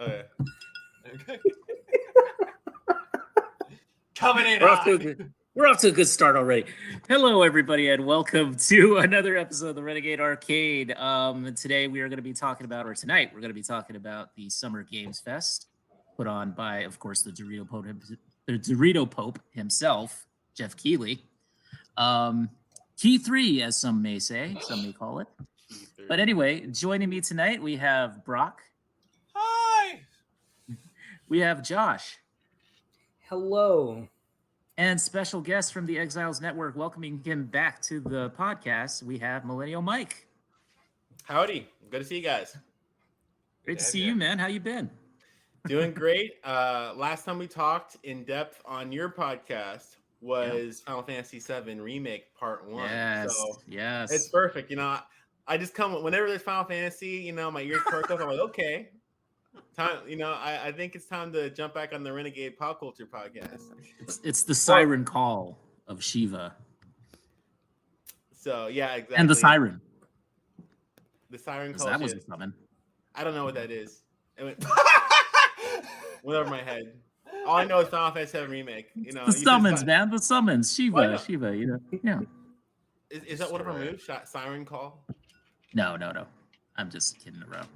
Oh yeah. Okay. Coming in We're off to a hot. good, we're off to a good start already. Hello, everybody, and welcome to another episode of the Renegade Arcade. Today we are going to be talking about, or tonight we're going to be talking about the Summer Games Fest, put on by, of course, the Dorito Pope himself, Jeff Keighley. Key 3, as some may say, some may call it. But anyway, joining me tonight we have Brock. Hi. We have Josh. Hello. And special guest from the Exiles Network, welcoming him back to the podcast, we have Millennial Mike. Howdy. Good to see you guys. Great to see you, man. How you been? Doing great. Last time we talked in depth on your podcast was Final Fantasy VII Remake Part 1. Yes, so yes. It's perfect. You know, I just come whenever there's Final Fantasy, you know, my ears perk up. I'm like, okay. Time, you know, I think it's time to jump back on the Renegade Pop Culture podcast. It's the siren call of Shiva. So yeah, exactly. And the siren. The siren call. That wasn't coming. I don't know what that is. It went over my head. All I know is Final Fantasy VII Remake. You know, The summons, man. The summons. Shiva. You know. Yeah. Is that one of our moves? Siren call? No. I'm just kidding around.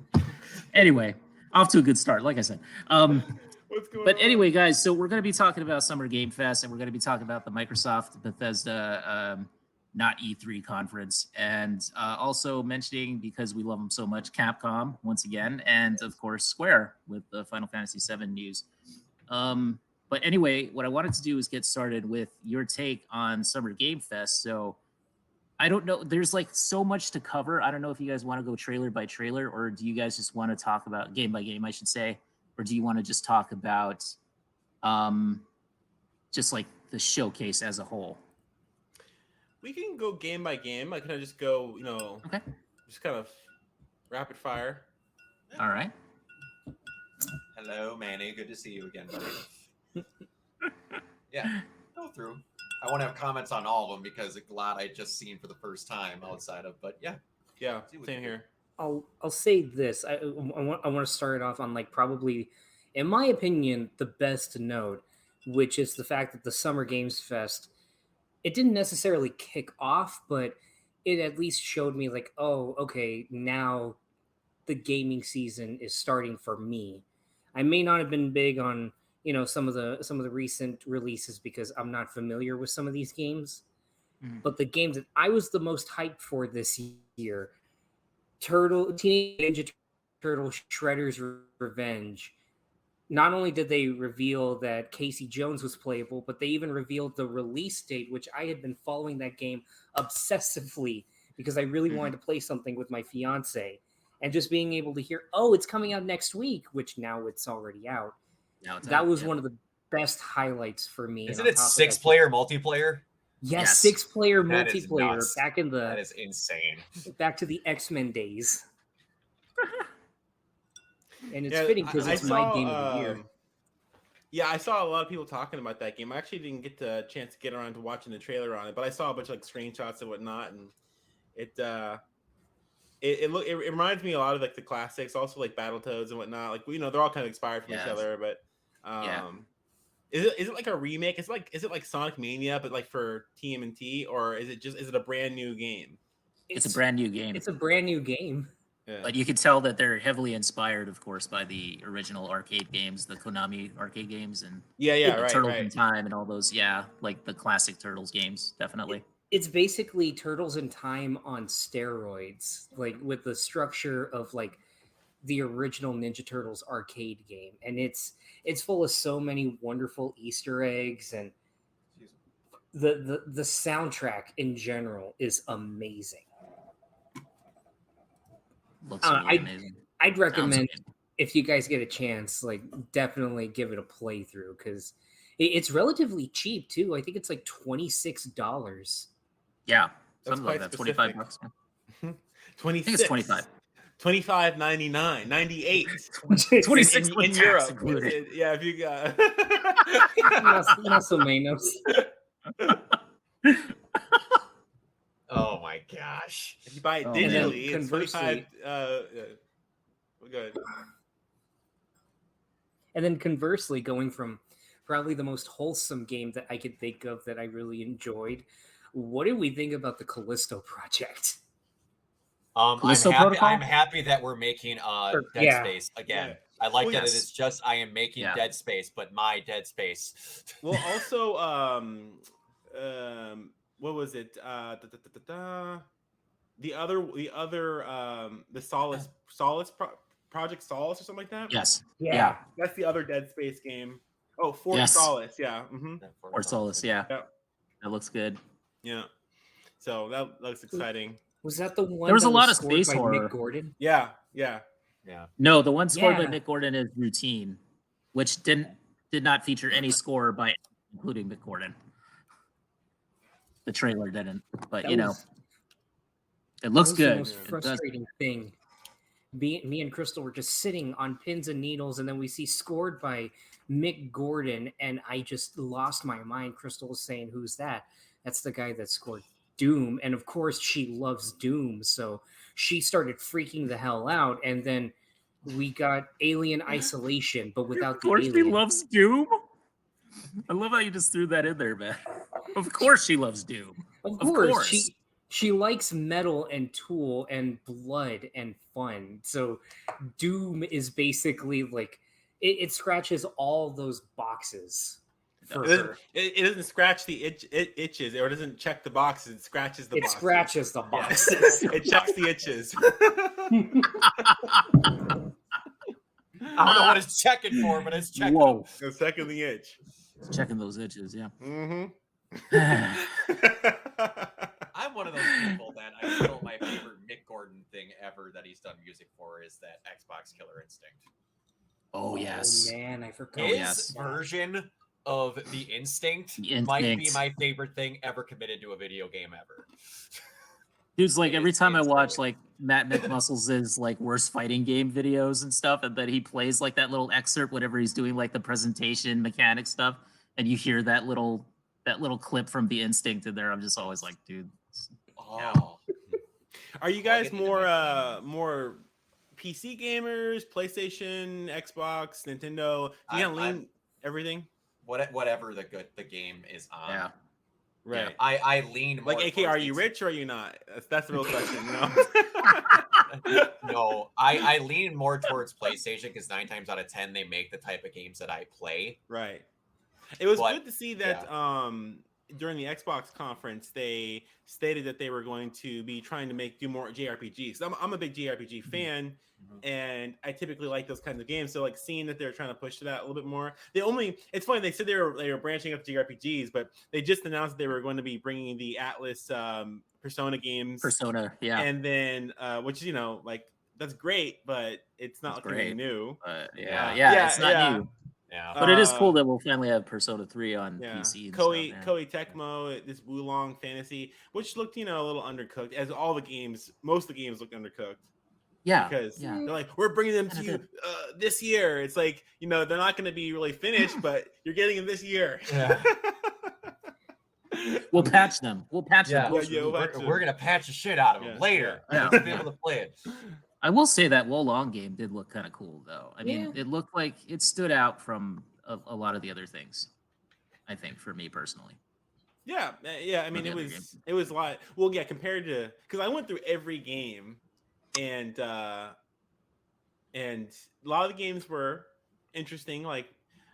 Anyway. Off to a good start, like I said. But anyway, guys, so we're going to be talking about Summer Game Fest, and we're going to be talking about the Microsoft-Bethesda not E3 conference, and also mentioning, because we love them so much, Capcom once again, and of course Square with the Final Fantasy VII news. But anyway, what I wanted to do is get started with your take on Summer Game Fest. So I don't know. There's like so much to cover. I don't know if you guys want to go trailer by trailer, or do you guys just want to talk about game by game, I should say, or do you want to just talk about just like the showcase as a whole? We can go game by game. I can just go, you know, okay, just kind of rapid fire. All right. Hello, Manny. Good to see you again, buddy. Yeah, go through. I want to have comments on all of them because a lot I just seen for the first time outside of, but yeah, same here. I'll say this. I want to start off on like probably, in my opinion, the best note, which is the fact that the Summer Games Fest, it didn't necessarily kick off, but it at least showed me like, oh, okay, now the gaming season is starting for me. I may not have been big on, you know, some of the recent releases because I'm not familiar with some of these games. But the games that I was the most hyped for this year, Teenage Ninja Turtle Shredder's Revenge. Not only did they reveal that Casey Jones was playable, but they even revealed the release date, which I had been following that game obsessively because I really wanted to play something with my fiance. And just being able to hear, oh, it's coming out next week, which now it's already out. That was one of the best highlights for me. Isn't it 6-player multiplayer? Yes, 6-player that multiplayer. Back in the that is insane. Back to the X-Men days. And it's fitting because it's my game of the year. Yeah, I saw a lot of people talking about that game. I actually didn't get the chance to get around to watching the trailer on it, but I saw a bunch of like screenshots and whatnot, and it reminds me a lot of like the classics, also like Battletoads and whatnot. Like, you know, they're all kind of inspired from each other, but is it like a remake? Is it like Sonic Mania but like for TMNT, or is it a brand new game? It's a brand new game. It's a brand new game. Yeah. But you can tell that they're heavily inspired, of course, by the original arcade games, the Konami arcade games, and Turtles in Time and all those. Yeah, like the classic Turtles games, definitely. It's basically Turtles in Time on steroids, like with the structure of like the original Ninja Turtles arcade game, and it's full of so many wonderful Easter eggs, and the soundtrack in general is amazing. Looks really amazing. I'd recommend if you guys get a chance, like definitely give it a playthrough because it's relatively cheap too. I think it's like $26. Yeah, something like that. $25. 26. I think it's 25. $25.99, 98. 26 in Europe. Included. Yeah, if you got más o menos. Oh my gosh! If you buy it digitally, it's 25. Go ahead. And then conversely, going from probably the most wholesome game that I could think of that I really enjoyed, what did we think about the Callisto project? I'm happy that we're making Dead Space again. Yeah. I like that it is just I am making Dead Space, but my Dead Space. Well, also, what was it? The Solace Project Solace or something like that. Yes. Yeah. That's the other Dead Space game. Oh, Fort Solace. Yeah. Mm-hmm. Fort Solace. Yeah. That looks good. Yeah. So that looks exciting. Was that the one? There was a lot of space horror. Mick Gordon? Yeah. No, the one scored by Mick Gordon is Routine, which did not feature any score by including Mick Gordon. The trailer didn't, but it looks good. The most frustrating thing. Me and Crystal were just sitting on pins and needles, and then we see scored by Mick Gordon, and I just lost my mind. Crystal was saying, "Who's that?" That's the guy that scored Doom, and of course she loves Doom, so she started freaking the hell out, and then we got Alien Isolation, but without the alien. Of course she loves Doom? I love how you just threw that in there, man. Of course she loves Doom. Of course. She likes metal and Tool and blood and fun. So Doom is basically like it scratches all those boxes for her. It doesn't scratch the itches, or it doesn't check the boxes. It scratches the boxes. It scratches the boxes. It checks the itches. I don't know what it's checking for, but it's checking. Whoa. It's checking the itch. It's checking those itches, yeah. Mm-hmm. I'm one of those people that I feel my favorite Mick Gordon thing ever that he's done music for is that Xbox Killer Instinct. Oh, yes. Oh, man, I forgot. His version of the Instinct might be my favorite thing ever committed to a video game ever. Dude's like every time I watch like Matt McMuscles' like worst fighting game videos and stuff, and then he plays like that little excerpt whenever he's doing like the presentation mechanic stuff, and you hear that little clip from the Instinct in there. I'm just always like, dude. Oh. Are you guys more PC gamers, PlayStation, Xbox, Nintendo? Do you lean everything? Whatever the game is on. Yeah. Right. I lean more. Like, AK, are you rich or are you not? That's the real question. No, I lean more towards PlayStation because 9 times out of 10 they make the type of games that I play. Right. It was good to see that during the Xbox conference they stated that they were going to be trying to do more JRPGs. I'm a big JRPG fan, and I typically like those kinds of games. So like seeing that they're trying to push that a little bit more. It's funny, they said they were branching up to JRPGs, but they just announced they were going to be bringing the Atlas Persona games. Yeah. And then which is like that's great, but it's not anything new. It's not new. Yeah, but it is cool that we'll finally have Persona 3 on PC. Koei Tecmo, this Wulong Fantasy, which looked a little undercooked, as most of the games looked undercooked. Yeah, because they're like, we're bringing them to you this year. It's like they're not going to be really finished, but you're getting them this year. Yeah. We'll patch them. We're gonna patch the shit out of them later. Yeah. To be able to play it. I will say that Wolong game did look kind of cool, though. I mean, it looked like it stood out from a lot of the other things. I think for me personally. Yeah. I mean, it was a lot. Well, yeah, compared to because I went through every game, and a lot of the games were interesting. Like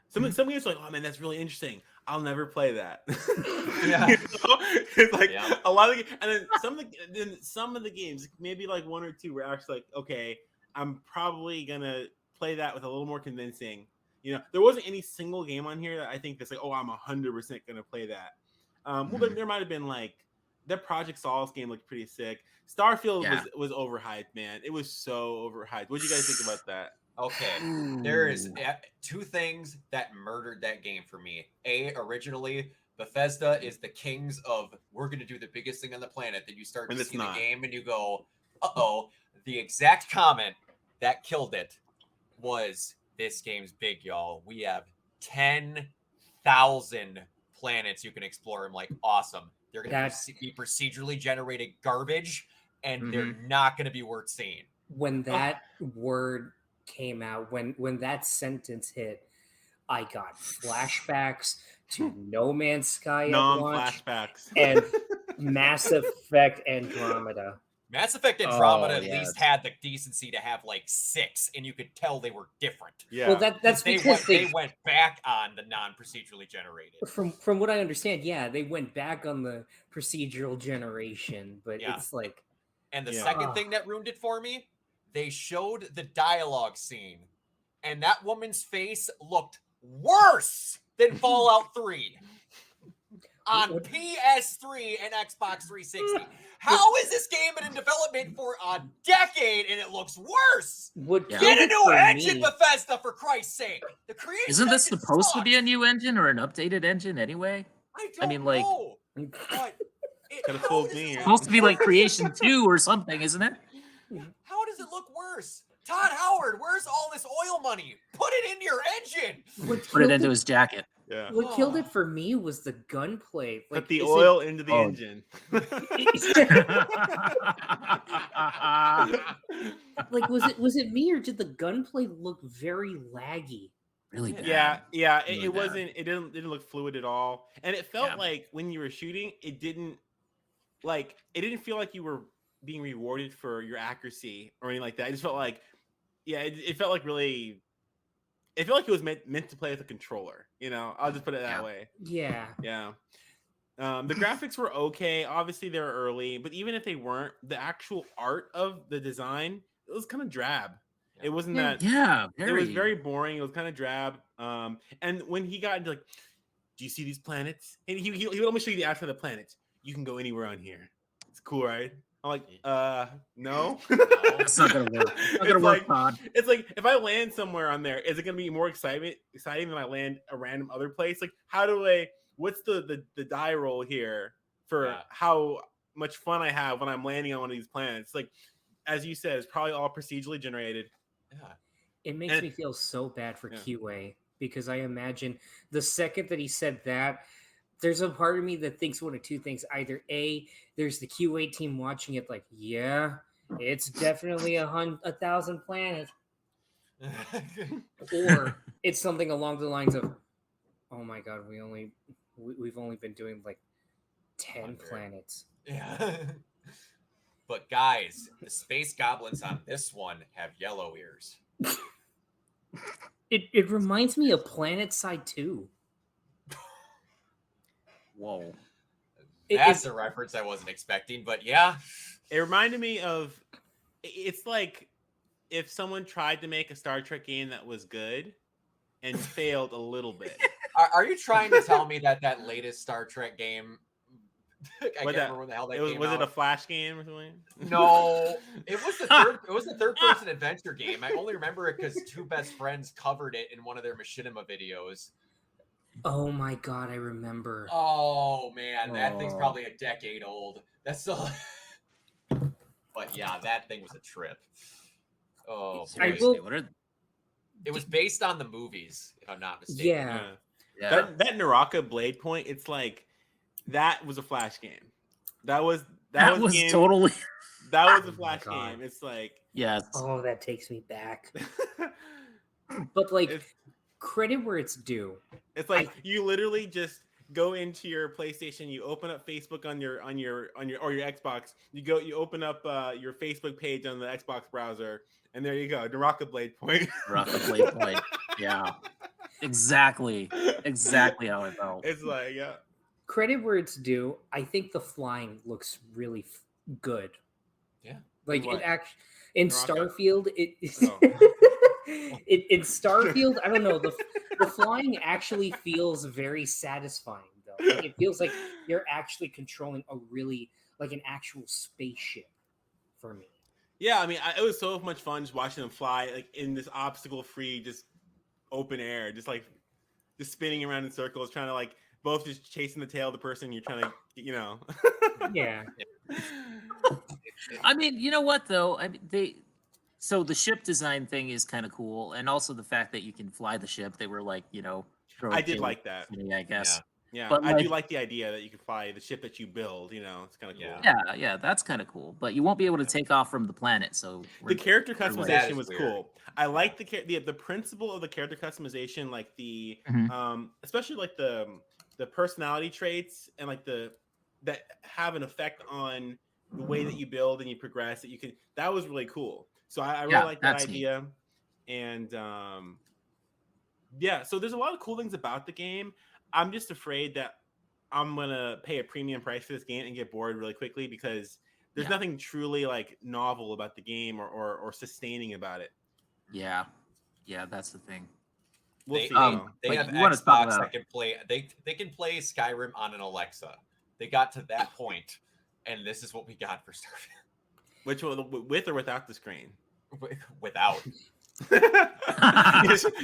some games were like, oh man, that's really interesting. I'll never play that. Yeah. It's like a lot of and then some of the games, maybe like 1 or 2 were actually like, okay, I'm probably gonna play that with a little more convincing. There wasn't any single game on here that I think that's like, oh, I'm 100% gonna play that. But there might have been like that Project Solace game looked pretty sick. Starfield was overhyped, man. It was so overhyped. What do you guys think about that? Okay, there is 2 things that murdered that game for me. Originally, Bethesda is the kings of we're going to do the biggest thing on the planet. Then you start to see the game and you go, uh-oh. The exact comment that killed it was, this game's big, y'all. We have 10,000 planets you can explore. I'm like, awesome. They're going to be procedurally generated garbage, and they're not going to be worth seeing. When that word came out, when that sentence hit, I got flashbacks to No Man's Sky non-flashbacks and Mass Effect Andromeda. Mass Effect Andromeda at least had the decency to have like 6, and you could tell they were different. Yeah. Well, that's because they went back on the non-procedurally generated. From what I understand, yeah, they went back on the procedural generation, but it's like. And the second thing that ruined it for me, they showed the dialogue scene, and that woman's face looked worse than Fallout 3 on PS3 and Xbox 360. How is this game been in development for a decade and it looks worse? Get a new engine, Bethesda, for Christ's sake. The creation Isn't this supposed to be a new engine or an updated engine anyway? I mean, like, but it's supposed to be like Creation 2 or something, isn't it? How does it look worse? Todd Howard, where's all this oil money? Put it in your engine. Put it into his jacket. Yeah. What killed it for me was the gunplay. Put the oil into the engine. Like, was it me, or did the gunplay look very laggy? Really bad. Yeah. It wasn't. It didn't look fluid at all, and it felt like when you were shooting, it didn't feel like you were being rewarded for your accuracy or anything like that. It just felt like, it felt like really. It felt like it was meant to play with a controller. You know, I'll just put it that way. Yeah. Yeah. The graphics were okay. Obviously, they were early, but even if they weren't, the actual art of the design, it was kind of drab. It wasn't that. Yeah. It was very boring. It was kind of drab. And when he got into like, do you see these planets? And he would almost show you the outside of the planets. You can go anywhere on here. It's cool, right? I'm like, no. It's not gonna work. It's not gonna work, Todd. It's like, if I land somewhere on there, is it gonna be more exciting than I land a random other place? Like, what's the die roll here for how much fun I have when I'm landing on one of these planets? Like, as you said, it's probably all procedurally generated. Yeah. It makes me feel so bad for QA, because I imagine the second that he said that, there's a part of me that thinks one of two things. Either A, there's the QA team watching it like, yeah, it's definitely 1,000 planets. Or it's something along the lines of, oh my God, we've only been doing like 10 planets. Yeah. But guys, the space goblins on this one have yellow ears. It reminds me of PlanetSide 2. Whoa. That's a reference I wasn't expecting, but yeah. It reminded me of, it's like if someone tried to make a Star Trek game that was good and failed a little bit. Are you trying to tell me that latest Star Trek game, I can't remember when the hell that came out. Was it a Flash game or something? No, it was the third person adventure game. I only remember it because two best friends covered it in one of their machinima videos. Oh my God, I remember. Oh man, that thing's probably a decade old. That's so. But yeah, that thing was a trip. Oh, it was based on the movies, if I'm not mistaken. Yeah. That Naraka Blade Point, it's like, that was a Flash game. That was totally. That was a Flash game. It's like, yes. Oh, that takes me back. But like, credit where it's due. It's like you literally just go into your PlayStation, you open up Facebook on your Xbox. You open up your Facebook page on the Xbox browser, and there you go, Naraka Blade Point. Naraka Blade Point. Yeah. Exactly how it felt. It's like, credit where it's due. I think the flying looks really good. Yeah. Like it actually in Starfield, in Starfield, I don't know, the flying actually feels very satisfying though. Like, it feels like you're actually controlling an actual spaceship for me. Yeah, I mean, it was so much fun just watching them fly like in this obstacle-free, just open air, just spinning around in circles, trying to like both just chasing the tail of the person you're trying to, Yeah. I mean, you know what though? I mean, so the ship design thing is kind of cool, and also the fact that you can fly the ship. They were like, I did like that. I guess. Yeah, but I do like the idea that you can fly the ship that you build. It's kind of cool. Yeah, that's kind of cool. But you won't be able to take off from the planet. So the character customization was weird. cool. I like the principle of the character customization, like the especially like the personality traits and like that have an effect on the way that you build and you progress. That was really cool. So I really like that idea. Neat. And so there's a lot of cool things about the game. I'm just afraid that I'm gonna pay a premium price for this game and get bored really quickly because there's nothing truly like novel about the game or sustaining about it. Yeah, that's the thing. We'll see. They have Xbox that can play. They can play Skyrim on an Alexa. They got to that point, and this is what we got for Starfield. Which one, with or without the screen? Without.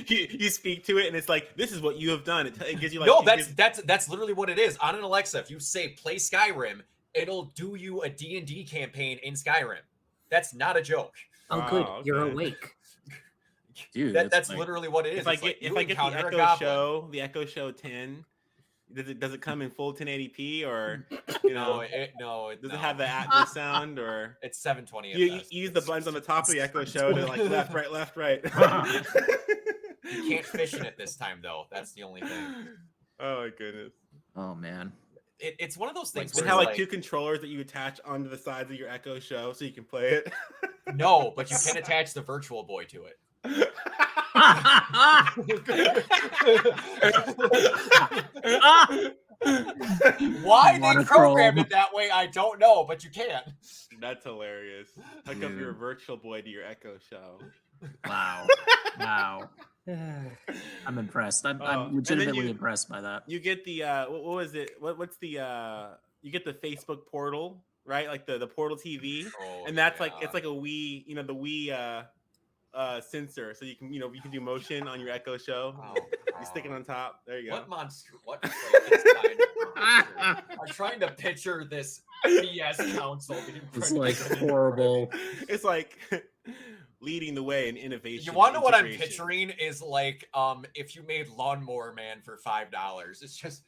you speak to it and it's like, this is what you have done. It gives you like that's literally what it is. On an Alexa, if you say play Skyrim, it'll do you a D&D campaign in Skyrim. That's not a joke. Oh, good. Okay. You're awake. Dude, that's like, literally what it is. If I get the Echo Show 10, does it come in full 1080p or no, does it have the Atmos sound or it's 720? You use the buttons on the top of the Echo Show to like left, right. You can't fish in it this time though. That's the only thing. Oh my goodness. Oh man. It's one of those things. They have like two controllers that you attach onto the sides of your Echo Show so you can play it. No, but you can attach the Virtual Boy to it. Why they programmed it that way, I don't know, but you can. That's hilarious. Hook up your Virtual Boy to your Echo Show. Wow. I'm impressed. I'm legitimately impressed by that. You get the what was it? What's the you get the Facebook portal, right? Like the portal TV, and that's like it's like a Wii, the Wii sensor, so you can do motion on your Echo Show. You stick it on top. There you go. What monster? What kind of monster? I'm trying to picture this PS console. It's like horrible. It's like leading the way in innovation. You want to know what I'm picturing is like if you made Lawnmower Man for $5. It's just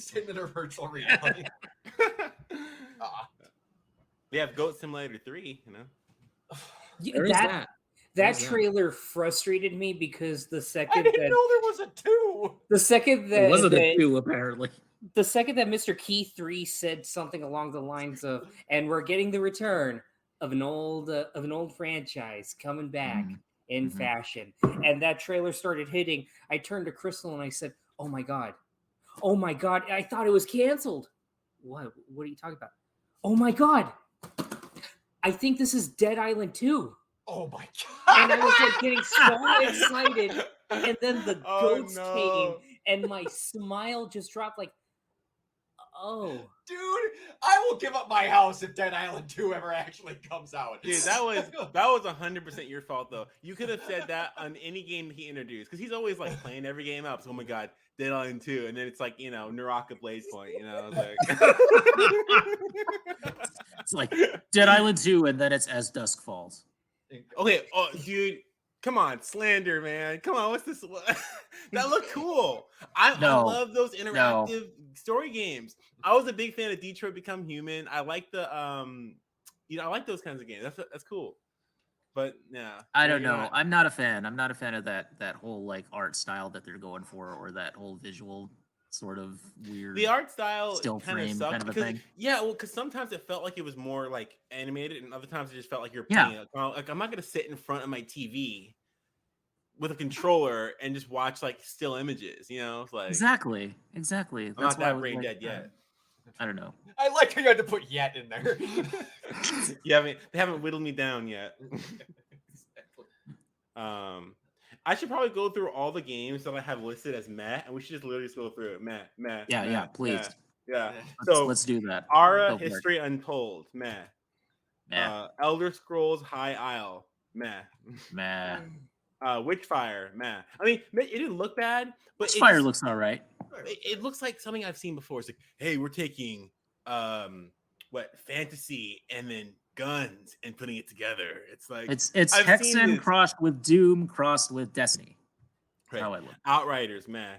sitting in a virtual reality. They have Goat Simulator 3, That trailer frustrated me because the second I didn't know there was a 2. The second that it wasn't a 2 apparently. The second that Mr. Key 3 said something along the lines of, "And we're getting the return of an old franchise coming back in fashion," and that trailer started hitting, I turned to Crystal and I said, "Oh my god, I thought it was canceled." What are you talking about? Oh my god, I think this is Dead Island 2. Oh my god! And I was like getting so excited, and then the goats came, and my smile just dropped. Like, oh, dude, I will give up my house if Dead Island 2 ever actually comes out. Dude, that was 100% your fault though. You could have said that on any game he introduced because he's always like playing every game up. So, oh my god, Dead Island 2, and then it's like Naraka Blaze Point. It's like Dead Island 2, and then it's As Dusk Falls. Okay, dude, come on, slander, man. Come on, what's this? That looked cool. I love those interactive story games. I was a big fan of Detroit Become Human. I like the I like those kinds of games. That's cool. But yeah, I don't know. I'm not a fan. I'm not a fan of that whole like art style that they're going for, or that whole visual sort of weird. The art style still frame sucked kind of a because, thing. Yeah, well, because sometimes it felt like it was more like animated, and other times it just felt like you're playing. Like I'm not gonna sit in front of my TV with a controller and just watch like still images. It's like exactly. I'm That's not that brain dead yet. I don't know. I like how you had to put "yet" in there. They haven't whittled me down yet. I should probably go through all the games that I have listed as meh, and we should just literally go through it. Meh. Yeah, please. Yeah. Let's do that. Aura History Untold, meh. Elder Scrolls High Isle, meh. Witchfire, meh. I mean, it didn't look bad, but Witchfire looks all right. It looks like something I've seen before. It's like, hey, we're taking fantasy and then guns and putting it together. It's like it's Hexen crossed with Doom crossed with Destiny. Right. How I look. Outriders, meh.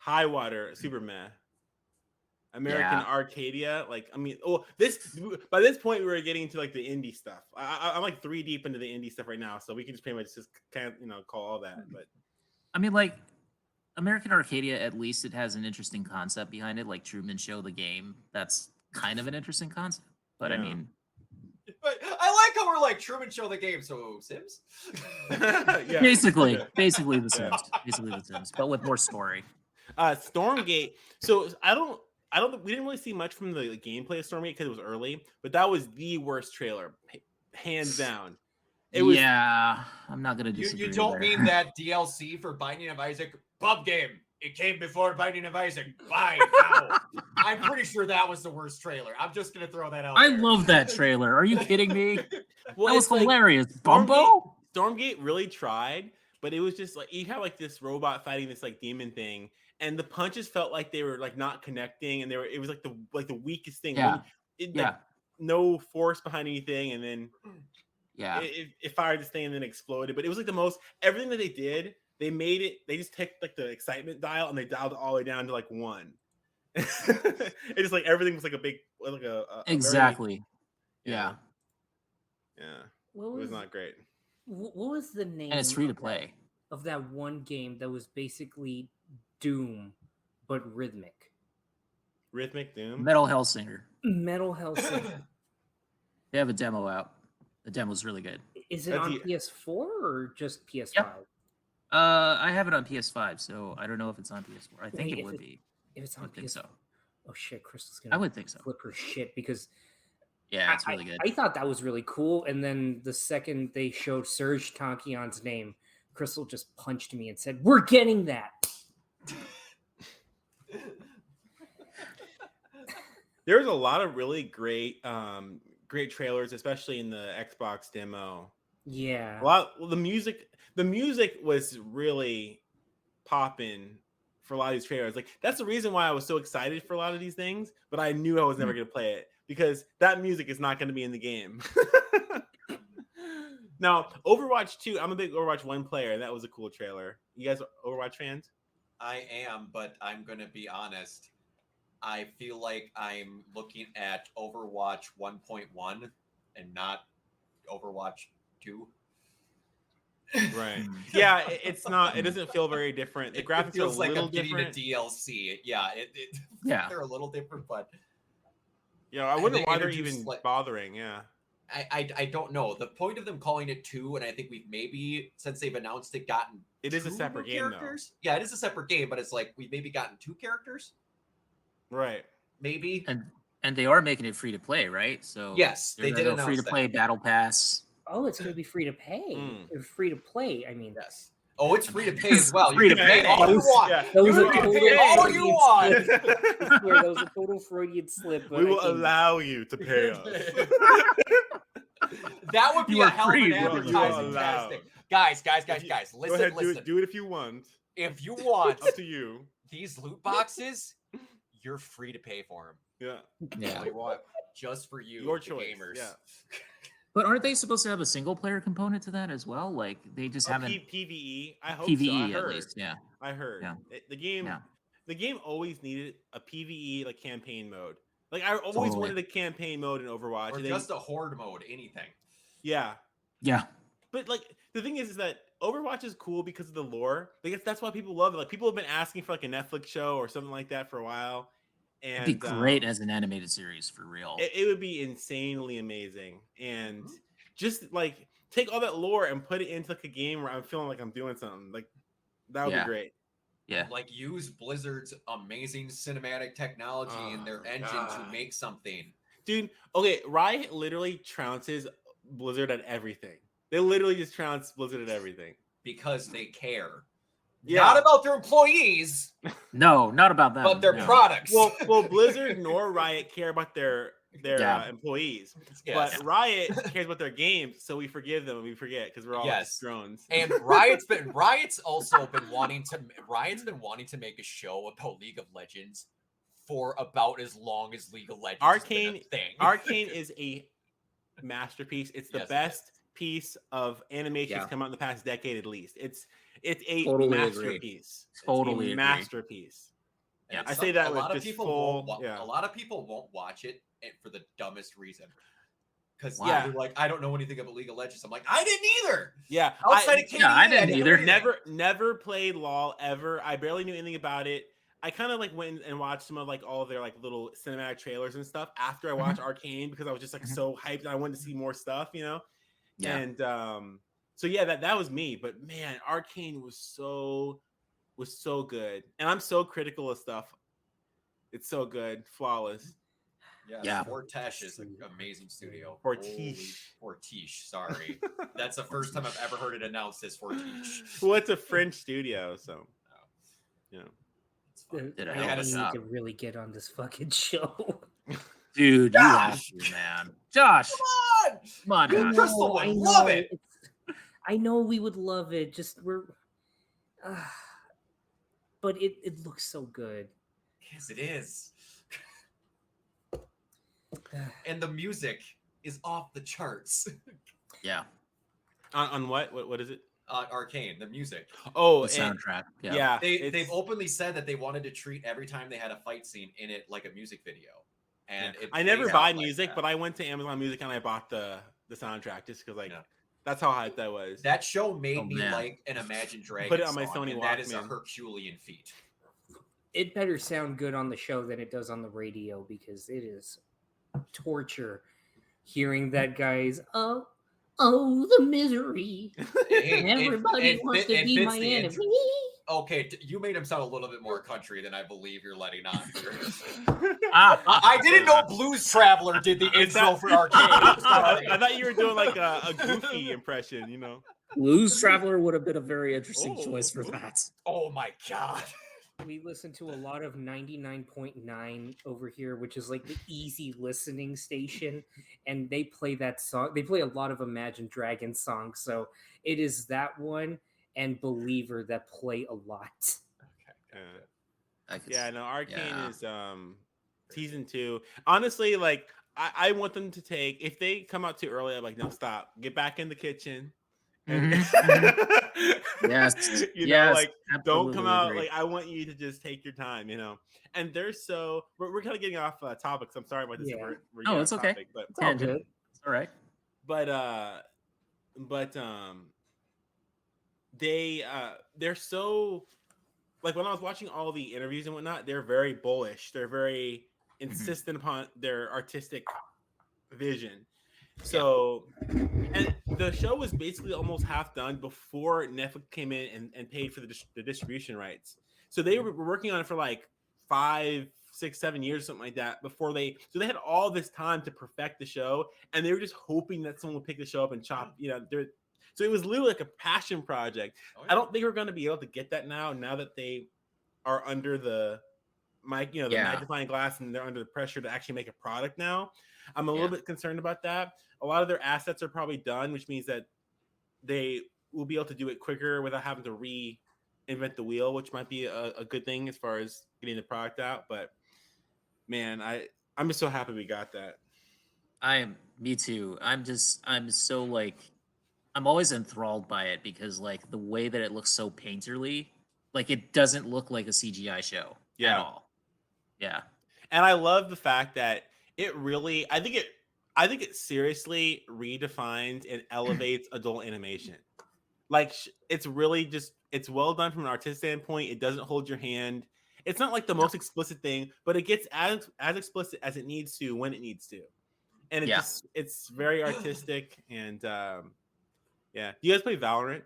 High Water, super meh. American Arcadia, like I mean, by this point we were getting into like the indie stuff. I'm like 3 deep into the indie stuff right now, so we can just pretty much just kind of call all that. But I mean, like American Arcadia, at least it has an interesting concept behind it, like Truman Show the game. That's kind of an interesting concept. But I mean, but I like how we're like Truman Show the game. So Sims, basically the Sims, but with more story. Stormgate. So we didn't really see much from the gameplay of Stormgate because it was early, but that was the worst trailer, hands down. It was. Yeah, I'm not gonna disagree. You don't mean that DLC for Binding of Isaac pub game? It came before Binding of Isaac. Bye now. I'm pretty sure that was the worst trailer. I'm just gonna throw that out. I love that trailer. Are you kidding me? Well, that was hilarious. Bumbo. Stormgate really tried, but it was just like you have like this robot fighting this like demon thing. And the punches felt like they were like not connecting, and it was like the weakest thing. Yeah, like, no force behind anything, and then it fired this thing and then exploded. But it was like the most everything that they did. They made it. They just took like the excitement dial and they dialed it all the way down to like 1. It just like everything was like a big like a exactly. Very, yeah. It was not great. What was the name? And it's free to play of that one game that was basically Doom, but rhythmic. Rhythmic Doom? Metal Hellsinger. They have a demo out. The demo's really good. Is it on PS4 or just PS5? Yep. I have it on PS5, so I don't know if it's on PS4. I think it would be. If it's on PS4. So. Oh shit, Crystal's gonna. I would think so. Flip her shit because. Yeah, it's really good. I thought that was really cool, and then the second they showed Serge Tankian's name, Crystal just punched me and said, "We're getting that." There's a lot of really great trailers, especially in the Xbox demo. Yeah. The music was really popping for a lot of these trailers. Like that's the reason why I was so excited for a lot of these things, but I knew I was never going to play it because that music is not going to be in the game. Now, Overwatch 2, I'm a big Overwatch 1 player, and that was a cool trailer. You guys are Overwatch fans? I am, but I'm going to be honest. I feel like I'm looking at Overwatch 1.1 and not Overwatch 2. Right. Yeah, it's not. It doesn't feel very different. The graphics feels are a little like I'm different. Getting a DLC. Yeah, they're a little different, but I wonder why they're even bothering. Yeah. I don't know. The point of them calling it 2, and I think we've maybe since they've announced it gotten it is a separate game characters. Though. Yeah, it is a separate game, but it's like we've maybe gotten 2 characters. Right. Maybe. And they are making it free to play, right? So yes, they did a free to play battle pass. Oh, it's going to be free to pay. It's free to play. I mean, yes. Oh, it's free to pay as well. Free to pay. All you want. Yeah. That was all you want. That was a total Freudian slip. We will allow you to pay us. That would be a hell of an advertising casting. Guys, listen, Go ahead, listen. Do it if you want. If you want, up to you. These loot boxes, you're free to pay for them. Yeah. Tell you what, just for you, your choice, gamers. Yeah. But aren't they supposed to have a single player component to that as well? Like they just haven't PvE. I hope PvE so. at least. Yeah. I heard. Yeah. The game always needed a PvE like campaign mode. Like I always wanted a campaign mode in Overwatch. Or just a horde mode, anything. Yeah. Yeah. But like the thing is that Overwatch is cool because of the lore. Like that's why people love it. Like people have been asking for like a Netflix show or something like that for a while. And it'd be great as an animated series for real. It would be insanely amazing. And just like take all that lore and put it into like a game where I'm feeling like I'm doing something. Like that would be great. Yeah. Like use Blizzard's amazing cinematic technology in their engine to make something. Dude, okay, Riot literally trounces Blizzard at everything. They literally just trounce Blizzard at everything. Because they care. Yeah. Not about their employees. No, not about that. But their products. Well, Blizzard nor Riot care about their employees. Yes. But Riot cares about their games, so we forgive them and we forget because we're all just drones. And Riot's also been wanting to make a show about League of Legends for about as long as League of Legends Arcane, has been a thing. Arcane is a masterpiece. It's the best piece of animation that's come out in the past decade at least. It's a masterpiece. Totally masterpiece. Yeah, I say that a with lot of just people full. a lot of people won't watch it for the dumbest reason. Because they're like, I don't know anything about League of Legends. I'm like, I didn't either. Yeah, outside of KDA, I didn't either. Never played LOL ever. I barely knew anything about it. I kind of like went and watched some of like all of their like little cinematic trailers and stuff after I watched Arcane because I was just like so hyped and I wanted to see more stuff, you know. Yeah. And so yeah, that was me. But man, Arcane was so good, and I'm so critical of stuff. It's so good, flawless. Yeah. Fortiche is an amazing studio. Fortiche, sorry. That's the first time I've ever heard it announced as Fortiche. Well, it's a French studio, so you know. I need to really get on this fucking show. Dude, you have to, man. Josh, come on, Crystal would love it. I know we would love it. Just but it looks so good. Yes, it is. And the music is off the charts. Yeah. On what? What is it? Arcane, the music. Oh, the soundtrack. Yeah. They've openly said that they wanted to treat every time they had a fight scene in it like a music video. And I never buy music, but I went to Amazon Music and I bought the soundtrack just because that's how hyped I was. That show made me like an Imagine Dragons. Put it on my Sony Walkman. That is a Herculean feat. It better sound good on the show than it does on the radio because it is torture hearing that guy's the misery. Everybody wants to be my enemy. Okay, you made him sound a little bit more country than I believe you're letting on. I didn't know Blues Traveler did the intro for Arcane. I thought you were doing like a Goofy impression, you know. Blues Traveler would have been a very interesting choice for that. Oh my god. We listen to a lot of 99.9 over here, which is like the easy listening station, and they play that song. They play a lot of Imagine Dragons songs, so it is that one and Believer that play a lot. Okay. No, Arcane is season 2. Honestly, like I want them to take, if they come out too early, I'm like, no, stop. Get back in the kitchen. Yes. You know, like don't come out. Like I want you to just take your time, you know. And they're so we're kind of getting off topic. So I'm sorry about this. Yeah. We're it's okay. Topic, but it's all good. It's all right. But they're so like when I was watching all the interviews and whatnot, they're very bullish. They're very insistent upon their artistic vision. So, and the show was basically almost half done before Netflix came in and paid for the distribution rights. So they were working on it for like 5, 6, 7 years, something like that, before they had all this time to perfect the show, and they were just hoping that someone would pick the show up and chop, you know, so it was literally like a passion project. I don't think we're going to be able to get that now that they are under the magnifying glass and they're under the pressure to actually make a product now. I'm a little bit concerned about that. A lot of their assets are probably done, which means that they will be able to do it quicker without having to reinvent the wheel, which might be a good thing as far as getting the product out. But man, I'm just so happy we got that. Me too. I'm so like, I'm always enthralled by it because like the way that it looks so painterly, like it doesn't look like a CGI show at all. Yeah. And I love the fact that it really, I think it seriously redefines and elevates adult animation. Like it's really it's well done from an artistic standpoint. It doesn't hold your hand. It's not like the most explicit thing, but it gets as explicit as it needs to when it needs to. And it's very artistic. And do you guys play Valorant?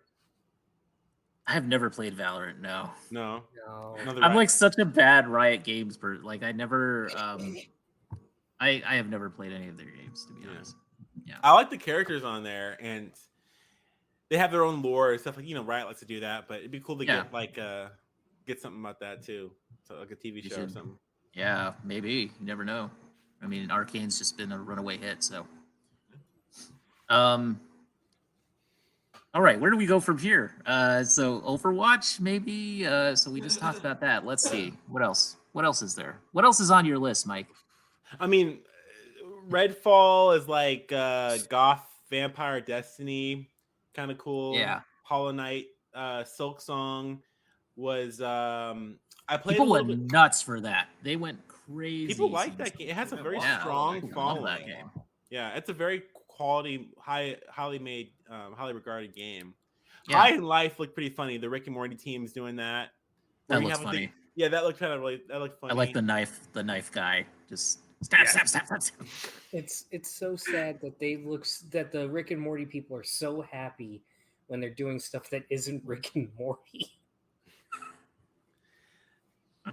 I have never played Valorant. No. I'm like such a bad Riot Games person. Like I never, I have never played any of their games, to be honest. Yeah, I like the characters on there, and they have their own lore and stuff. Like Riot likes to do that, but it'd be cool to get something about that too, so like a TV show or something. Yeah, maybe. You never know. I mean, Arcane's just been a runaway hit, so. All right, where do we go from here? So Overwatch, maybe. So we just talked about that. Let's see. What else? What else is there? What else is on your list, Mike? I mean, Redfall is like goth vampire Destiny, kind of cool. Yeah. Hollow Knight, Silk Song, was I played people a little went bit. nuts for that. They went crazy. People like that game. It has a very strong following. That game. Yeah, it's a very quality, highly made, highly regarded game. Yeah. High in Life looked pretty funny. The Rick and Morty team's doing that. That looks funny. That looked kind of really. That looked funny. I like the knife guy. Just stab. It's so sad that that the Rick and Morty people are so happy when they're doing stuff that isn't Rick and Morty.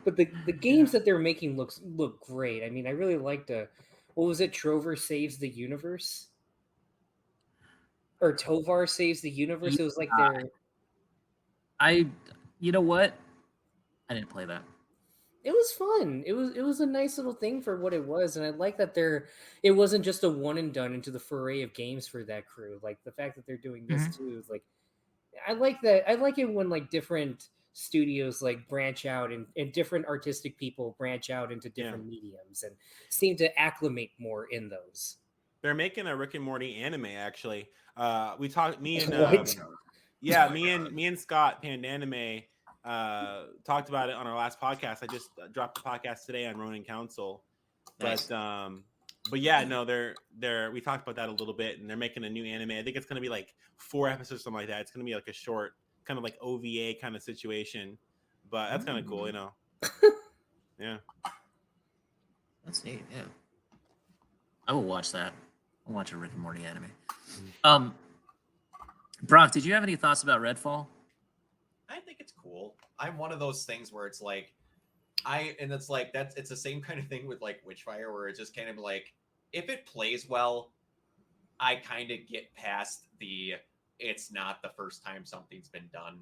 But the games that they're making look great. I mean, I really liked what was it? Trover Saves the Universe, or Tovar Saves the Universe. It was like you know what? I didn't play that. It was fun. It was a nice little thing for what it was, and I like that it wasn't just a one and done into the foray of games for that crew. Like the fact that they're doing this too. Like, I like that. I like it when like different studios like branch out and different artistic people branch out into different mediums and seem to acclimate more in those. They're making a Rick and Morty anime actually. We talked me and me and Scott Pandanime talked about it on our last podcast. I just dropped the podcast today on Ronin Council. Nice. But yeah, no, we talked about that a little bit, and they're making a new anime. I think it's going to be like 4 episodes, something like that. It's going to be like a short, kind of like OVA kind of situation, but that's kind of cool, you know. Yeah, that's neat. Yeah, I will watch that. I'll watch a Rick and Morty anime. Brock, did you have any thoughts about Redfall? I think it's cool. I'm one of those things where it's like, it's the same kind of thing with like Witchfire, where it's just kind of like, if it plays well, I kind of get past it's not the first time something's been done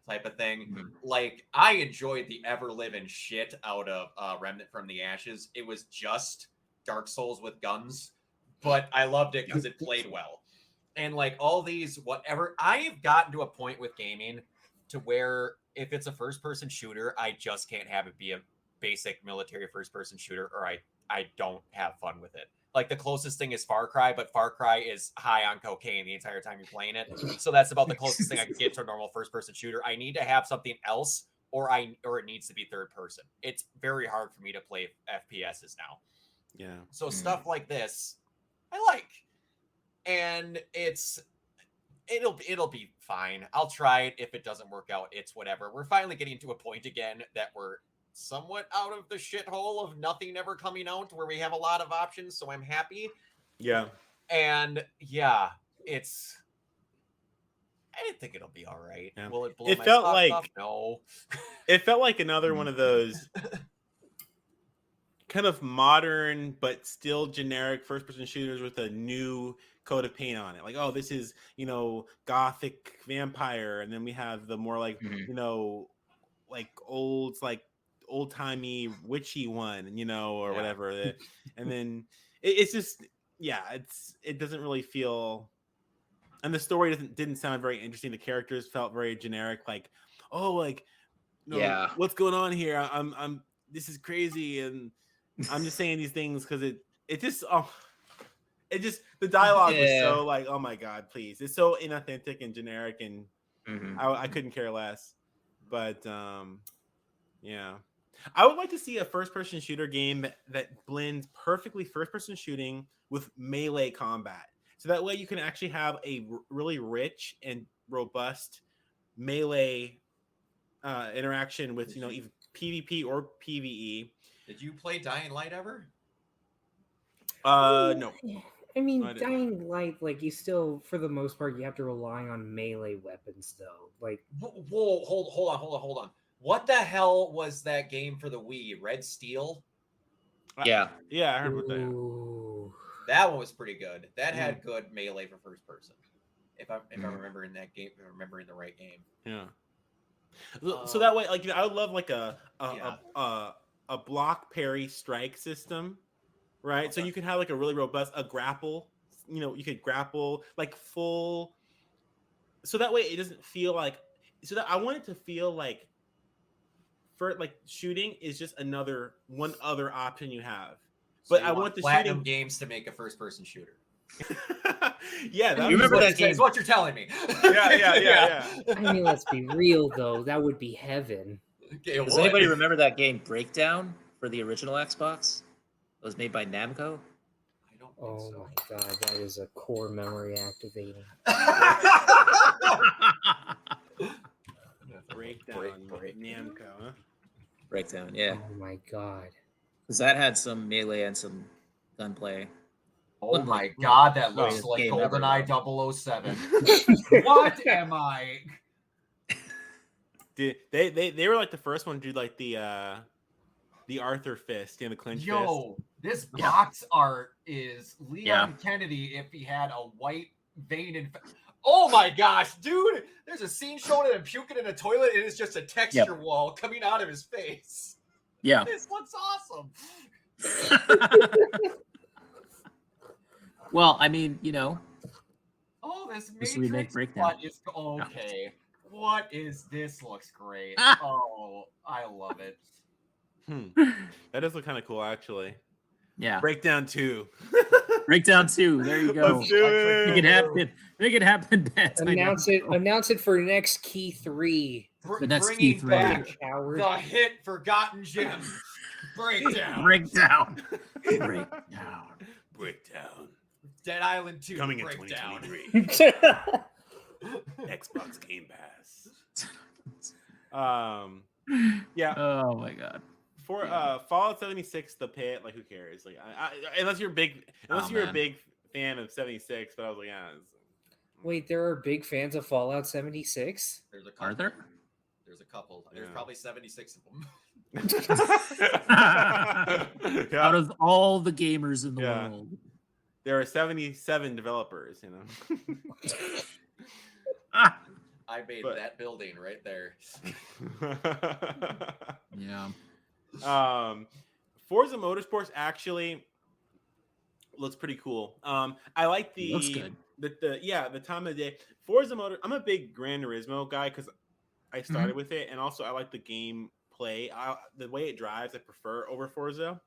type of thing. Mm-hmm. Like, I enjoyed the ever-living shit out of Remnant from the Ashes. It was just Dark Souls with guns, but I loved it because it played well. And like all these, whatever, I've gotten to a point with gaming to where if it's a first-person shooter, I just can't have it be a basic military first-person shooter, or I don't have fun with it. Like, the closest thing is Far Cry, but Far Cry is high on cocaine the entire time you're playing it. So that's about the closest thing I can get to a normal first-person shooter. I need to have something else, or it needs to be third person. It's very hard for me to play FPSs now. Yeah. So stuff like this, I like. And it'll be fine. I'll try it. If it doesn't work out, it's whatever. We're finally getting to a point again that we're somewhat out of the shithole of nothing ever coming out, where we have a lot of options, so I'm happy. Yeah. And yeah, I didn't think it'll be all right. Yeah. Will it blow it my felt socks like off? No. It felt like another one of those kind of modern but still generic first-person shooters with a new coat of paint on it. Like, oh, this is, gothic vampire, and then we have the more like, like old-timey witchy one, or whatever. And then it's just, it doesn't really feel, and the story didn't sound very interesting. The characters felt very generic, like, oh, like, what's going on here? I'm this is crazy, and I'm just saying these things because it just the dialogue was so like, oh my god, please, it's so inauthentic and generic, and I couldn't care less. But I would like to see a first-person shooter game that blends perfectly first-person shooting with melee combat, so that way you can actually have a really rich and robust melee interaction with either PvP or PvE. Did you play Dying Light ever? No. I mean, Dying Light, like, you still, for the most part, you have to rely on melee weapons, though. Like, whoa, hold on. What the hell was that game for the Wii? Red Steel? Yeah, I heard about that. That one was pretty good. That had good melee for first person. If I'm remembering that game, if I'm remembering the right game. Yeah. So that way, like, I would love like a block parry strike system, right? Okay. So you can have like a really robust grapple. You could grapple like full. So that way it doesn't feel like. So that I want it to feel like, for like shooting is just one other option you have. So but I want the Platinum Games to make a first person shooter. Yeah, you remember that game? Is what you're telling me. Yeah. I mean, let's be real though. That would be heaven. Okay, does anybody remember that game Breakdown for the original Xbox? It was made by Namco. I don't think Oh so. my god, that is a core memory activating. Breakdown. Namco, huh? Breakdown, yeah. Oh my god. Because that had some melee and some gunplay. Oh my god, that looks like GoldenEye 007. What am I? Dude, they were like the first one to do like the Arthur fist, the clinch fist. This box art is Leon Kennedy if he had a white vein in. Oh my gosh, dude! There's a scene showing him puking in a toilet, and it's just a texture wall coming out of his face. Yeah, this looks awesome. Well, I mean, Oh, this Matrix Breakdown is okay. What is this? Looks great. Oh, I love it. That does look kind of cool, actually. Yeah. Breakdown 2. Breakdown 2. There you go. Let's do it. Make it happen. Make it happen, Ben. Announce it for next Key 3. The next Key 3. The hit Forgotten Gem. Breakdown. Breakdown. Dead Island 2. Coming Breakdown. in 2023. Xbox Game Pass. Yeah. Oh my god. For Fallout 76, the pit, like who cares? Like, unless you're a big fan of 76, but I was like, yeah. Wait, there are big fans of Fallout 76? There's a couple. Are there? There's a couple. There's probably 76 of them. Out of all the gamers in the world, there are 77 developers. I made that building right there. Yeah. Forza Motorsports actually looks pretty cool. I like the time of the day. Forza Motor. I'm a big Gran Turismo guy because I started with it, and also I like the game play. The way it drives, I prefer over Forza.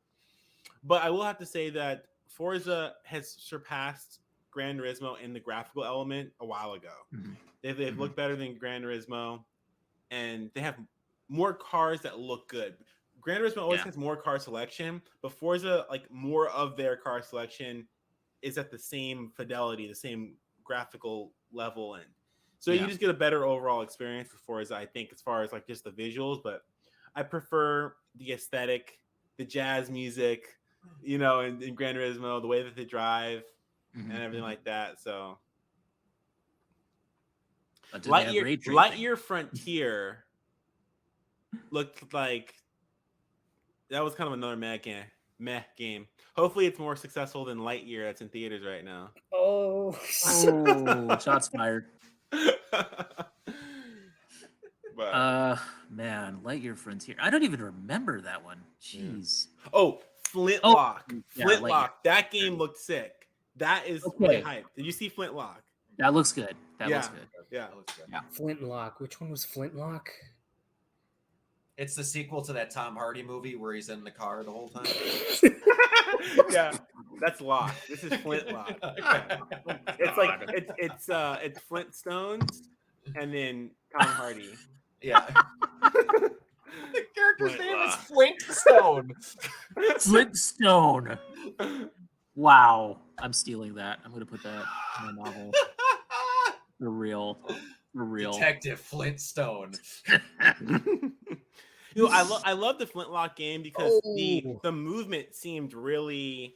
But I will have to say that Forza has surpassed Gran Turismo in the graphical element a while ago. They've looked better than Gran Turismo, and they have more cars that look good. Gran Turismo always has more car selection, but Forza, like, more of their car selection is at the same fidelity, the same graphical level, and so you just get a better overall experience with Forza, I think, as far as like just the visuals. But I prefer the aesthetic, the jazz music, in Gran Turismo, the way that they drive and everything like that. So Lightyear Frontier looked like that was kind of another meh game. Hopefully it's more successful than Lightyear that's in theaters right now. Oh, shots fired. But, man, Lightyear Frontier. I don't even remember that one. Jeez. Oh, Flintlock. Flintlock. Lightyear. That game looked sick. That is really hype. Did you see Flintlock? That looks good. That looks good. Yeah. Flintlock. Which one was Flintlock? It's the sequel to that Tom Hardy movie where he's in the car the whole time. Yeah, that's Lock. This is Flintlock. It's like it's Flintstones and then Tom Hardy. Yeah. The character's name is Flintstone. Flintstone. Wow. I'm stealing that. I'm gonna put that in my novel. For real. Detective Flintstone. I love the Flintlock game because the movement seemed really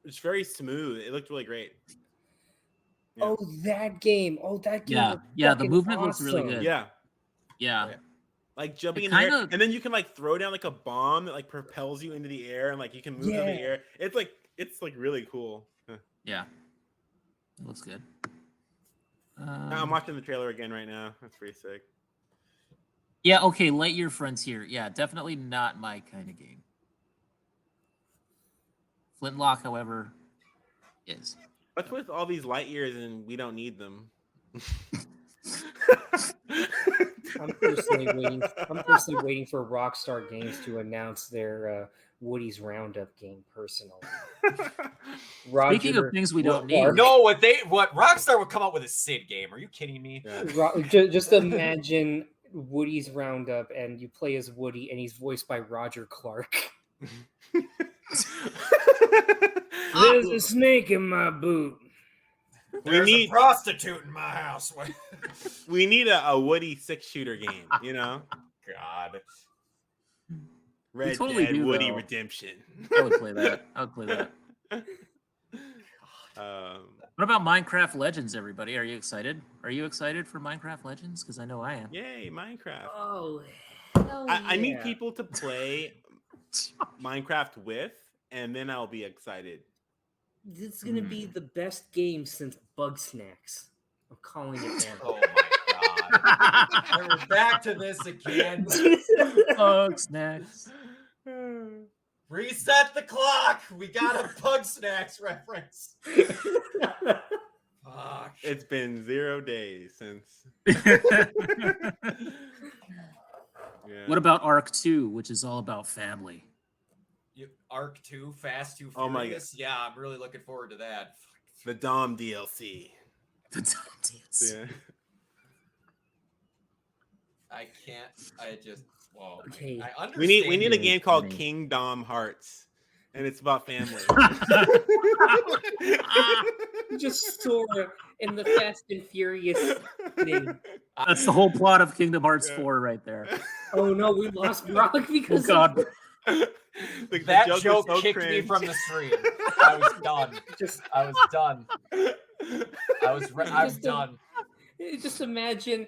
it's very smooth. It looked really great. Yeah. Oh, that game. Yeah, the movement looks really good. Yeah. Like jumping in the air, and then you can like throw down like a bomb that like propels you into the air, and like you can move in the air. It's like really cool. Yeah, it looks good. I'm watching the trailer again right now. That's pretty sick. Yeah, okay, Lightyear Frontier. Yeah, definitely not my kind of game. Flintlock, however, is. What's with all these Lightyears and we don't need them? I'm personally personally waiting for Rockstar Games to announce their Woody's Roundup game. Personally, Speaking of things we don't need, no, what Rockstar would come out with a Sid game? Are you kidding me? Yeah. Just imagine Woody's Roundup, and you play as Woody, and he's voiced by Roger Clark. There's a snake in my boot. There's a prostitute in my house. We need a Woody 6-shooter game, you know? God. Red Dead Woody Redemption. I would play that. What about Minecraft Legends, everybody? Are you excited? Are you excited for Minecraft Legends? Because I know I am. Yay, Minecraft. Oh, hell yeah. I need people to play Minecraft with, and then I'll be excited. This is going to be the best game since Bug Snacks. I'm calling it now. Oh my god. We're back to this again. Bug Snacks. Reset the clock. We got a Bug Snacks reference. Fuck. It's been 0 days since. Yeah. What about Arc 2, which is all about family? Arc 2, Fast 2 Furious. Oh my God. Yeah, I'm really looking forward to that. The Dom DLC. The Dom DLC. Yeah. I can't. I just. Well, okay. I understand. We need a game called Kingdom Hearts, and it's about family. Just Sora in the Fast and Furious thing. That's the whole plot of Kingdom Hearts 4 right there. Oh no, we lost Brock because God. That joke kicked me from the stream. I was done. I was done. I was done. Just imagine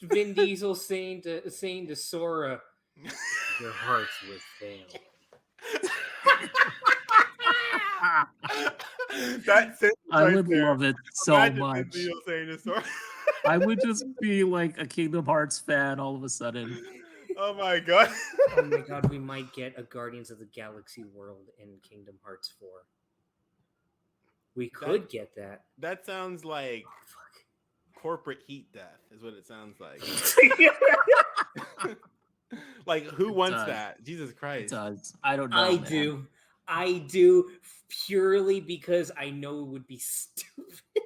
Vin Diesel saying to Sora, "Your hearts will fail." I would love it so much. I would just be like a Kingdom Hearts fan all of a sudden. Oh my god. Oh my god, we might get a Guardians of the Galaxy world in Kingdom Hearts 4. We could get that. That sounds like corporate heat death is what it sounds like. Like, who wants that? Jesus Christ. It does. I don't know. I do purely because I know it would be stupid.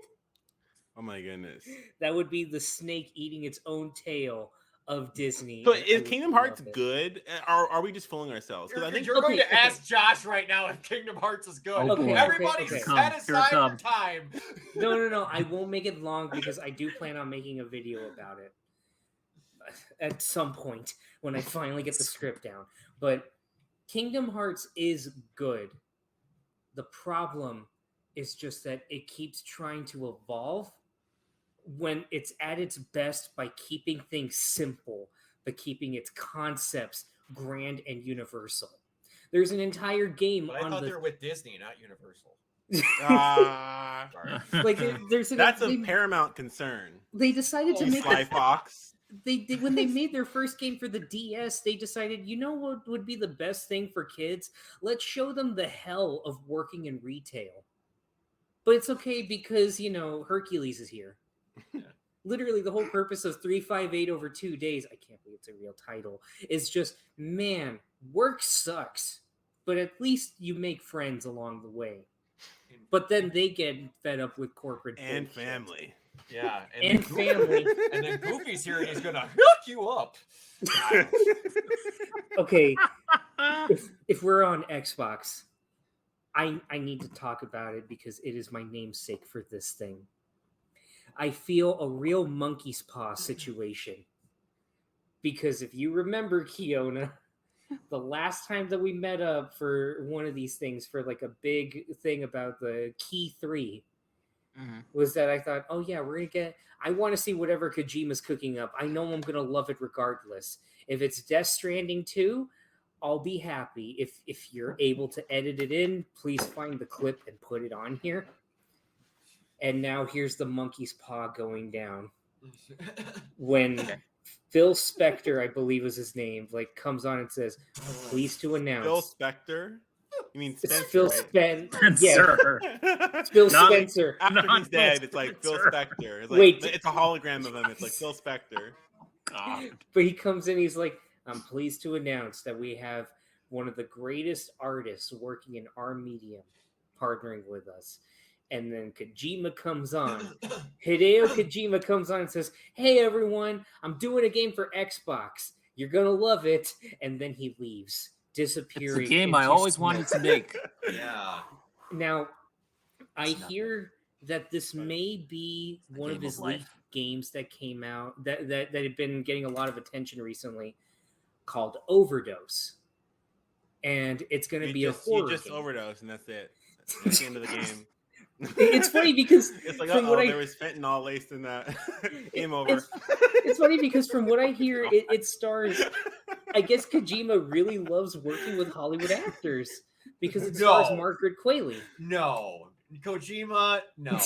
Oh my goodness. That would be the snake eating its own tail of Disney. So is Kingdom Hearts good? Are we just fooling ourselves? Because I think you're going to ask Josh right now if Kingdom Hearts is good. Everybody set aside your time. No. I won't make it long because I do plan on making a video about it at some point when I finally get the script down. But Kingdom Hearts is good. The problem is just that it keeps trying to evolve when it's at its best by keeping things simple, but keeping its concepts grand and universal. There's an entire game I thought they were with Disney, not Universal. Like that's a Paramount concern. They decided to make Sly Fox. They when they made their first game for the DS, they decided, you know what would be the best thing for kids? Let's show them the hell of working in retail. But it's okay because, Hercules is here. Yeah. Literally, the whole purpose of 358 over 2 days, I can't believe it's a real title, is just, man, work sucks. But at least you make friends along the way. But then they get fed up with corporate and bullshit. Family. Yeah, and family. And then Goofy's here and he's gonna hook you up. Okay, if we're on Xbox, I need to talk about it because it is my namesake for this thing. I feel a real monkey's paw situation. Because if you remember, Kiona, the last time that we met up for one of these things, for like a big thing about the Key 3, was that I thought, oh yeah, I want to see whatever Kojima's cooking up. I know I'm going to love it regardless. If it's Death Stranding 2, I'll be happy. If you're able to edit it in, please find the clip and put it on here. And now here's the monkey's paw going down. When Phil Spector, I believe was his name, comes on and says, pleased to announce. Phil Spector? You mean Spencer? It's Phil Spencer. Yeah. It's Phil Spencer. After he's dead, it's like Phil Spector. It's like, Wait. It's a hologram of him. It's like Phil Spector. God. But he comes in, he's like, I'm pleased to announce that we have one of the greatest artists working in our medium partnering with us. And then Kojima comes on. Hideo Kojima comes on and says, hey, everyone, I'm doing a game for Xbox. You're going to love it. And then he leaves, disappearing. It's a game I always wanted to make. Yeah. Now, I hear that this may be one of his leaked games that came out that had been getting a lot of attention recently, called Overdose. And it's going to be a horror You just game. overdose, and that's it. That's the end of the game. It's funny because it's like, there was fentanyl laced in that. Game over. It's funny because from what I hear, it stars. I guess Kojima really loves working with Hollywood actors because it stars Margaret Qualley. No, Kojima, no,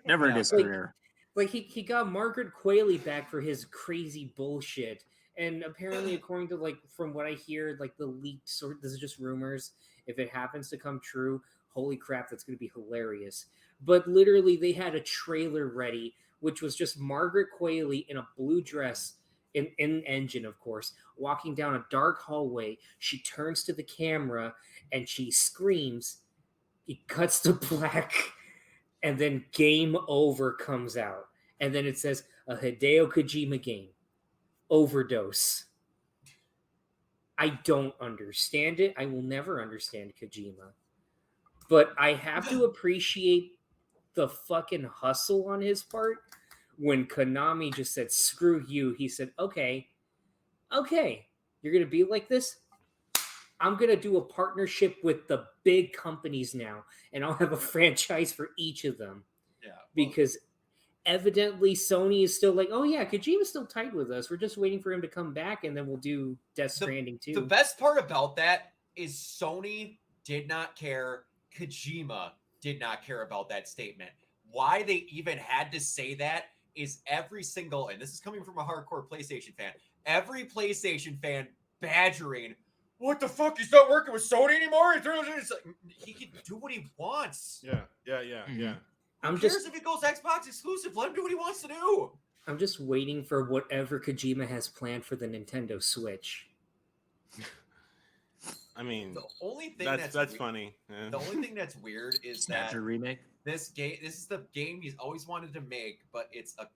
never in his career. Like he got Margaret Qualley back for his crazy bullshit. And apparently, according to from what I hear, the leaked sort, this is just rumors. If it happens to come true, holy crap, that's going to be hilarious. But literally, they had a trailer ready, which was just Margaret Qualley in a blue dress, in engine, of course, walking down a dark hallway. She turns to the camera and she screams. It cuts to black, and then Game Over comes out, and then it says a Hideo Kojima game. Overdose. I don't understand it. I will never understand Kojima. But I have to appreciate the fucking hustle on his part. When Konami just said, screw you, he said, okay, you're going to be like this? I'm going to do a partnership with the big companies now, and I'll have a franchise for each of them. Yeah. Because evidently Sony is still like, oh yeah, Kojima's still tight with us. We're just waiting for him to come back, and then we'll do Death Stranding too. The best part about that is Sony did not care. Kojima did not care about that statement. Why they even had to say that is every single, and this is coming from a hardcore PlayStation fan, every PlayStation fan badgering, what the fuck? He's not working with Sony anymore? He can do what he wants. Yeah. Who cares if he goes Xbox exclusive? Let him do what he wants to do. I'm just waiting for whatever Kojima has planned for the Nintendo Switch. I mean, the only thing that's funny. Yeah. The only thing that's weird is that remake. This is the game he's always wanted to make, but it's a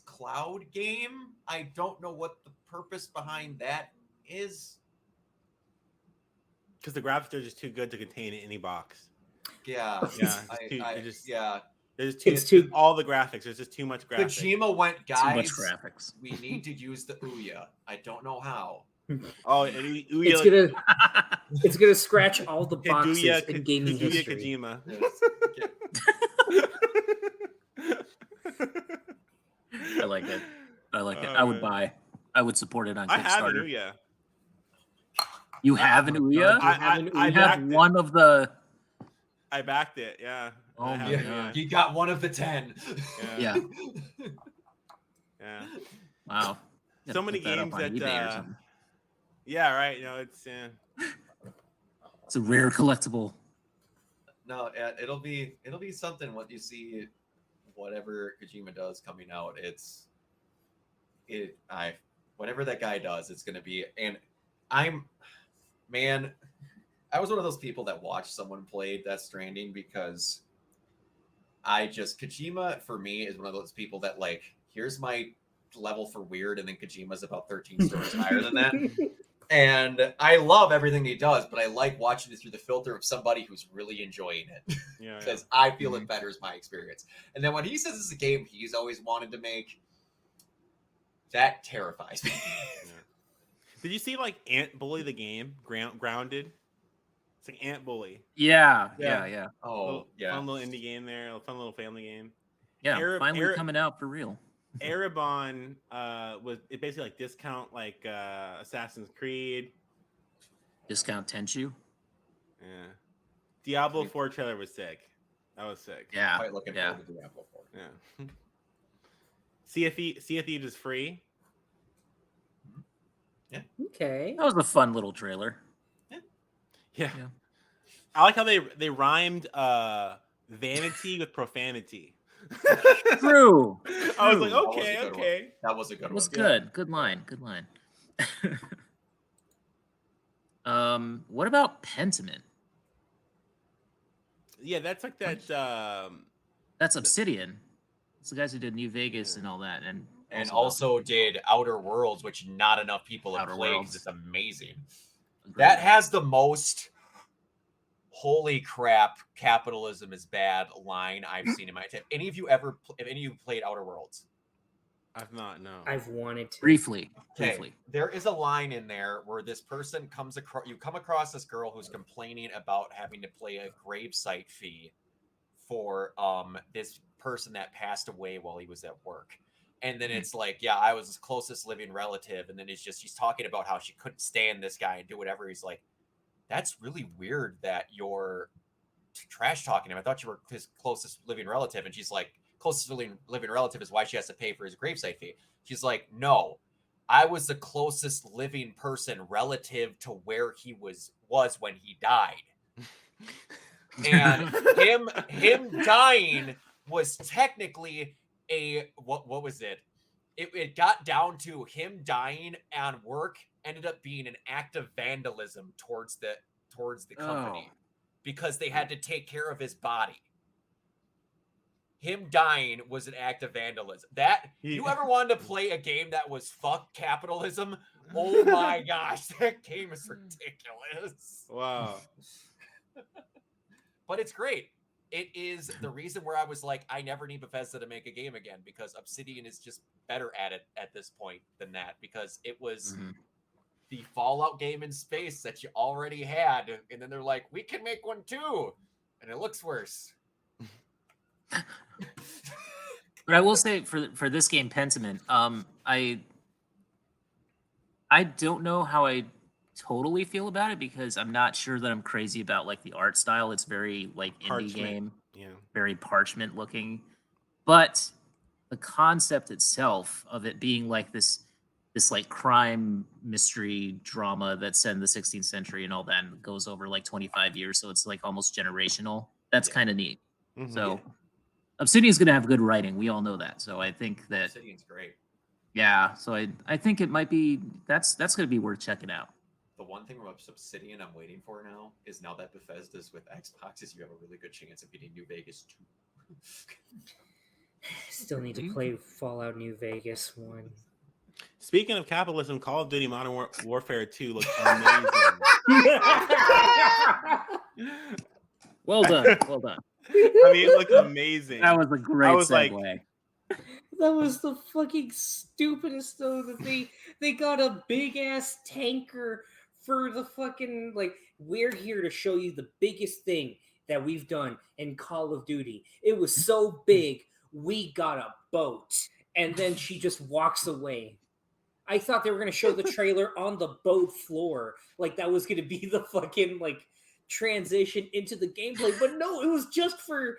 cloud game. I don't know what the purpose behind that is. Because the graphics are just too good to contain in any box. Yeah. There's too all the graphics. There's just too much graphics. Kojima went, guys. Too much graphics. We need to use the Ouya. I don't know how. Oh, it's gonna scratch all the boxes in gaming history. Kojima. I like it. I would buy. I would support it on Kickstarter. I have an Ouya. You have an Ouya? I have one of the. I backed it. Yeah. Oh my God. You got one of the 10. Yeah. Yeah. Wow. So many games that. Yeah. Right. No, it's. It's a rare collectible. No, it'll be something. What you see, whatever Kojima does coming out, whatever that guy does, it's gonna be. And I was one of those people that watched someone play Death Stranding because Kojima for me is one of those people that here's my level for weird, and then Kojima's about 13 stories higher than that. And I love everything he does, but I like watching it through the filter of somebody who's really enjoying it. Because I feel it betters my experience. And then when he says it's a game he's always wanted to make, that terrifies me. Did you see Ant Bully the game? Grounded? It's like Ant Bully. Yeah. Oh, Fun little indie game there. A fun little family game. Yeah, finally coming out for real. Erebon was it basically discount Assassin's Creed, discount Tenchu. Yeah, Diablo 4 trailer was sick. That was sick. Yeah, quite looking forward to Diablo 4. Yeah. Sea of Thieves is free. Yeah. Okay. That was a fun little trailer. Yeah. I like how they rhymed vanity with profanity. True. I was like, okay. That was a good one. It was good. Good line. What about Pentiment? Yeah, that's like that. That's Obsidian. It's the guys who did New Vegas and all that, and also did Outer Worlds, which not enough people have played because it's amazing. Agreed. That has the most "holy crap, capitalism is bad" line I've seen in my time. Have any of you played Outer Worlds? I've not, no. I've wanted to. Briefly. There is a line in there where this person you come across this girl who's complaining about having to pay a gravesite fee for this person that passed away while he was at work. And then it's like, yeah, I was his closest living relative. And then she's talking about how she couldn't stand this guy and do whatever. He's like, that's really weird that you're trash talking him. I thought you were his closest living relative. And she's like, closest living relative is why she has to pay for his gravesite fee. She's like, no, I was the closest living person relative to where he was when he died. And him dying was technically what was it? It got down to him dying on work ended up being an act of vandalism towards the company because they had to take care of his body. Him dying was an act of vandalism. You ever wanted to play a game that was fuck capitalism? Oh my gosh, that game is ridiculous. Wow. But it's great. It is the reason where I was like, I never need Bethesda to make a game again because Obsidian is just better at it at this point than that because it was the Fallout game in space that you already had. And then they're like, we can make one too. And it looks worse. But I will say for this game, Pentiment, I don't know how I totally feel about it because I'm not sure that I'm crazy about like the art style. It's very like indie game, very parchment looking. But the concept itself of it being like this like crime mystery drama that's set in the 16th century and all that and goes over like 25 years, so it's like almost generational. That's kind of neat. So Obsidian's going to have good writing. We all know that. So I think that Obsidian's great. Yeah, so I think it might be that's going to be worth checking out. The one thing about Obsidian I'm waiting for now is now that Bethesda's with Xboxes, you have a really good chance of getting New Vegas 2. Still need to play Fallout New Vegas 1. Speaking of capitalism, Call of Duty Modern Warfare 2 looks amazing. Well done. Well done. I mean, it looked amazing. That was a great segue. That was the fucking stupidest though that they got a big ass tanker for the fucking like we're here to show you the biggest thing that we've done in Call of Duty. It was so big, we got a boat. And then she just walks away. I thought they were gonna show the trailer on the boat floor. Like that was gonna be the fucking like transition into the gameplay. But no, it was just for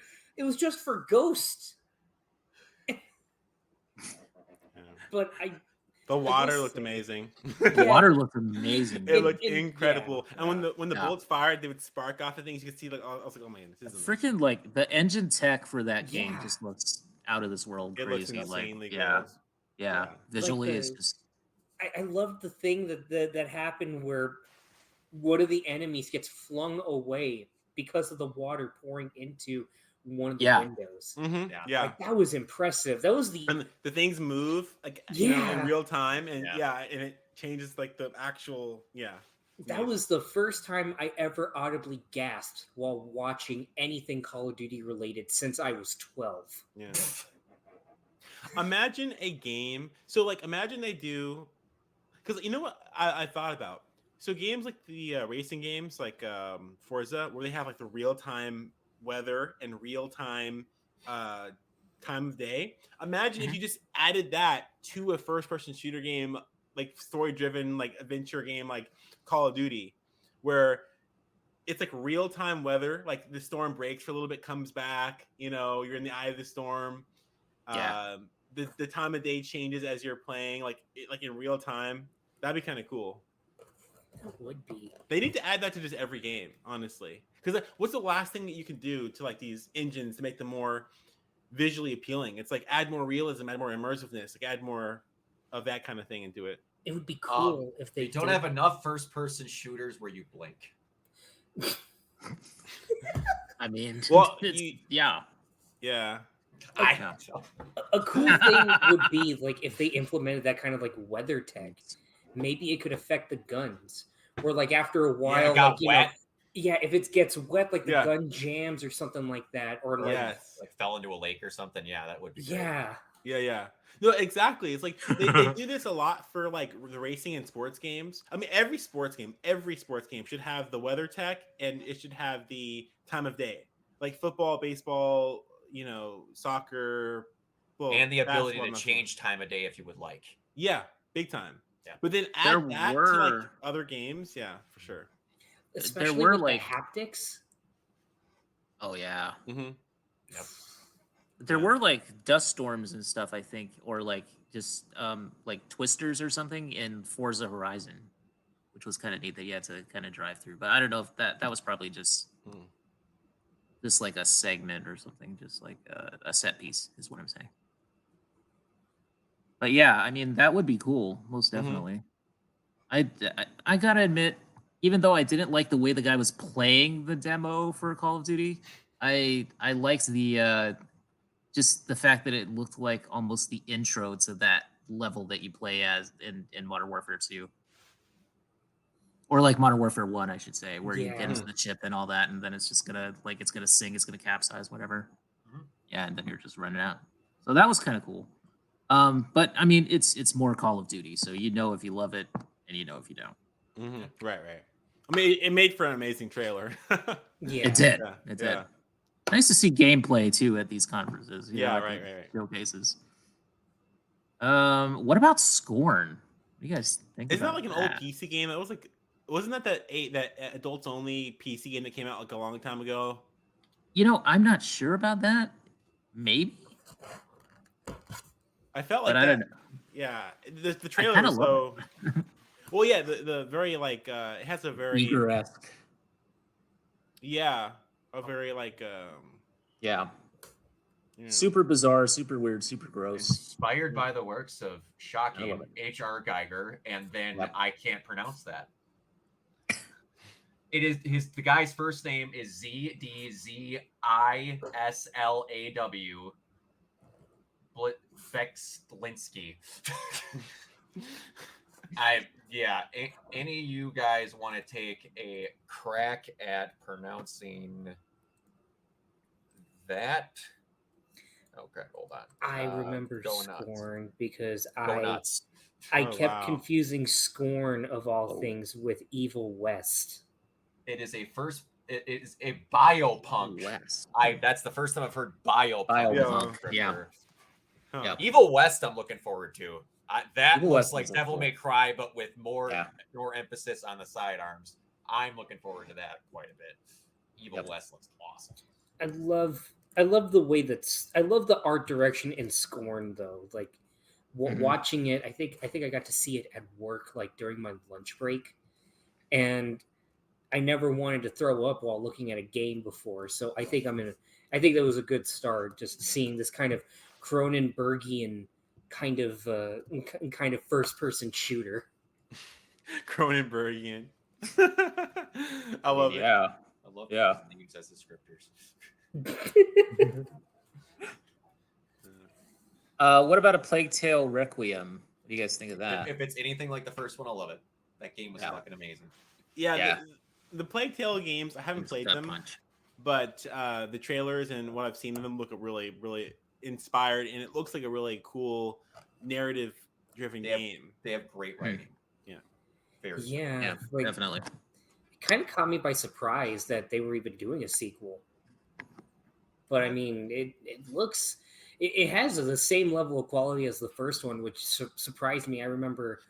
Ghost. But the water looked amazing. The water looked amazing. It looked incredible. Yeah. And when the bullets fired, they would spark off of things. You could see like I was like, oh man, this is freaking like the engine tech for that game just looks out of this world crazy. Looks insanely yeah. Visually, like it's just. I loved the thing that happened where one of the enemies gets flung away because of the water pouring into one of the windows. Yeah, like, that was impressive. That was and the things move like in real time, and and it changes like the actual That was the first time I ever audibly gasped while watching anything Call of Duty related since I was 12. Yeah. Imagine a game. So like, imagine they do, because you know what I thought about. So games like the racing games like Forza, where they have like the real time weather and real time time of day. Imagine if you just added that to a first person shooter game, like story driven, like adventure game, like Call of Duty, where it's like real time weather. Like the storm breaks for a little bit, comes back. You know, you're in the eye of the storm. The time of day changes as you're playing, like in real time. That'd be kind of cool. That would be. They need to add that to just every game, honestly. Because what's the last thing that you can do to like these engines to make them more visually appealing. It's like add more realism, add more immersiveness, like add more of that kind of thing into it. It would be cool if they don't have enough first-person shooters where you blink. I mean, well, yeah. A cool thing would be like if they implemented that kind of like weather tech. Maybe it could affect the guns, or like after a while, like if it gets wet, like the gun jams or something like that, or like fell into a lake or something. Yeah, that would be great. Yeah. No, exactly. It's like they do this a lot for like the racing and sports games. I mean, every sports game should have the weather tech, and it should have the time of day, like football, baseball, soccer, and the ability to change time of day if you would like. Yeah, big time. Yeah, but then add that to like other games. Yeah, for sure. Especially there were with the haptics. Oh yeah. Mm-hmm. Yep. There were like dust storms and stuff, I think, or like just like twisters or something in Forza Horizon, which was kind of neat that you had to kind of drive through. But I don't know if that was probably just like a segment or something, just like a set piece is what I'm saying. But yeah, I mean that would be cool, most definitely. I gotta admit, even though I didn't like the way the guy was playing the demo for Call of Duty, I liked the just the fact that it looked like almost the intro to that level that you play as in Modern Warfare 2. Or like Modern Warfare 1, I should say, where you get into the chip and all that, and then it's just gonna sing, it's gonna capsize, whatever. Yeah, and then you're just running out. So that was kind of cool. But I mean, it's more Call of Duty, so you know if you love it and you know if you don't. Mm-hmm. Right. I mean, it made for an amazing trailer. It did. It did. Nice to see gameplay too at these conferences. Right. Showcases. What about Scorn? What do you guys think? Isn't that like an old PC game? That was like, wasn't that adults only PC game that came out like a long time ago? I'm not sure about that. Maybe. I felt like I don't know. Yeah, the trailer was so. Well, yeah, the very like it has a very Eager-esque. Yeah, a very like super bizarre, super weird, super gross. Inspired by the works of shocking H.R. Geiger, and then I can't pronounce that. It is the guy's first name is Zdzislaw Blitzky. Any of you guys want to take a crack at pronouncing that? Okay, hold on. I remember Scorn because I kept confusing Scorn of all things with Evil West. It is a biopunk. West. That's the first time I've heard biopunk. Yeah. Evil West I'm looking forward to. That Evil looks West like Devil May Cry, but with more emphasis on the sidearms. I'm looking forward to that quite a bit. Evil West looks awesome. I love the way I love the art direction in Scorn though. Like watching it, I think I got to see it at work like during my lunch break, and I never wanted to throw up while looking at a game before. So I think that was a good start, just seeing this kind of Cronenbergian kind of first person shooter. Cronenbergian. I love it. Yeah. I love things as descriptors. What about A Plague Tale Requiem? What do you guys think of that? If it's anything like the first one, I'll love it. That game was fucking amazing. Yeah. The Plague Tale games, I haven't played them, but the trailers and what I've seen of them look really, really inspired, and it looks like a really cool narrative-driven game. They have great writing. Yeah. Definitely. It kind of caught me by surprise that they were even doing a sequel. But I mean, it has the same level of quality as the first one, which surprised me. I remember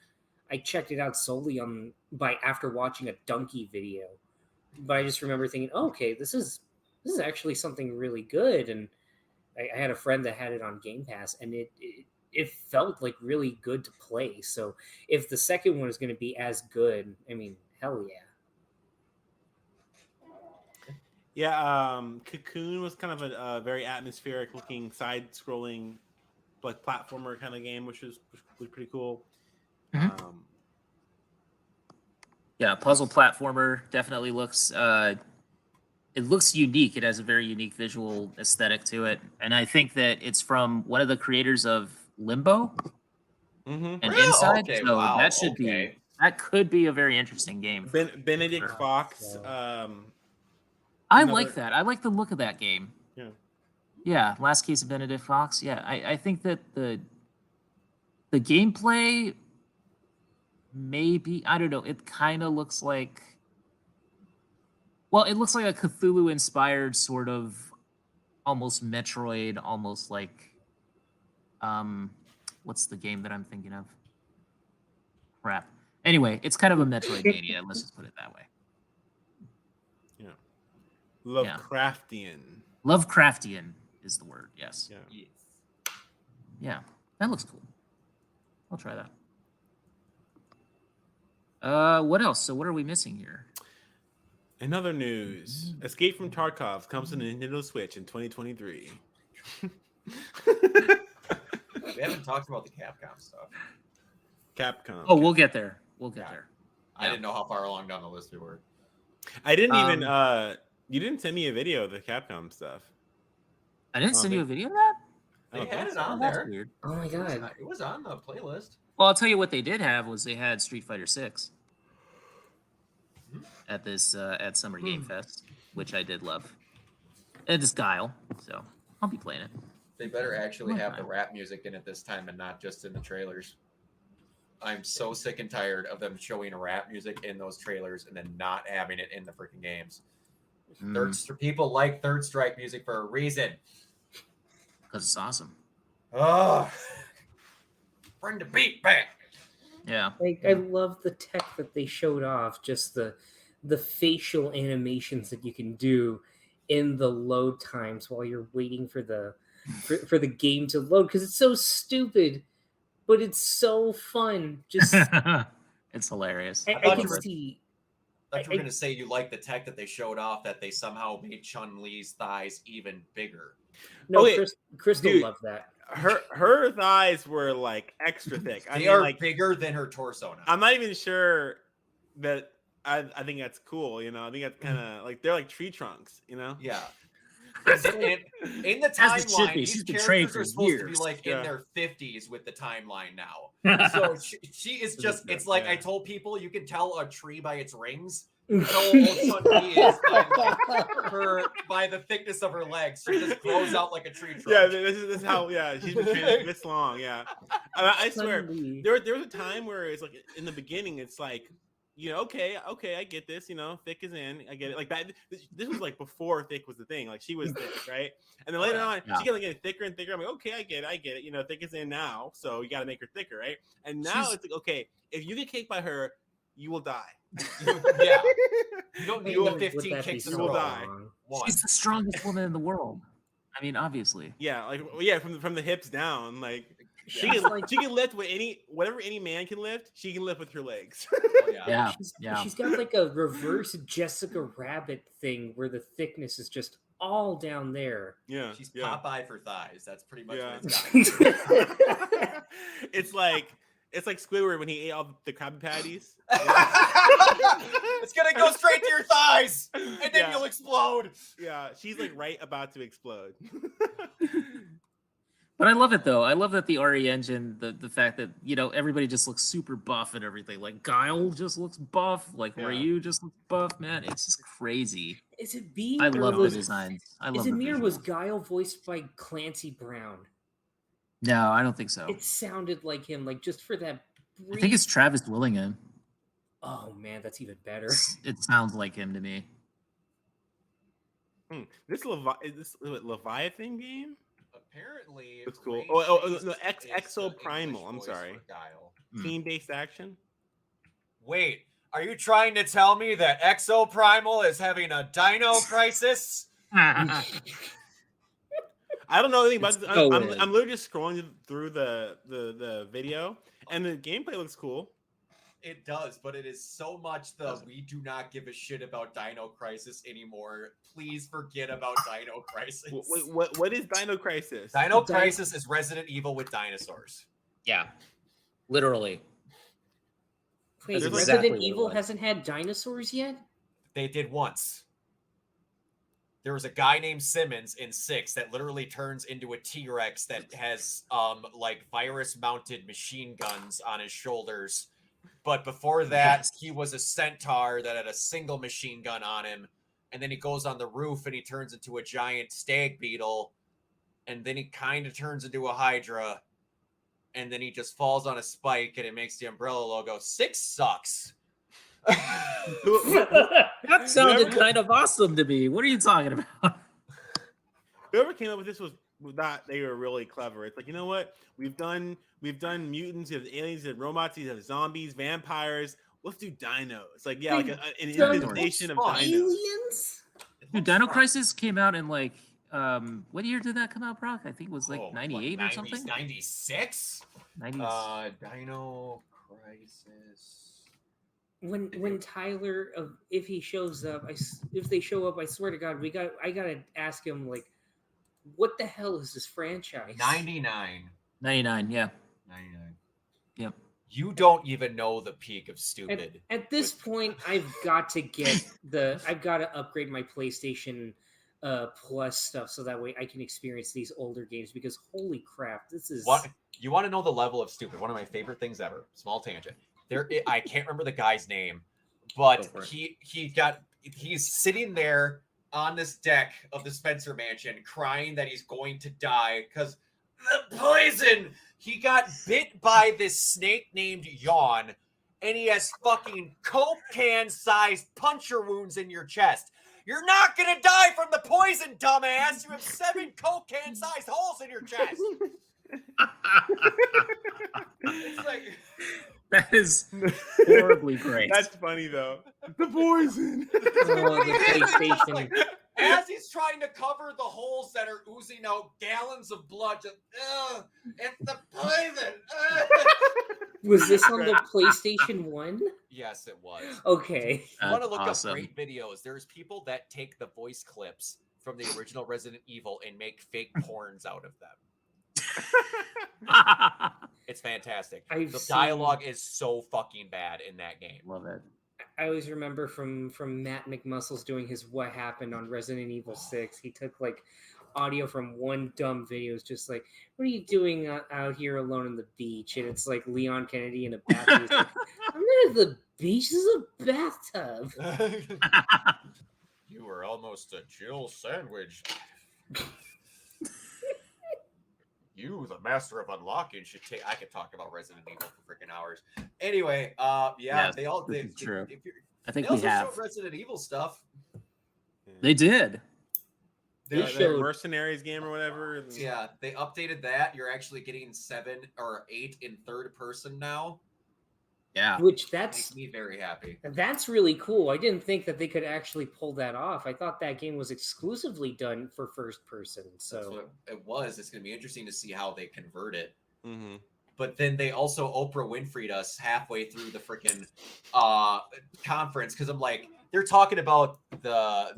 I checked it out solely after watching a Donkey video, but I just remember thinking, okay, this is actually something really good. And I had a friend that had it on Game Pass, and it felt like really good to play. So if the second one is going to be as good, I mean, hell yeah. Yeah, Cocoon was kind of a very atmospheric looking side-scrolling like platformer kind of game, which was pretty cool. Mm-hmm. Yeah, puzzle platformer definitely looks. It looks unique. It has a very unique visual aesthetic to it, and I think that it's from one of the creators of Limbo and Inside. Okay, so wow. That should be. That could be a very interesting game. Benedict Fox. I like that. I like the look of that game. Yeah. Yeah, Last Case of Benedict Fox. Yeah, I think that the gameplay maybe, I don't know, it kind of looks like, well, it looks like a Cthulhu-inspired sort of almost Metroid, almost like, what's the game that I'm thinking of? Crap. Anyway, it's kind of a Metroidvania. Let's just put it that way. Yeah. Lovecraftian. Lovecraftian is the word, yes. Yeah. Yes. Yeah, that looks cool. I'll try that. What else? So what are we missing here? In other news, Escape from Tarkov comes to Nintendo Switch in 2023. We haven't talked about the Capcom stuff. Capcom. Oh, we'll get there. We'll get there. I didn't know how far along down the list we were. I didn't even. You didn't send me a video of the Capcom stuff. I didn't send you a video of that? They had it on That's there. weird. Oh my god. It was on the playlist. Well, I'll tell you what they did have was they had Street Fighter 6 at this at Summer Game Fest, which I did love. And it's Guile, so I'll be playing it. They better actually have the rap music in it this time and not just in the trailers. I'm so sick and tired of them showing rap music in those trailers and then not having it in the freaking games. People like Third Strike music for a reason. Because it's awesome. Oh, bring the beat back. Yeah. I love the tech that they showed off, just the facial animations that you can do in the load times while you're waiting for the game to load, because it's so stupid, but it's so fun. Just it's hilarious. I thought you were going to say you like the tech that they showed off, that they somehow made Chun-Li's thighs even bigger. No, Crystal loved that. Her thighs were like extra thick. They are like bigger than her torso now. I'm not even sure that I think that's cool. You know, I think that's kind of like they're like tree trunks. You know? Yeah. In the timeline, these characters are supposed to be like in their 50s with the timeline now. So she is just, it's like I told people, you can tell a tree by its rings. So old Chun-Li is by the thickness of her legs. She just grows out like a tree trunk. Yeah, this is how, she's been training this long, yeah. I swear, there was a time where it's like, in the beginning, it's like, you know, okay, I get this, you know, thick is in, I get it. Like that, this was like before thick was the thing. Like she was thick, right? And then later on, she got getting thicker and thicker. I'm like, okay, I get it. You know, thick is in now, so you got to make her thicker, right? And now it's like, okay, if you get kicked by her, you will die. Yeah, you don't need the 15 kicks in a row. Die. She's the strongest woman in the world. I mean, obviously. Yeah, like from the hips down, like. She can lift with whatever any man can lift. She can lift with her legs. She's got like a reverse Jessica Rabbit thing where the thickness is just all down there. Yeah, she's Popeye for thighs. That's pretty much what it's got. It's like Squidward when he ate all the Krabby Patties. It's gonna go straight to your thighs, and then you'll explode. Yeah, she's like right about to explode. But I love it though. I love that the RE engine, the fact that, you know, everybody just looks super buff and everything. Like Guile just looks buff. Like Ryu just looks buff. Man, it's just crazy. Is it me? I love the designs. Is it me or was Guile voiced by Clancy Brown? No, I don't think so. It sounded like him, like just for that brief... I think it's Travis Willingham. Oh man, that's even better. It sounds like him to me. Is this Leviathan game? Apparently, it's cool. No, Exo Primal. I'm sorry. Team-based action. Wait, are you trying to tell me that Exo Primal is having a dino crisis? I don't know anything about this. I'm literally just scrolling through the video, and the gameplay looks cool. It does, but it is so much we do not give a shit about Dino Crisis anymore. Please forget about Dino Crisis. What is Dino Crisis? Dino Crisis is Resident Evil with dinosaurs. Yeah, literally. Wait, Resident Evil hasn't had dinosaurs yet? They did once. There was a guy named Simmons in 6 that literally turns into a T-Rex that has like virus-mounted machine guns on his shoulders. But before that, he was a centaur that had a single machine gun on him. And then he goes on the roof and he turns into a giant stag beetle. And then he kind of turns into a hydra. And then he just falls on a spike and it makes the Umbrella logo. 6 sucks. That sounded kind of awesome to me. What are you talking about? Whoever came up with this was not. They were really clever. It's like, you know what? We've done mutants, you have aliens, you have robots, you have zombies, vampires. Let's do dinos. Like, yeah, like an invitation of dinos. Aliens? Dude, Dino Crisis came out in like what year did that come out, Brock? I think it was like 98 or something. 96? 90s. Dino Crisis. When Tyler, if he shows up, if they show up, I swear to God, I gotta ask him, like, what the hell is this franchise? 99. 99, yeah. 99. Yep. You don't even know the peak of stupid. At this point, I've got to upgrade my PlayStation Plus stuff so that way I can experience these older games, because holy crap, this is... You want to know the level of stupid? One of my favorite things ever. Small tangent. I can't remember the guy's name, but he's sitting there on this deck of the Spencer Mansion crying that he's going to die because the poison. He got bit by this snake named Yawn, and he has fucking Coke can sized puncture wounds in your chest. You're not gonna die from the poison, dumbass. You have 7 Coke can sized holes in your chest. It's like... That is horribly great. That's funny though. The poison. The PlayStation. Like, as he's trying to cover the holes that are oozing out gallons of blood, just it's the poison. Was this on the PlayStation 1? Yes, it was. Okay. You want to look up great videos. There's people that take the voice clips from the original Resident Evil and make fake porns out of them. It's fantastic. The dialogue is so fucking bad in that game. Love it. I always remember from Matt McMuscles doing his What Happened on Resident Evil 6. He took like audio from one dumb video. It's just like, what are you doing out here alone on the beach? And it's like Leon Kennedy in a bathtub. Like, I'm not at the beach. This is a bathtub. You were almost a Jill sandwich. You, the master of unlocking, should take. I could talk about Resident Evil for freaking hours. Anyway, yes, they all. True. I think they we have showed Resident Evil stuff. They did. They showed Mercenaries game or whatever. Yeah, they updated that. You're actually getting 7 or 8 in third person now. Yeah, which makes me very happy. That's really cool. I didn't think that they could actually pull that off. I thought that game was exclusively done for first person. So that's what it was. It's going to be interesting to see how they convert it. Mm-hmm. But then they also Oprah Winfrey'd us halfway through the freaking conference, because I'm like, they're talking about the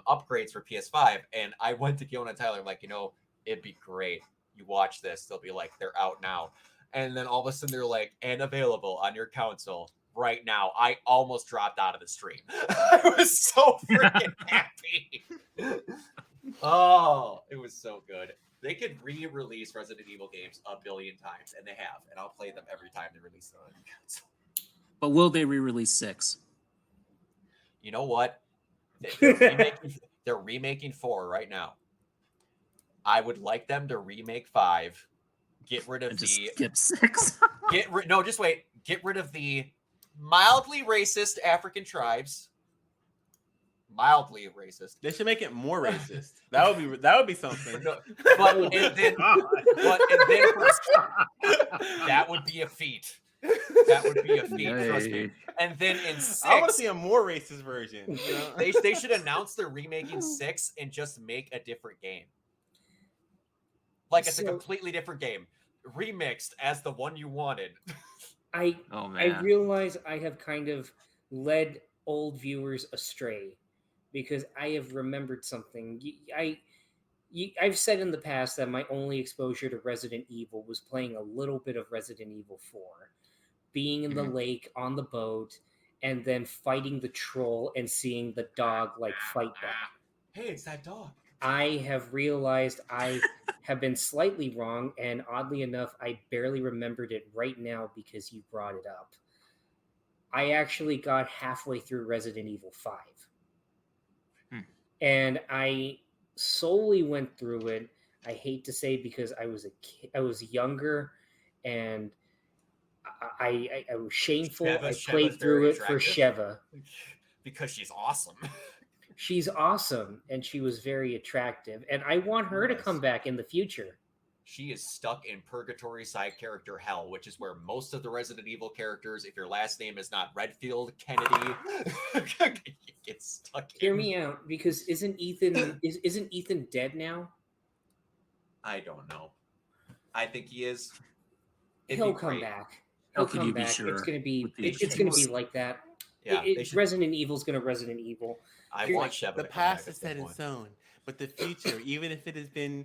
upgrades for PS5, and I went to Giona and Tyler, like, it'd be great. You watch this, they'll be like, they're out now. And then all of a sudden they're like, and available on your console right now. I almost dropped out of the stream. I was so freaking happy. Oh, it was so good. They could re-release Resident Evil games a billion times, and they have. And I'll play them every time they release them on your console. But will they re-release 6? You know what? They're remaking 4 right now. I would like them to remake 5. Get rid of skip 6. Just wait. Get rid of the mildly racist African tribes. Mildly racist. They should make it more racist. That would be something. That would be a feat. That would be a feat. Trust me. And then in 6, I want to see a more racist version. They should announce they're remaking 6 and just make a different game. Like it's a completely different game, remixed as the one you wanted. I realize I have kind of led old viewers astray because I have remembered something. I've said in the past that my only exposure to Resident Evil was playing a little bit of Resident Evil 4, being in the lake on the boat, and then fighting the troll and seeing the dog fight back. Hey, it's that dog. I have realized I have been slightly wrong, and oddly enough, I barely remembered it right now because you brought it up. I actually got halfway through Resident Evil 5. And I solely went through it. I hate to say because I was a kid, I was younger, and I was shameful. I played through it for Sheva because she's awesome. She's awesome, and she was very attractive, and I want her to come back in the future. She is stuck in purgatory side character hell, which is where most of the Resident Evil characters, if your last name is not Redfield, Kennedy, get stuck in. Hear me out, because isn't Ethan dead now? I don't know. I think he is. He'll come back. He'll come back. Sure? It's gonna be like that. Yeah, Resident Evil's gonna Resident Evil. I want Sheva. The past is set in stone, but the future, even if it has been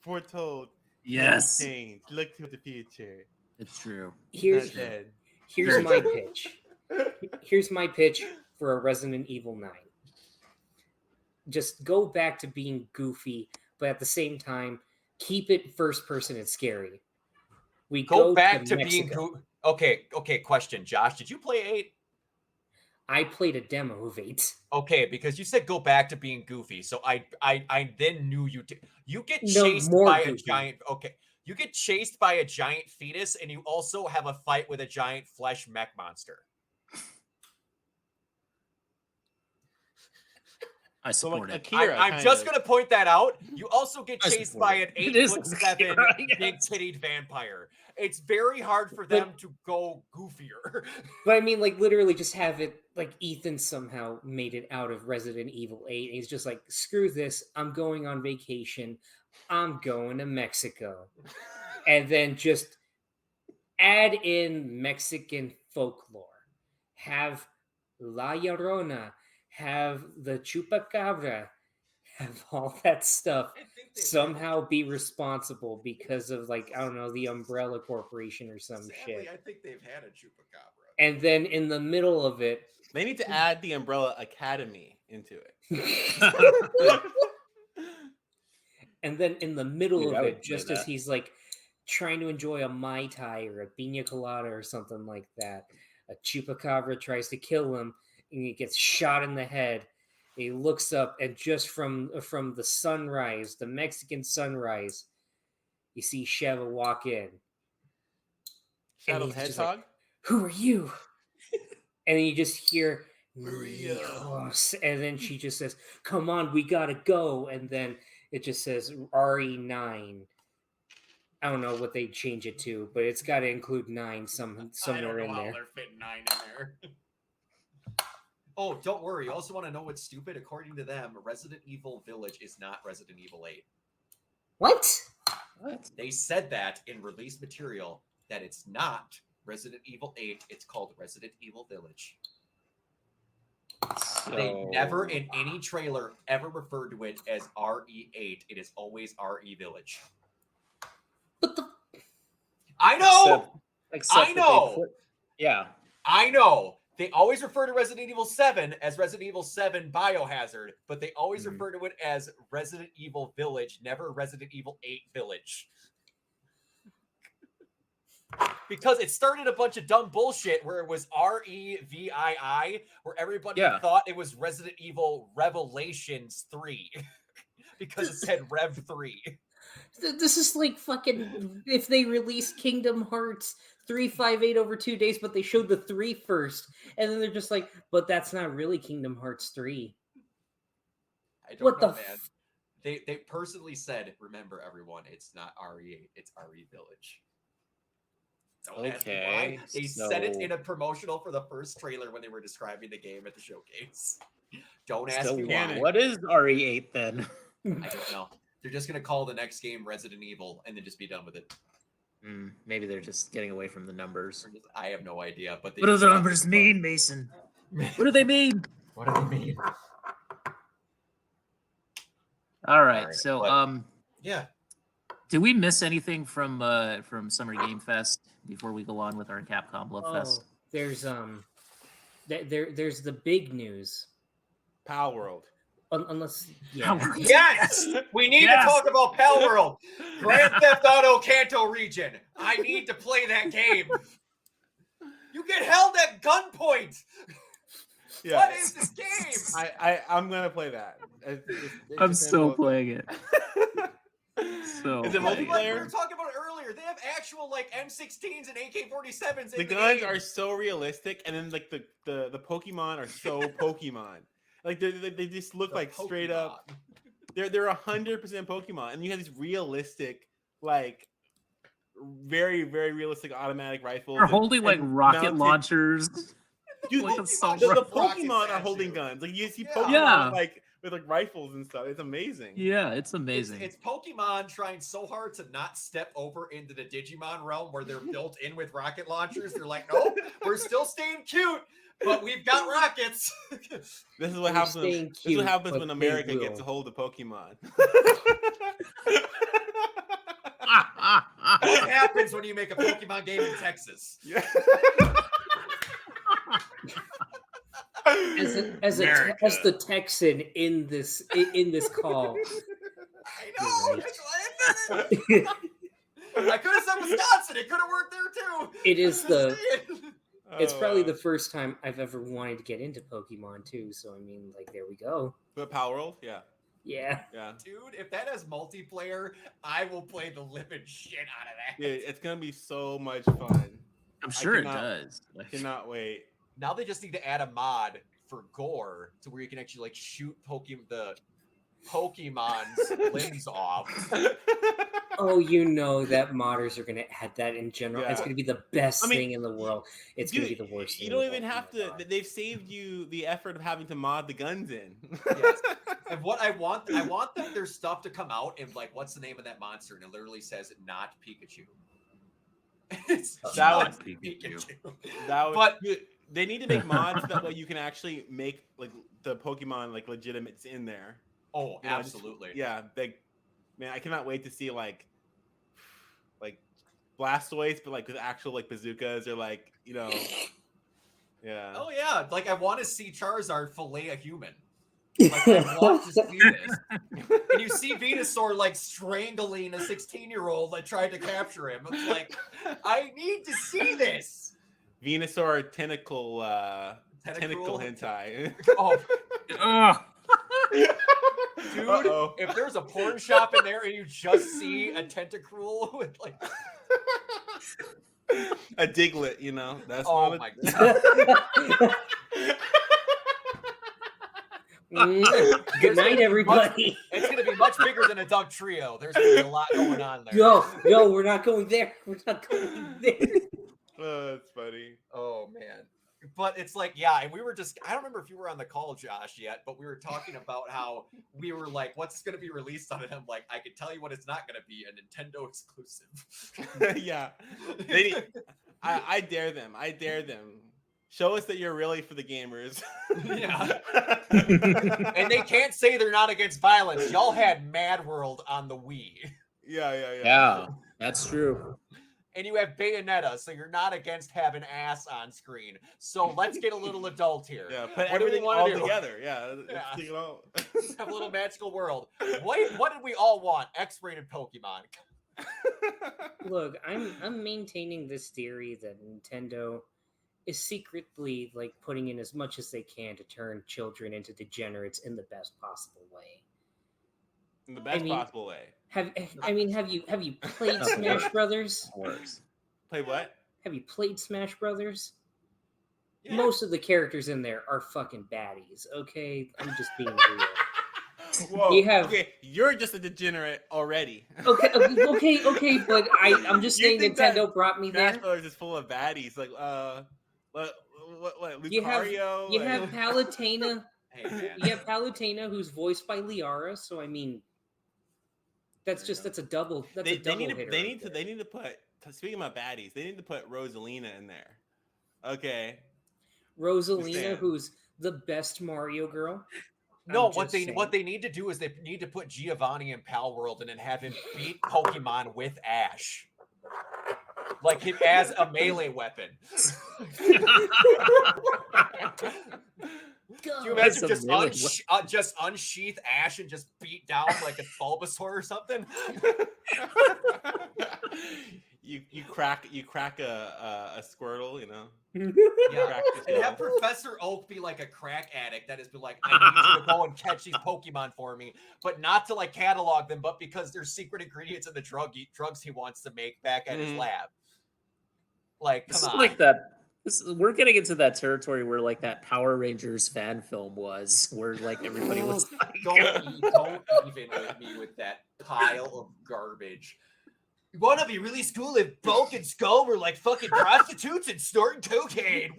foretold, yes, change. Look to the future. It's true. Here's my pitch. Here's my pitch for a Resident Evil 9. Just go back to being goofy, but at the same time, keep it first person and scary. We go back to being goofy. Okay. Question, Josh. Did you play 8? I played a demo of 8. Okay, because you said go back to being goofy, so I then knew you did. You get chased by a giant. Okay, you get chased by a giant fetus, and you also have a fight with a giant flesh mech monster. I support it. Akira, I'm just going to point that out. You also get chased by an 8'7" big tittied vampire. It's very hard for them to go goofier. But I mean, literally just have it, Ethan somehow made it out of Resident Evil 8. And he's just like, screw this. I'm going on vacation. I'm going to Mexico. And then just add in Mexican folklore. Have La Llorona. Have the chupacabra, have all that stuff somehow be responsible because of I don't know, the Umbrella Corporation or some shit. I think they've had a chupacabra. And then in the middle of it, they need to add the Umbrella Academy into it. And then in the middle of it, just as he's trying to enjoy a Mai Tai or a Pina Colada or something like that, a chupacabra tries to kill him. And he gets shot in the head. He looks up, and just from the sunrise, the Mexican sunrise, you see Sheva walk in. Shadow Hedgehog? Who are you? And then you just hear Maria. And then she just says, "Come on, we gotta go." And then it just says RE9. I don't know what they change it to, but it's got to include 9 somewhere in there. They're fitting 9 in there. Oh, don't worry. You also want to know what's stupid? According to them, Resident Evil Village is not Resident Evil 8. What? They said that in release material, that it's not Resident Evil 8. It's called Resident Evil Village. So... They never, in any trailer, ever referred to it as RE8. It is always RE Village. What the... I know! I know! Yeah. I know! They always refer to Resident Evil 7 as Resident Evil 7 Biohazard, but they always refer to it as Resident Evil Village, never Resident Evil 8 Village. Because it started a bunch of dumb bullshit where it was REVII, where everybody thought it was Resident Evil Revelations 3. Because it said Rev 3. This is fucking if they released Kingdom Hearts 358 over 2 days, but they showed the 3 first, and then they're just but that's not really Kingdom Hearts 3. I don't know, man. They personally said, remember everyone, it's not RE8, it's RE Village. Don't ask me why. They said it in a promotional for the first trailer when they were describing the game at the showcase. Don't ask me why. What is RE8 then? I don't know. They're just going to call the next game Resident Evil and then just be done with it. Maybe they're just getting away from the numbers. I have no idea. But what do the numbers mean, Mason? What do they mean? What do they mean? All right. So, yeah. Did we miss anything from Summer Game Fest before we go on with our Capcom Love Fest? There's there's the big news. Pal World. Unless yes, we need to talk about Pal World. Grand Theft Auto Kanto region. I need to play that game. You get held at gunpoint. Yeah. What is this game? I'm gonna play that. I'm still playing it. So is it multiplayer? We were talking about it earlier. They have actual like M16s and AK-47s. The guns are so realistic, and then like the Pokemon are so Pokemon. Like they just look like Pokemon. Straight up. They're 100% Pokemon, and you have these realistic, like very very realistic automatic rifles. They're holding like rocket launchers. Dude, like the Pokemon are holding guns. Like you see Pokemon like with like rifles and stuff. It's amazing. Yeah, it's amazing. It's Pokemon trying so hard to not step over into the Digimon realm where they're built in with rocket launchers. They're like, nope, we're still staying cute, but we've got rockets. This is what happens. This is what happens when America gets a hold of Pokemon. What happens when you make a Pokemon game in Texas? Yeah. As the Texan in this call. I know. I could have said Wisconsin. It could have worked there too. It is It's probably the first time I've ever wanted to get into Pokemon too. So I mean, like, there we go. The Pal World, yeah. Yeah. Dude, if that has multiplayer, I will play the living shit out of that. Yeah, it's gonna be so much fun. I'm sure it does. I cannot wait. Now they just need to add a mod for gore to where you can actually like shoot the Pokemon's limbs off. Oh, you know that modders are going to add that in general. Yeah. It's going to be the best thing in the world. It's going to be the worst thing. You don't even have to. They've saved you the effort of having to mod the guns in. Yes. And what I want their stuff to come out and like, what's the name of that monster? And it literally says not Pikachu. It's not Pikachu. But they need to make mods that way you can actually make like the Pokemon like legitimate in there. Oh, absolutely. Man, I cannot wait to see like Blastoise, but like with actual like bazookas or like yeah. Oh yeah, like I want to see Charizard fillet a human. Like I want to see this. And you see Venusaur like strangling a 16-year-old that tried to capture him. It's like I need to see this. Venusaur tentacle hentai. Oh. Dude, if there's a porn shop in there and you just see a tentacle with like a Diglett, that's my god. Good night, everybody. It's going to be much bigger than a Doug Trio. There's going to be a lot going on there. No, we're not going there. We're not going there. Oh, that's funny. Oh, man. But it's like, yeah, and we were just, I don't remember if you were on the call, Josh, yet, but we were talking about how we were like, what's going to be released on it? I'm like, I can tell you what it's not going to be, a Nintendo exclusive. Yeah. I dare them. Show us that you're really for the gamers. Yeah. And they can't say they're not against violence. Y'all had Mad World on the Wii. Yeah, that's true. And you have Bayonetta, so you're not against having ass on screen. So let's get a little adult here. Yeah, put everything all together. Yeah. Have a little magical world. What did we all want? X-rated Pokemon. Look, I'm maintaining this theory that Nintendo is secretly like putting in as much as they can to turn children into degenerates in the best possible way. In the best possible way. Have you played Smash Brothers? Play what? Have you played Smash Brothers? Yeah. Most of the characters in there are fucking baddies. Okay, I'm just being real. Whoa. Okay, you're just a degenerate already. Okay, but I'm just saying Nintendo brought me there. Smash Brothers is full of baddies. Like what Lucario? You have Palutena. You have Palutena, who's voiced by Liara. So I mean, that's a double. That's a double hitter. They need to put speaking about baddies, they need to put Rosalina in there. Okay. Rosalina, who's the best Mario girl. No, what they need to do is they need to put Giovanni in Pal World and then have him beat Pokemon with Ash. Like him as a melee weapon. Do you imagine just unsheath Ash and just beat down like a Bulbasaur or something? you crack a Squirtle, you know. Yeah, and have Professor Oak be like a crack addict that has been like, I need you to go and catch these Pokemon for me, but not to like catalog them, but because there's secret ingredients in the drugs he wants to make back at his lab. Like, come on. Like that. We're getting into that territory where like that Power Rangers fan film was, where like everybody was like, don't even with me with that pile of garbage. You want to be really cool if Bulk and Skull were like fucking prostitutes and snorting cocaine.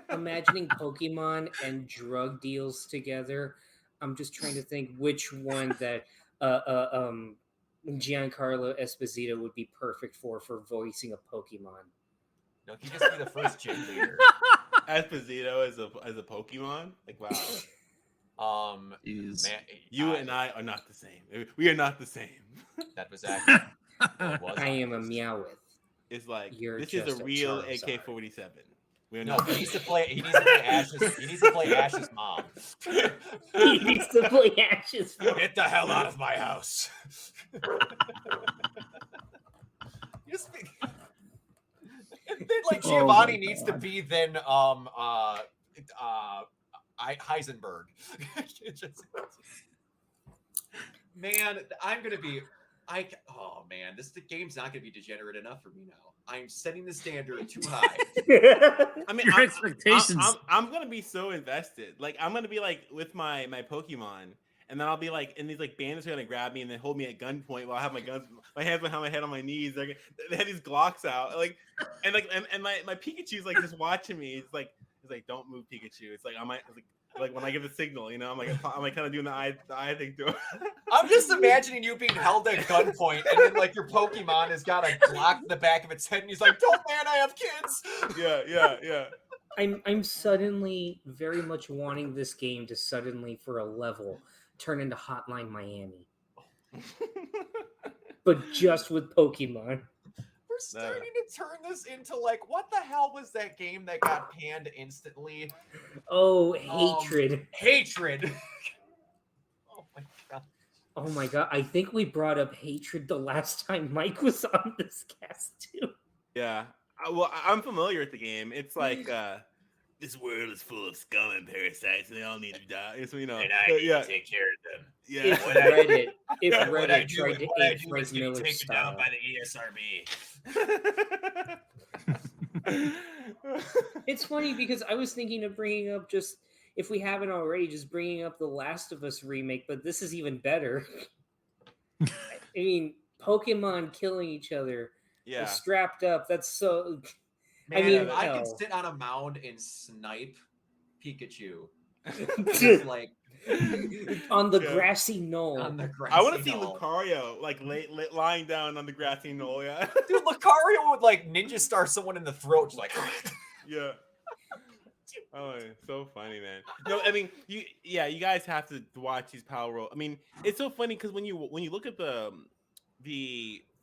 Imagining Pokemon and drug deals together. I'm just trying to think which one that Giancarlo Esposito would be perfect for voicing a Pokemon. No, he just be the first gym leader. Esposito as a Pokemon? Like, wow. Man, you and I are not the same. We are not the same. That was accurate. I am a Meowth. It's like, this is a real AK-47. He needs to play Ash's mom. He needs to play Ash's mom. Get the hell out of my house. Like Giovanni needs to be then Heisenberg. Man, the game's not gonna be degenerate enough for me now. I'm setting the standard too high. I mean, your expectations. I'm gonna be so invested. Like, I'm gonna be like with my Pokemon, and then I'll be like, and these like bandits are gonna grab me and then hold me at gunpoint while I have my hands behind my head on my knees. They have these Glocks out, like, and my Pikachu's like just watching me. It's like, don't move, Pikachu. It's like like when I give the signal, you know, I'm like kind of doing the eye thing to him. I'm just imagining you being held at gunpoint, and then like your Pokemon has got a Glock in the back of its head, and he's like, "Don't, man, I have kids." Yeah. I'm suddenly very much wanting this game to suddenly, for a level, turn into Hotline Miami, but just with Pokemon. We're starting to turn this into like, what the hell was that game that got panned instantly? Oh, Hatred. Hatred. Oh my god. I think we brought up Hatred the last time Mike was on this cast too. Yeah. Well, I'm familiar with the game. It's like this world is full of scum and parasites, and they all need to die. So, you know, and I need to take care of them. Yeah. If Reddit tried to ape Frank Miller taken style down by the ESRB. It's funny because I was thinking of bringing up, just if we haven't already, just bringing up the Last of Us remake, but this is even better. I mean, Pokemon killing each other, strapped up. That's so. Man, I mean, I can sit on a mound and snipe Pikachu. Like on the grassy knoll. I want to see Lucario like lying down on the grassy knoll. Yeah, dude, Lucario would like ninja star someone in the throat, just like. Yeah. Oh, so funny, man. No, I mean, you guys have to watch these Power World. I mean, it's so funny because when you look at the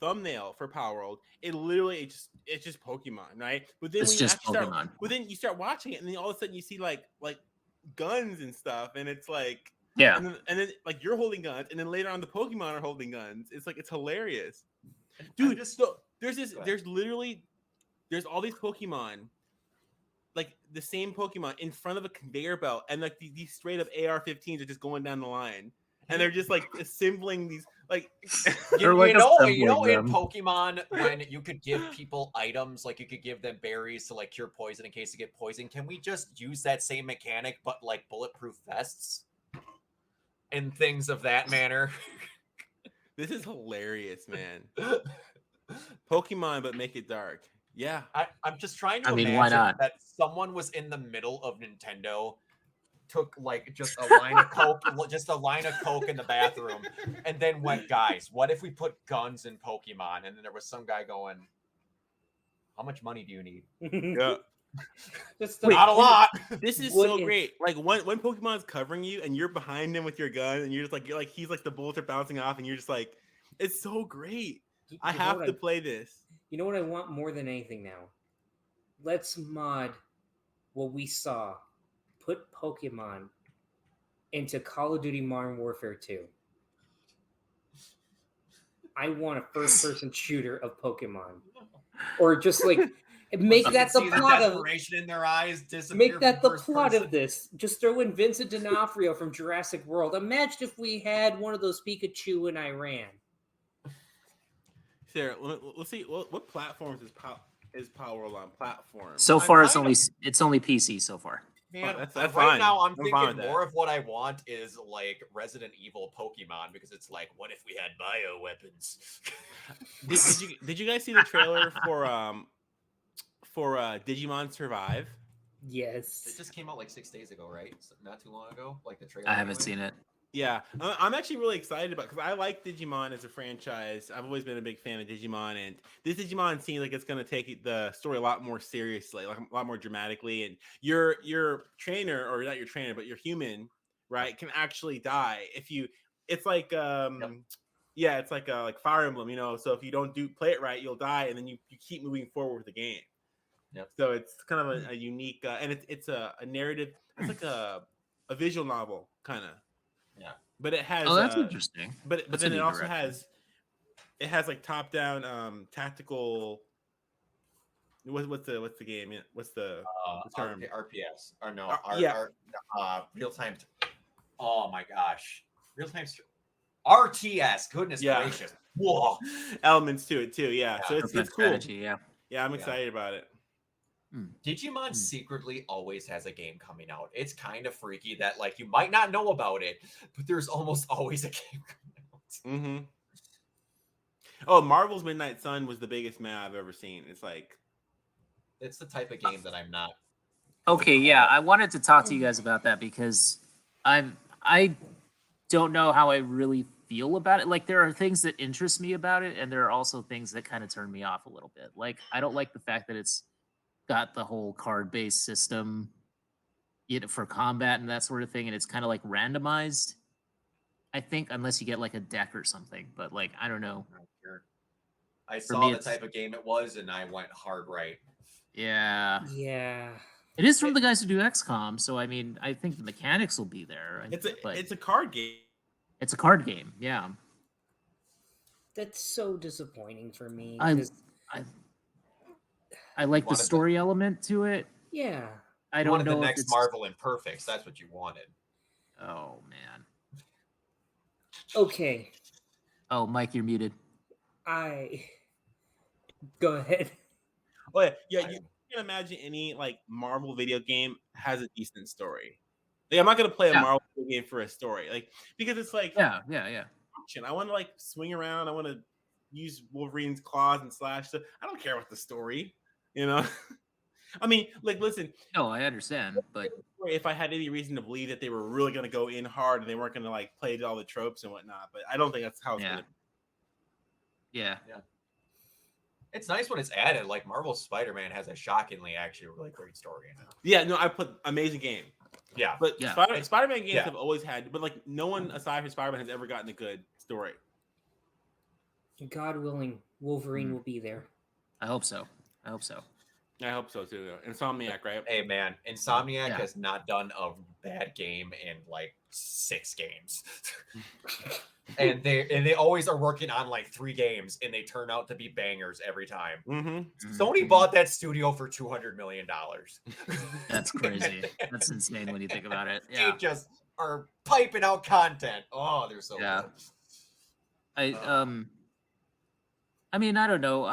thumbnail for Power World, it's just Pokemon, right? But then you start watching it, and then all of a sudden you see like guns and stuff, and it's like and then like you're holding guns, and then later on the Pokemon are holding guns. It's like, it's hilarious, dude. There's all these Pokemon, like the same Pokemon in front of a conveyor belt, and like these straight up AR-15s are just going down the line, and they're just like assembling these. Like, you know, in Pokemon, when you could give people items, like you could give them berries to like cure poison in case you get poisoned. Can we just use that same mechanic, but like bulletproof vests and things of that manner? This is hilarious, man. Pokemon, but make it dark. Yeah, I'm just trying to imagine that someone was in the middle of Nintendo took like just a line of coke in the bathroom, and then went, guys, what if we put guns in Pokemon? And then there was some guy going, how much money do you need? Yeah. Not a lot. This is so great. Like when Pokemon's covering you and you're behind him with your gun and you're like he's like the bullets are bouncing off and you're just like, it's so great. I have to play this. You know what I want more than anything now? Let's mod what we saw. Put Pokemon into Call of Duty Modern Warfare 2. I want a first-person shooter of Pokemon. Or just like make that the plot of in their eyes. Make that the plot of this. Just throw in Vincent D'Onofrio from Jurassic World. Imagine if we had one of those Pikachu in Iran. Sarah, let's see what platforms is Power World on platforms. So far, it's only PC so far. Man, that's right fine. Now I'm thinking more of what I want is like Resident Evil Pokemon, because it's like, what if we had bioweapons? Did you guys see the trailer for Digimon Survive? Yes. It just came out like 6 days ago, right? Not too long ago. Like the trailer. I haven't seen it. Yeah, I'm actually really excited about because I like Digimon as a franchise. I've always been a big fan of Digimon, and this Digimon seems like it's going to take the story a lot more seriously, like a lot more dramatically. And your trainer, or not your trainer, but your human, right, can actually die if you. It's like yeah, it's like Fire Emblem, you know. So if you don't play it right, you'll die, and then you keep moving forward with the game. Yep. So it's kind of a unique, and it's a narrative. It's like a visual novel kind of. Yeah, but it has. Oh, that's interesting. But then it also has like top down tactical. What's the game? What's the term? RPS or no? Real time. Oh my gosh, real time. RTS. Goodness gracious. Whoa. Elements to it too. Yeah. So it's cool. Strategy, yeah, I'm excited about it. Digimon secretly always has a game coming out. It's kind of freaky that like you might not know about it, but there's almost always a game coming out. Oh, Marvel's Midnight Sun was the biggest mad I've ever seen. It's the type of game that I'm not. Okay, yeah, I wanted to talk to you guys about that because I don't know how I really feel about it. Like there are things that interest me about it, and there are also things that kind of turn me off a little bit. Like I don't like the fact that it's got the whole card-based system, for combat and that sort of thing, and it's kind of like randomized. I think unless you get like a deck or something, but like I don't know. I saw the type of game it was, and I went hard right. Yeah. It is from the guys who do XCOM, so I mean, I think the mechanics will be there. It's a card game. It's a card game, yeah. That's so disappointing for me. I like the story element to it. Yeah. I don't know the next Marvel Imperfects. That's what you wanted. Oh man. Okay. Oh, Mike, you're muted. Go ahead. Oh yeah. You can imagine any like Marvel video game has a decent story. Like I'm not gonna play a Marvel video game for a story, like because it's like yeah. I want to like swing around. I want to use Wolverine's claws and slash stuff. I don't care about the story. I mean, like, listen. No, I understand, but if I had any reason to believe that they were really going to go in hard and they weren't going to like play all the tropes and whatnot, but I don't think that's how it's going to be. Yeah. It's nice when it's added. Like Marvel's Spider-Man has a shockingly actually really great story in it. Yeah, no, I put amazing game. Yeah, but Spider-Man games have always had, but like no one aside from Spider-Man has ever gotten a good story. God willing, Wolverine will be there. I hope so. I hope so too. Insomniac, right? Hey man, Insomniac has not done a bad game in like 6 games. and they always are working on like 3 games, and they turn out to be bangers every time. Sony bought that studio for $200 million. That's crazy. That's insane when you think about it. Yeah, they just are piping out content. Oh, they're so good. I mean, I don't know.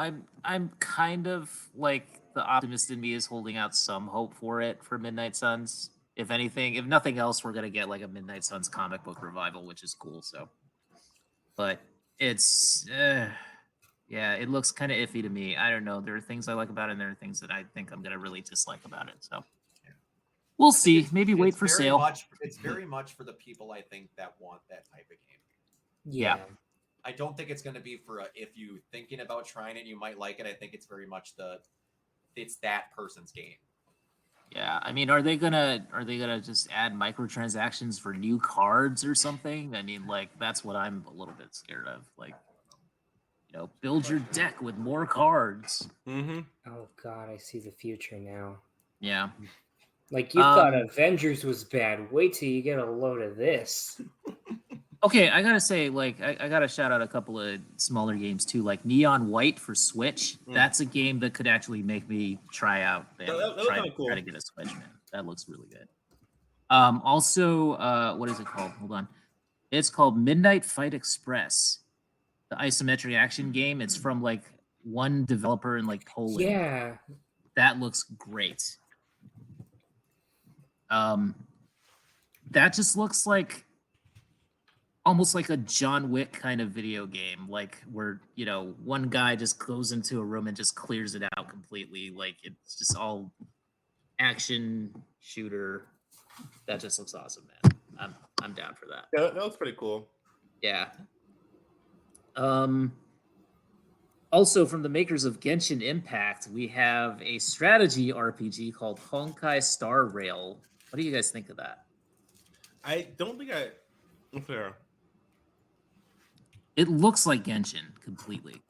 I'm kind of like the optimist in me is holding out some hope for it for Midnight Suns. If anything, if nothing else, we're gonna get like a Midnight Suns comic book revival, which is cool. So, but it's it looks kind of iffy to me. I don't know. There are things I like about it, and there are things that I think I'm gonna really dislike about it. So, We'll see. Maybe wait for sale. It's very much for the people I think that want that type of game. Yeah. I don't think it's going to be for if you thinking about trying it, you might like it. I think it's very much it's that person's game. Yeah, I mean, are they gonna just add microtransactions for new cards or something? I mean, like that's what I'm a little bit scared of. Like, build your deck with more cards. Mm-hmm. Oh God, I see the future now. Yeah. Like you thought Avengers was bad. Wait till you get a load of this. Okay, I gotta say, like, I gotta shout out a couple of smaller games too, like Neon White for Switch. That's a game that could actually make me try out and try to get a Switch, man. That looks really good. Also, what is it called? Hold on. It's called Midnight Fight Express, the isometric action game. It's from like one developer in like Poland. Yeah. That looks great. That just looks like almost like a John Wick kind of video game, like where, one guy just goes into a room and just clears it out completely. Like it's just all action shooter. That just looks awesome, man. I'm down for that. Yeah, that looks pretty cool. Yeah. Also, from the makers of Genshin Impact, we have a strategy RPG called Honkai Star Rail. What do you guys think of that? I don't think fair. It looks like Genshin completely.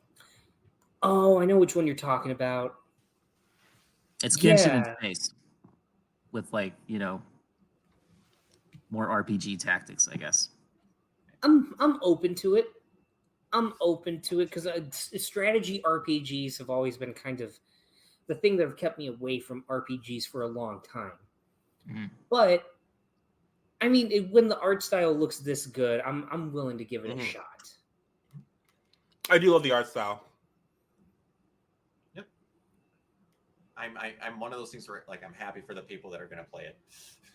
Oh, I know which one you're talking about. It's Genshin in space with like, more RPG tactics, I guess. I'm open to it. Because strategy RPGs have always been kind of the thing that have kept me away from RPGs for a long time. Mm-hmm. But I mean, when the art style looks this good, I'm willing to give it a shot. I do love the art style. Yep. I'm one of those things where like I'm happy for the people that are going to play it.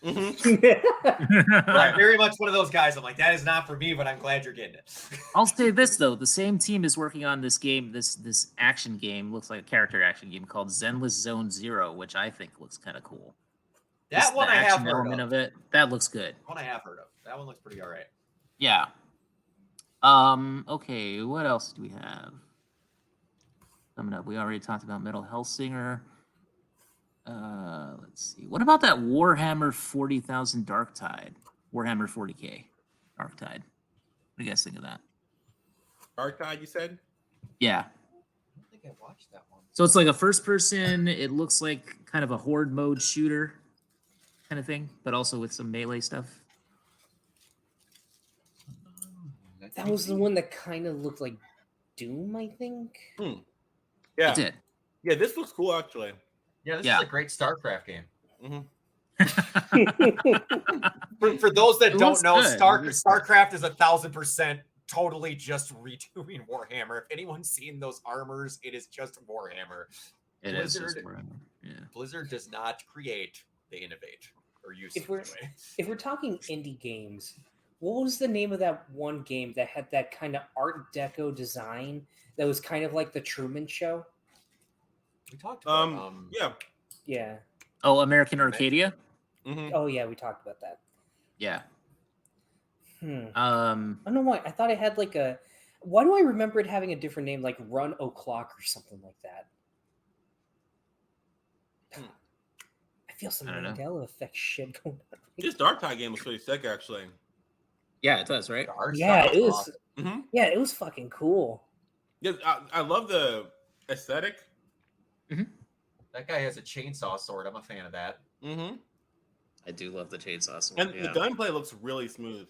Mm-hmm. I'm very much one of those guys. I'm like, that is not for me, but I'm glad you're getting it. I'll say this though: the same team is working on this game, this action game, looks like a character action game called Zenless Zone Zero, which I think looks kind of cool. That just one I have heard element of it. That looks good. One I have heard of. That one looks pretty all right. Yeah. Okay, what else do we have coming up? We already talked about Metal Hellsinger. Let's see. What about that Warhammer 40,000 Darktide? Warhammer 40K Darktide. What do you guys think of that? Darktide, you said? Yeah. I don't think I watched that one. So it's like a first person, it looks like kind of a horde mode shooter kind of thing, but also with some melee stuff. That was the one that kind of looked like Doom, I think. Yeah. It did. Yeah, this looks cool actually. Yeah, this is a great StarCraft game. Mm-hmm. for those that don't know, StarCraft is 1,000% totally just redoing Warhammer. If anyone's seen those armors, it is just Warhammer. Blizzard is just Warhammer. Yeah. Blizzard does not create; they innovate or use. If we're talking indie games, what was the name of that one game that had that kind of Art Deco design that was kind of like the Truman Show? We talked about yeah. Oh, American Arcadia? Mm-hmm. Oh yeah, we talked about that. Yeah. I don't know why. I thought it had like a. Why do I remember it having a different name, like Run O'Clock or something like that? I feel some Mandela effect shit going on. This Darktide game was pretty sick, actually. Yeah, it does, right? Yeah, it was. Mm-hmm. Yeah, it was fucking cool. Yeah, I love the aesthetic. Mm-hmm. That guy has a chainsaw sword. I'm a fan of that. Mm-hmm. I do love the chainsaw sword. And the gunplay looks really smooth.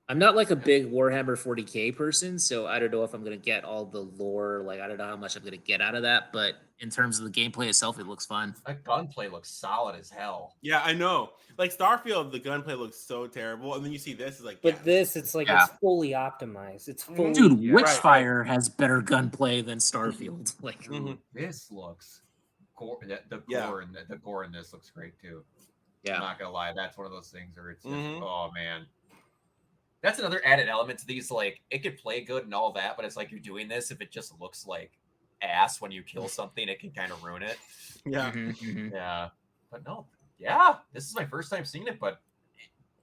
I'm not like a big Warhammer 40K person, so I don't know if I'm going to get all the lore. Like, I don't know how much I'm going to get out of that, but in terms of the gameplay itself, it looks fun. That gunplay looks solid as hell. Yeah, I know. Like, Starfield, the gunplay looks so terrible, and then you see this, it's like... But this, it's like it's fully optimized. It's fully... Dude, Witchfire has better gunplay than Starfield. Like, this looks... The gore in this looks great, too. Yeah. I'm not going to lie. That's one of those things where it's just, oh, man. That's another added element to these. Like, it could play good and all that, but it's like you're doing this. If it just looks like ass when you kill something, it can kind of ruin it. Yeah. Yeah. But no, Yeah, this is my first time seeing it, but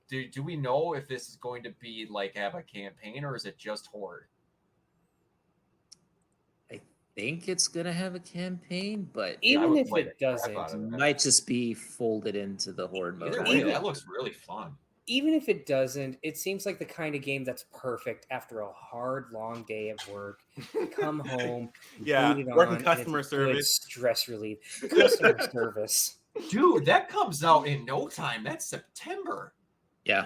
do we know if this is going to be like have a campaign or is it just Horde? I think it's gonna have a campaign, but even if it doesn't, it might just be folded into the Horde mode. Either way, that looks really fun. Even if it doesn't, it seems like the kind of game that's perfect after a hard, long day at work. Come home, working customer service, stress relief, customer service. Dude, that comes out in no time. That's September. Yeah.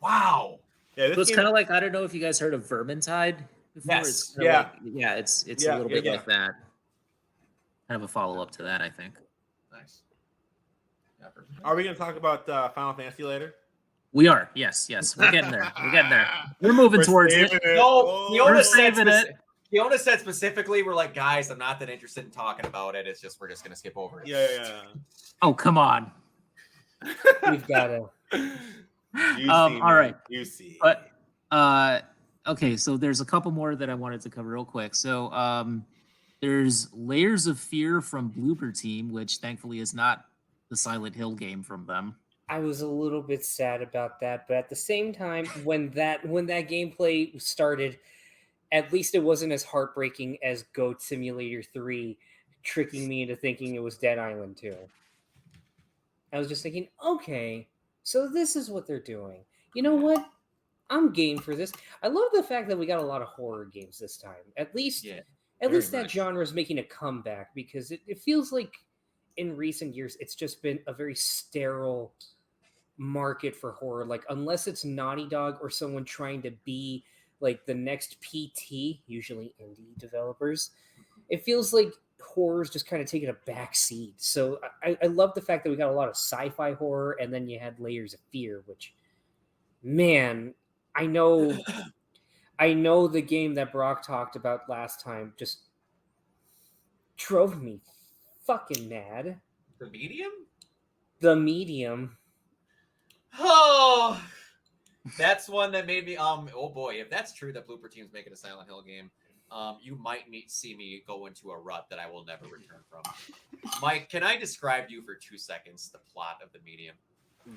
Wow. Yeah, so it's kind of like, I don't know if you guys heard of Vermintide before. Yes. It's it's a little bit like that. Kind of a follow up to that, I think. Nice. Are we going to talk about Final Fantasy later? We are. Yes. We're getting there. We're moving towards it. No, Fiona said specifically, we're like, guys, I'm not that interested in talking about it. It's just we're just going to skip over it. Yeah. Oh, come on. We've got to. All right. You see. But okay, so there's a couple more that I wanted to cover real quick. So there's Layers of Fear from Bloober Team, which thankfully is not the Silent Hill game from them. I was a little bit sad about that, but at the same time, when that gameplay started, at least it wasn't as heartbreaking as Goat Simulator 3 tricking me into thinking it was Dead Island 2. I was just thinking, okay, so this is what they're doing. You know what? I'm game for this. I love the fact that we got a lot of horror games this time. At least that genre is making a comeback, because it feels like in recent years it's just been a very sterile market for horror. Like, unless it's Naughty Dog or someone trying to be like the next PT, usually indie developers, it feels like horror's just kind of taking a back seat. So I love the fact that we got a lot of sci-fi horror, and then you had Layers of Fear, which, man, I know the game that Brock talked about last time just drove me fucking mad. The Medium? The Medium. Oh, that's one that made me oh boy, if that's true that Bloober Team's making a Silent Hill game, you might see me go into a rut that I will never return from. Mike, can I describe to you for 2 seconds the plot of The Medium?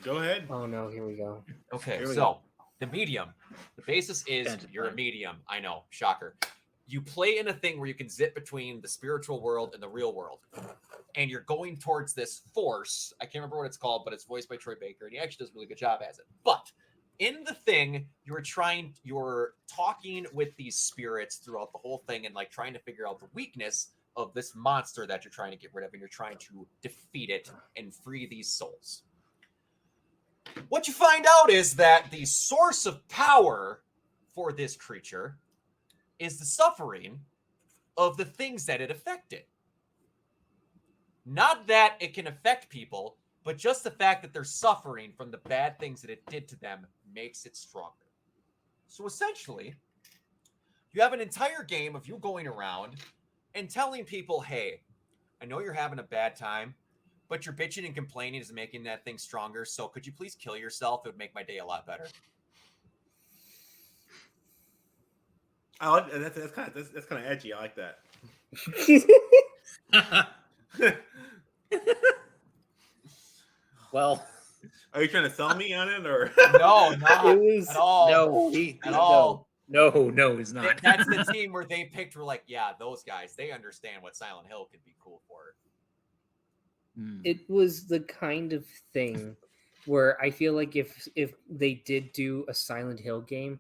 Go ahead. Oh no, here we go. Okay, so The Medium, the basis is you're a medium. I know, shocker. You play in a thing where you can zip between the spiritual world and the real world. And you're going towards this force. I can't remember what it's called, but it's voiced by Troy Baker, and he actually does a really good job as it. But in the thing, you're talking with these spirits throughout the whole thing and like trying to figure out the weakness of this monster that you're trying to get rid of, and you're trying to defeat it and free these souls. What you find out is that the source of power for this creature is the suffering of the things that it affected. Not that it can affect people, but just the fact that they're suffering from the bad things that it did to them makes it stronger. So essentially, you have an entire game of you going around and telling people, hey, I know you're having a bad time, but your bitching and complaining is making that thing stronger, so could you please kill yourself? It would make my day a lot better. I like that. That's kind of edgy. I like that. Well, are you trying to sell me on it, or no? Not at all. No, it's not. That's the team where they picked. Were like, yeah, those guys. They understand what Silent Hill could be cool for. It was the kind of thing where I feel like if they did do a Silent Hill game,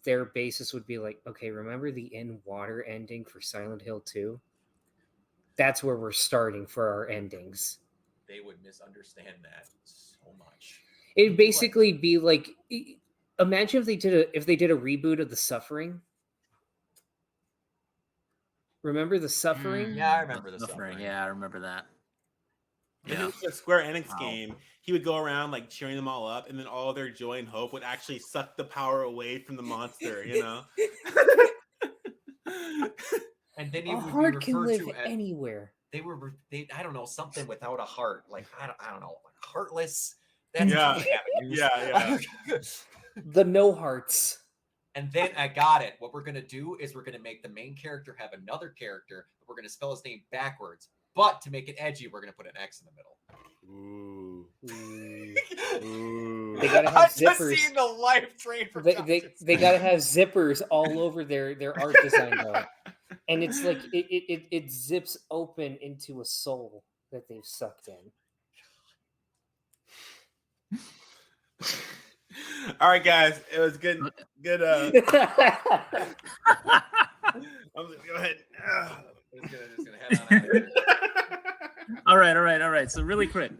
their basis would be like, okay, remember the in water ending for Silent Hill 2? That's where we're starting for our endings. They would misunderstand that so much. It'd basically be like, imagine if they did a reboot of The Suffering. Remember The Suffering? Yeah, I remember The Suffering. Yeah, I remember that. If it was a Square Enix game, he would go around like cheering them all up, and then all their joy and hope would actually suck the power away from the monster, you know? And then a heart can live anywhere. They I don't know, something without a heart. Like, I don't know, like heartless. Yeah. The no hearts. And then I got it. What we're going to do is we're going to make the main character have another character. We're going to spell his name backwards. but to make it edgy, we're gonna put an X in the middle. Ooh. They gotta have zippers. Just seeing the life train for they gotta have zippers all over their art design though, and it's like it zips open into a soul that they've sucked in. All right, guys, it was good. I'm gonna go ahead. Just gonna head on out here. All right. So really quick.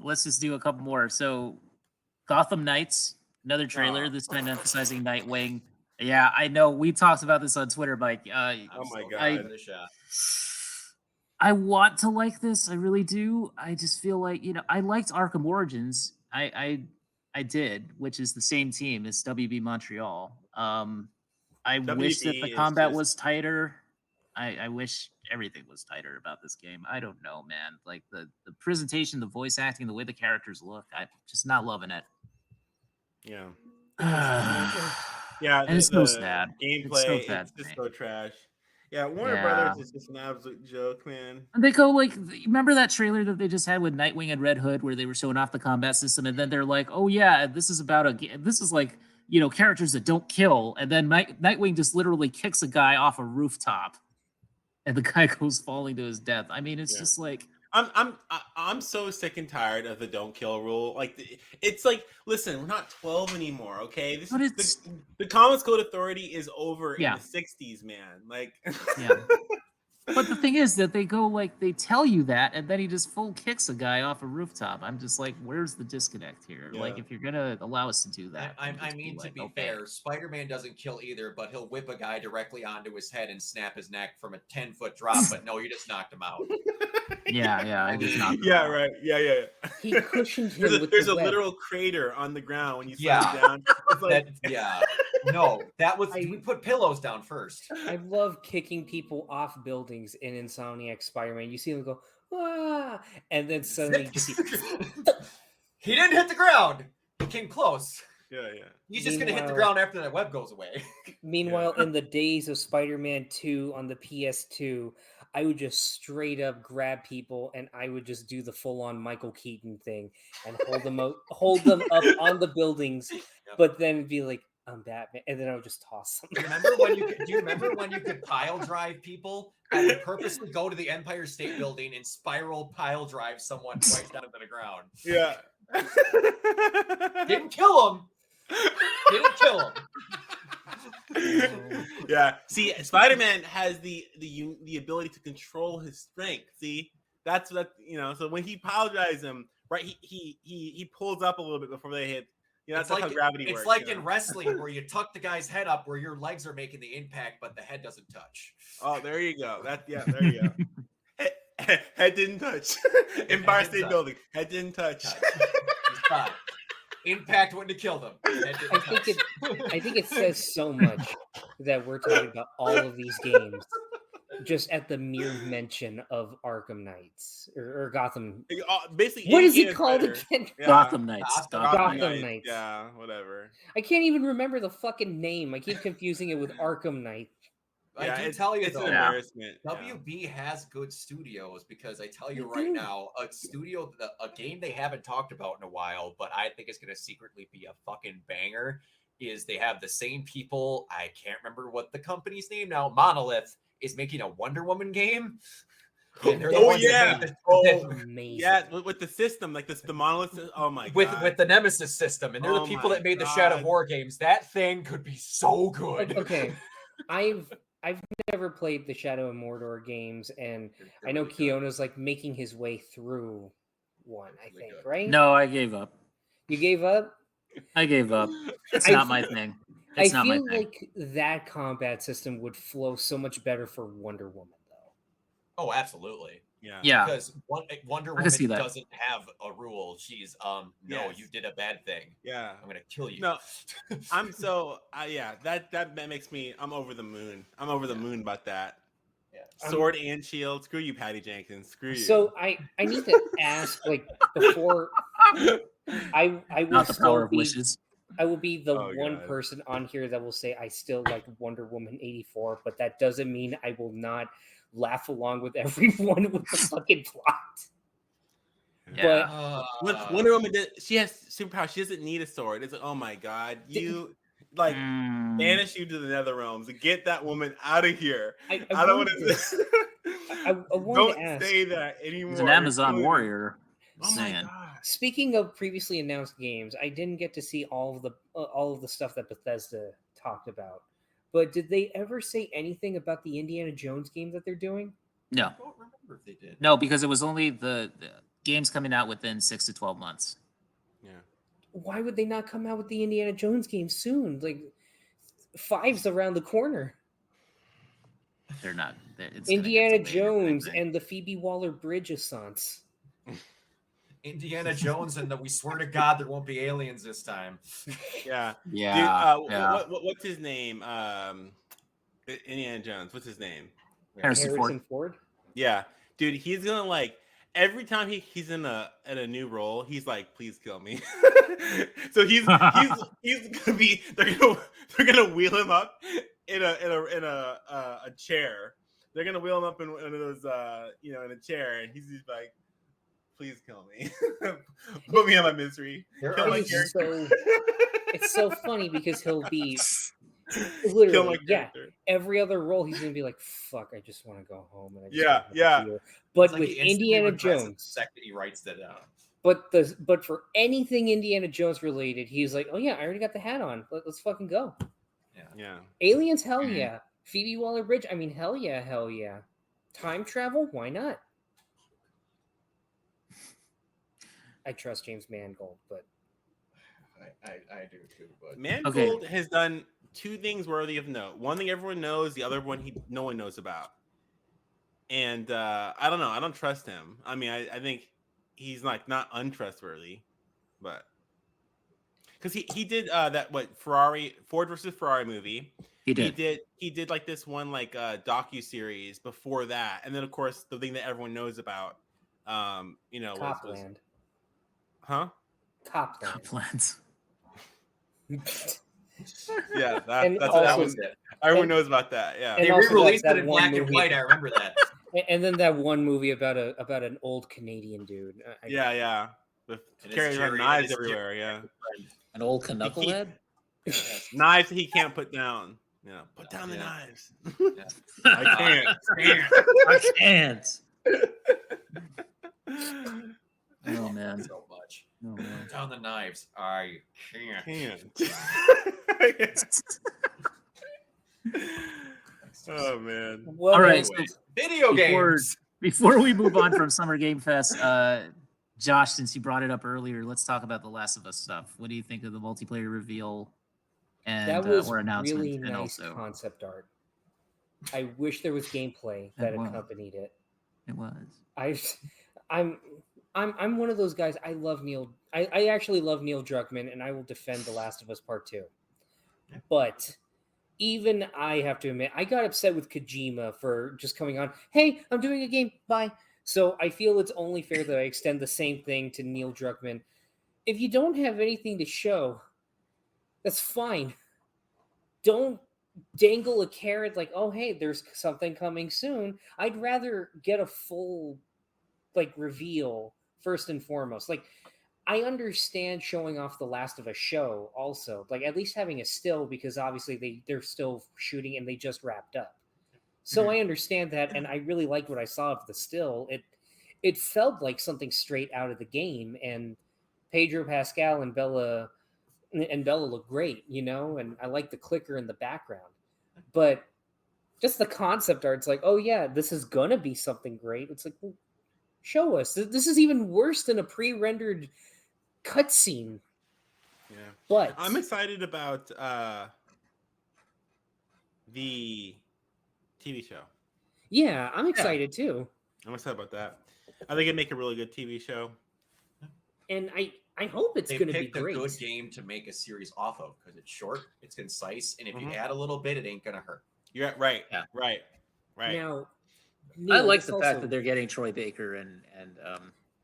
Let's just do a couple more. So Gotham Knights, another trailer, this time emphasizing Nightwing. Yeah, I know. We talked about this on Twitter, Mike. Oh my god. I want to like this. I really do. I just feel like, I liked Arkham Origins. I did, which is the same team as WB Montreal. I wish that the combat was tighter. I wish everything was tighter about this game. I don't know, man. Like the presentation, the voice acting, the way the characters look, I'm just not loving it. Yeah. Yeah, and it's so sad. Gameplay, it's just so trash. Yeah, Warner Brothers is just an absolute joke, man. And they go like, remember that trailer that they just had with Nightwing and Red Hood, where they were showing off the combat system, and then they're like, "Oh yeah, this is about this is like characters that don't kill," and then Nightwing just literally kicks a guy off a rooftop, and the guy goes falling to his death. I mean, it's just like. I'm so sick and tired of the don't kill rule. Like it's like, listen, we're not 12 anymore, okay? The Comics Code Authority is over in the 60s, man. Like But the thing is that they go like they tell you that, and then he just full kicks a guy off a rooftop. I'm just like, where's the disconnect here? Yeah. Like, if you're gonna allow us to do that, I mean, to be fair, Spider-Man doesn't kill either, but he'll whip a guy directly onto his head and snap his neck from a 10-foot drop. But no, you just knocked him out. I just knocked him out. Right. Yeah. He cushioned him. There's a literal crater on the ground when you slide down. It's like, No, that was we put pillows down first. I love kicking people off buildings in Insomniac Spider-Man. You see them go, "Ah," and then suddenly he didn't hit the ground. He came close. Yeah. He's just gonna hit the ground after that web goes away. Meanwhile, in the days of Spider-Man 2 on the PS2, I would just straight up grab people and I would just do the full-on Michael Keaton thing and hold them up on the buildings, but then be like, "I'm Batman," and then I would just toss them. Do you remember when you could pile drive people? I would purposely go to the Empire State Building and spiral pile drive someone right down to the ground. Yeah. Didn't kill him. Yeah. See, Spider-Man has the ability to control his strength. See, that's what So when he pile drives him, right, he pulls up a little bit before they hit. Yeah, that's like how gravity works. It's like in wrestling where you tuck the guy's head up where your legs are making the impact, but the head doesn't touch. Oh, there you go. There you go. Head didn't touch. Empire State Building. Head didn't touch. Impact wouldn't have killed him. I think it says so much that we're talking about all of these games just at the mere mention of Arkham Knights or Gotham. Basically, what is it called again? Yeah. Gotham Knights. Gotham Knights. Yeah, whatever. I can't even remember the fucking name. I keep confusing it with Arkham Knight. I do tell you, it's though, an embarrassment. WB has good studios because I tell you right now, a game they haven't talked about in a while, but I think it's going to secretly be a fucking banger, is they have the same people. I can't remember what the company's name now. Monolith is making a Wonder Woman game. With the system, like the Monolith. Oh my god, with the Nemesis system, and they're the people that made the Shadow of War games. That thing could be so good. Okay, I've never played the Shadow of Mordor games, and I know Keona's like making his way through one. I think, right? No, I gave up. You gave up? I gave up. It's not my thing. I feel like that combat system would flow so much better for Wonder Woman, though. Oh, absolutely. Yeah. Because Wonder Woman doesn't have a rule. She's you did a bad thing. Yeah. I'm gonna kill you. No, I'm so that makes me. I'm over the moon. I'm over the moon about that. Yeah. Sword and shield. Screw you, Patty Jenkins. Screw you. So I need to ask, like, before I will not the power of wishes. I will be the one person on here that will say I still like Wonder Woman 84, but that doesn't mean I will not laugh along with everyone with the fucking plot. Yeah. But Wonder Woman, she has superpowers. She doesn't need a sword. It's like, oh my god, you like banish you to the nether realms and get that woman out of here. I don't want to. I don't say that anymore. He's an Amazon warrior. Oh my god! Speaking of previously announced games, I didn't get to see all of the stuff that Bethesda talked about. But did they ever say anything about the Indiana Jones game that they're doing? No. I don't remember if they did. No, because it was only the games coming out within 6 to 12 months. Yeah. Why would they not come out with the Indiana Jones game soon? Like 5's around the corner. They're not. It's Indiana Jones and the Phoebe Waller-Bridge assance. Indiana Jones and we swear to God there won't be aliens this time. Yeah. Dude, what's his name? Indiana Jones. What's his name? Harrison Ford. Yeah, dude, he's gonna like every time he's in a new role, he's like, please kill me. So he's gonna be they're gonna wheel him up in a chair. They're gonna wheel him up in one of those in a chair, and he's just like, please kill me. Put me in my misery. It's so funny because he'll be literally every other role he's gonna be like, fuck, I just want to go home. And But like with Indiana Jones, the second he writes that down. But for anything Indiana Jones related, he's like, oh yeah, I already got the hat on. Let's fucking go. Yeah. Aliens, hell yeah. Phoebe Waller-Bridge, I mean, hell yeah. Time travel, why not? I trust James Mangold, but I do too. But Mangold has done two things worthy of note. One thing everyone knows, the other one no one knows about. And I don't know. I don't trust him. I mean, I think he's like not untrustworthy, but because he did that Ford versus Ferrari movie. He did like this one like docu-series before that, and then of course the thing that everyone knows about, Copland. Copland. Yeah, that was it. Everyone knows about that. Yeah, they re-released it in black and white. I remember that. And then that one movie about an old Canadian dude. Yeah, with carrying knives everywhere. Yeah, an old knucklehead. Knives he can't put down. Yeah, put down the knives. I can't. Oh man, so much. Oh, man. Put down the knives. I can't. Oh man. All right, so video games. Before we move on from Summer Game Fest, Josh, since you brought it up earlier, let's talk about the Last of Us stuff. What do you think of the multiplayer reveal and that was or announcement? Really nice concept art. I wish there was gameplay that accompanied it. It was. I'm one of those guys. I love I actually love Neil Druckmann, and I will defend The Last of Us Part 2. But even I have to admit, I got upset with Kojima for just coming on, hey, I'm doing a game, bye. So I feel it's only fair that I extend the same thing to Neil Druckmann. If you don't have anything to show, that's fine. Don't dangle a carrot like, oh, hey, there's something coming soon. I'd rather get a full reveal first and foremost. I understand showing off the Last of Us show also, at least having a still, because obviously they're still shooting and they just wrapped up. So I understand that, and I really liked what I saw of the still. It felt like something straight out of the game, and Pedro Pascal and Bella look great, and I like the clicker in the background. But just the concept art, it's like, oh yeah, this is gonna be something great. It's like, well, show us. This is even worse than a pre-rendered cutscene. Yeah, but I'm excited about the TV show. Yeah, I'm excited too. I'm excited about that. I think it'd make a really good TV show. And I hope it's going to be great. A good game to make a series off of because it's short, it's concise, and if you add a little bit, it ain't going to hurt. You're right. Yeah. Right. Now, I like the fact that they're getting Troy Baker and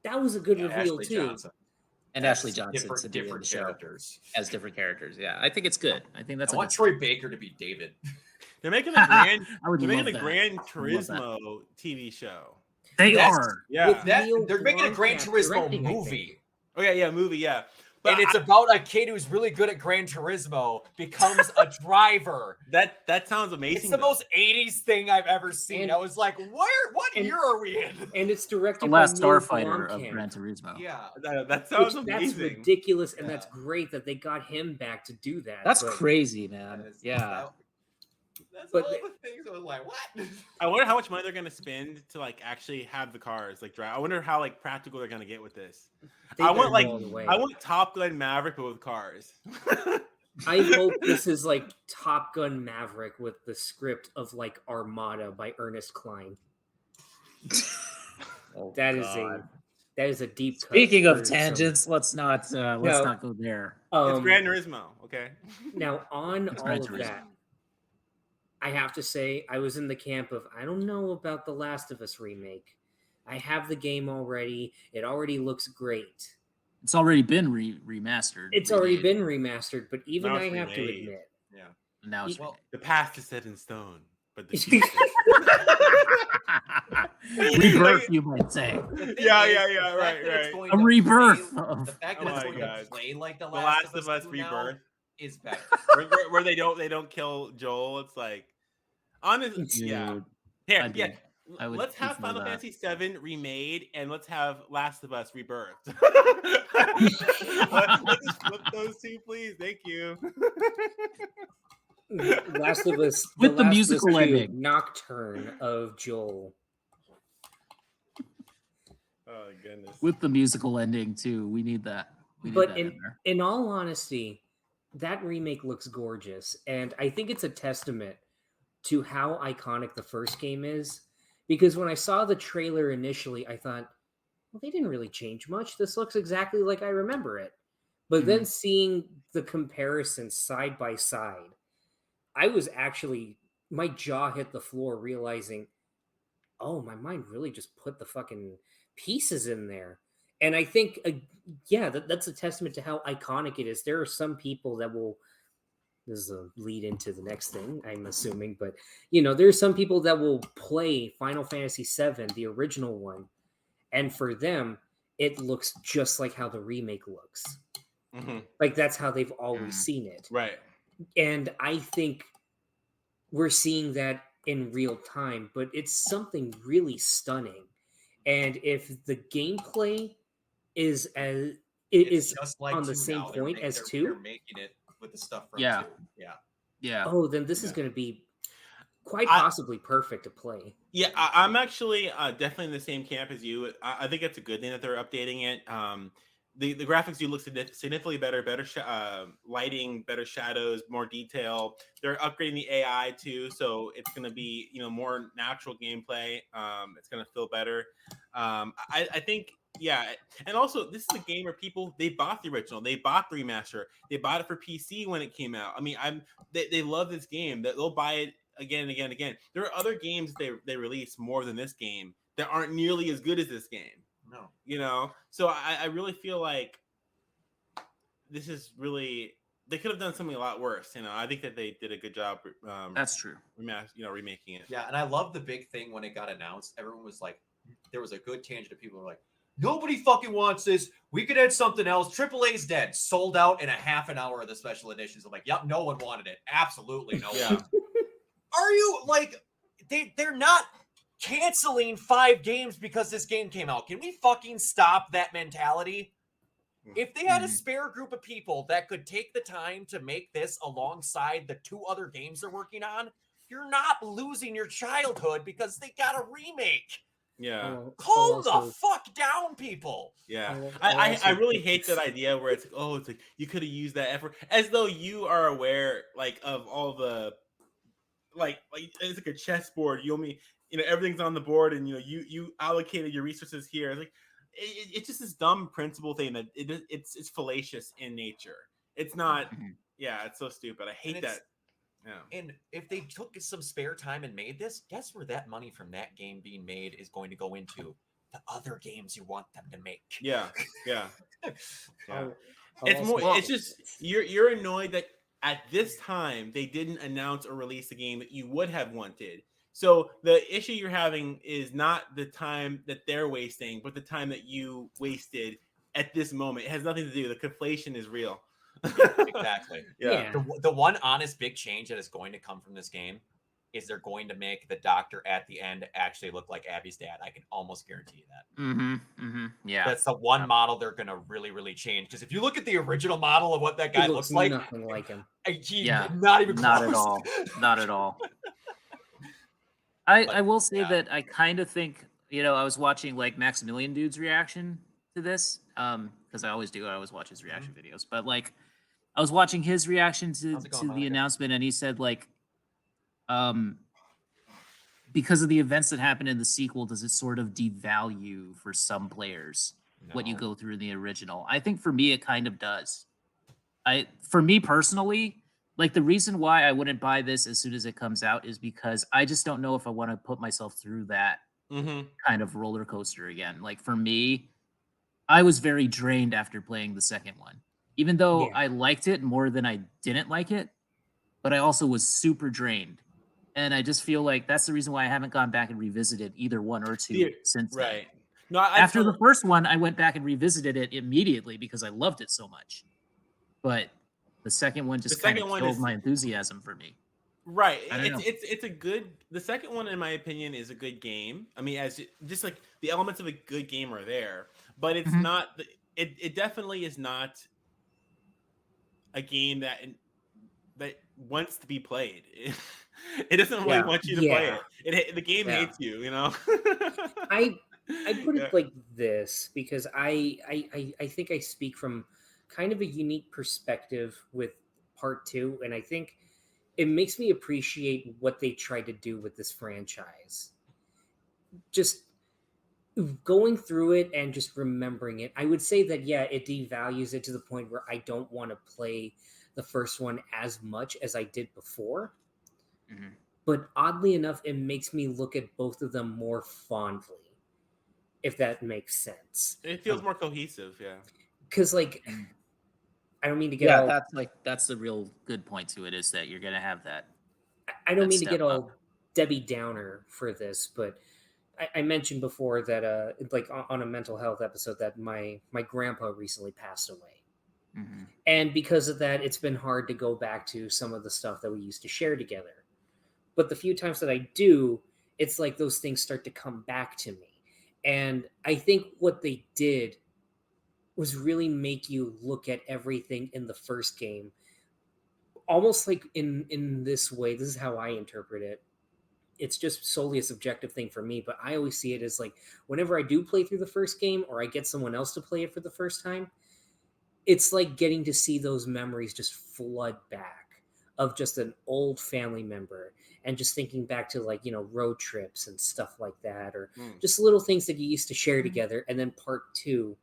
that was a good reveal Ashley too. Johnson. and Ashley Johnson to be in different the show characters as different characters. Yeah, I think it's good. I think that's. I want Troy Baker to be David. They're making a Gran Turismo TV show. They are. Yeah. They're making a Gran Turismo movie. Okay, yeah, movie, yeah. But and it's about a kid who's really good at Gran Turismo becomes a driver. That sounds amazing. It's the most 80s thing I've ever seen. And I was like, what year are we in? And it's directed the last Starfighter of Gran Turismo. Yeah. That sounds amazing. That's ridiculous, and that's great that they got him back to do that. That's crazy, man. That's all the things I was like, what? I wonder how much money they're gonna spend to like actually have the cars like drive. I wonder how like practical they're gonna get with this. I want Top Gun Maverick but with cars. I hope this is like Top Gun Maverick with the script of like Armada by Ernest Cline. That is a deep cut. Speaking of tangents, let's not go there. It's Gran Turismo, okay? Now on all of that, I have to say I was in the camp of I don't know about the Last of Us remake. I have the game already. It already looks great. It's already been remastered. It's already been remastered, but even I have to admit, now it's the past is set in stone, but the future. Rebirth, you might say. Right. A rebirth. The fact that it's going to play like the Last of Us Rebirth is better. where they don't kill Joel. It's like honestly, yeah. Let's have Final Fantasy VII remade and let's have Last of Us Rebirthed. Let's just flip those two, please. Thank you. Last of Us with the musical ending, Nocturne of Joel. Oh goodness! With the musical ending too, we need that. But in all honesty, that remake looks gorgeous, and I think it's a testament to how iconic the first game is. Because when I saw the trailer initially, I thought, well, they didn't really change much. This looks exactly like I remember it. But then seeing the comparison side by side, I was actually, my jaw hit the floor realizing, oh, my mind really just put the fucking pieces in there. And I think, that's a testament to how iconic it is. There are some people that will, this is a lead into the next thing, I'm assuming, but there are some people that will play Final Fantasy VII, the original one, and for them, it looks just like how the remake looks. Mm-hmm. Like that's how they've always seen it. Right. And I think we're seeing that in real time, but it's something really stunning. And if the gameplay is just like on the same point as 2, they're making it with the stuff from 2. Yeah. Oh, then this is going to be quite possibly perfect to play. Yeah, I'm actually definitely in the same camp as you. I think it's a good thing that they're updating it. The graphics do look significantly better lighting, better shadows, more detail. They're upgrading the AI too, so it's going to be more natural gameplay. It's going to feel better. I think. Yeah, and also this is a game where people they bought the original, they bought the remaster, they bought it for PC when it came out. I mean, they love this game. That they'll buy it again and again and again. There are other games they release more than this game that aren't nearly as good as this game. No, So I really feel like this is really they could have done something a lot worse. I think that they did a good job. That's true. Remaking it. Yeah, and I love the big thing when it got announced. Everyone was like, there was a good tangent of people who were like, nobody fucking wants this. We could add something else. AAA's dead. Sold out in a half an hour of the special editions. I'm like, yep, no one wanted it. Absolutely no one. Are you like they're not canceling 5 games because this game came out? Can we fucking stop that mentality? If they had a spare group of people that could take the time to make this alongside the 2 other games they're working on, you're not losing your childhood because they got a remake. Yeah. Calm the fuck down, people. Yeah. I really hate that idea where it's like you could have used that effort as though you are aware of all the like it's like a chessboard. You only everything's on the board and you allocated your resources here. It's like it's just this dumb principle thing that it's fallacious in nature. It's not it's so stupid. I hate that. Yeah. And if they took some spare time and made this, guess where that money from that game being made is going to go into? the other games you want them to make. Yeah. I'll It's more. also- It's just you're annoyed that at this time they didn't announce or release a game that you would have wanted. So the issue you're having is not the time that they're wasting, but the time that you wasted at this moment. It has nothing to do. The conflation is real. Exactly. Yeah. The one honest big change that is going to come from this game is they're going to make the doctor at the end actually look like Abby's dad. I can almost guarantee you that. Yeah. That's the one model they're going to really, really change. Because if you look at the original model of what that guy looks like, nothing like him. Not even close. Not at all. Not at all. I will say that I kind of think, I was watching like Maximilian Dude's reaction to this, because I always do. I always watch his reaction videos. But like, I was watching his reaction to the announcement, and he said like, because of the events that happened in the sequel, does it sort of devalue for some players what you go through in the original? I think for me, it kind of does. For me personally, like the reason why I wouldn't buy this as soon as it comes out is because I just don't know if I want to put myself through that kind of roller coaster again. Like for me, I was very drained after playing the second one, even though I liked it more than I didn't like it, but I also was super drained. And I just feel like that's the reason why I haven't gone back and revisited either one or two since then. No, after the first one, I went back and revisited it immediately because I loved it so much. But the second one just kind of killed my enthusiasm for me. Right. It's a good. The second one, in my opinion, is a good game. I mean, as just like the elements of a good game are there, but it's not. It definitely is not a game that wants to be played. It doesn't really want you to play it. The game hates you. I put it like this because I think I speak from kind of a unique perspective with part 2, and I think it makes me appreciate what they tried to do with this franchise. Just going through it and just remembering it, I would say that it devalues it to the point where I don't want to play the first one as much as I did before. But oddly enough, it makes me look at both of them more fondly, if that makes sense. It feels more cohesive, because like I don't mean to get that's the real good point to it, is that you're gonna have that. I don't mean to get all Debbie Downer for this, but I mentioned before that like on a mental health episode that my grandpa recently passed away. And because of that, it's been hard to go back to some of the stuff that we used to share together. But the few times that I do, it's like those things start to come back to me. And I think what they did was really make you look at everything in the first game almost like in this way. This is how I interpret it. It's just solely a subjective thing for me, but I always see it as like whenever I do play through the first game or I get someone else to play it for the first time, it's like getting to see those memories just flood back of just an old family member and just thinking back to like, road trips and stuff like that, or just little things that you used to share together. And then part 2,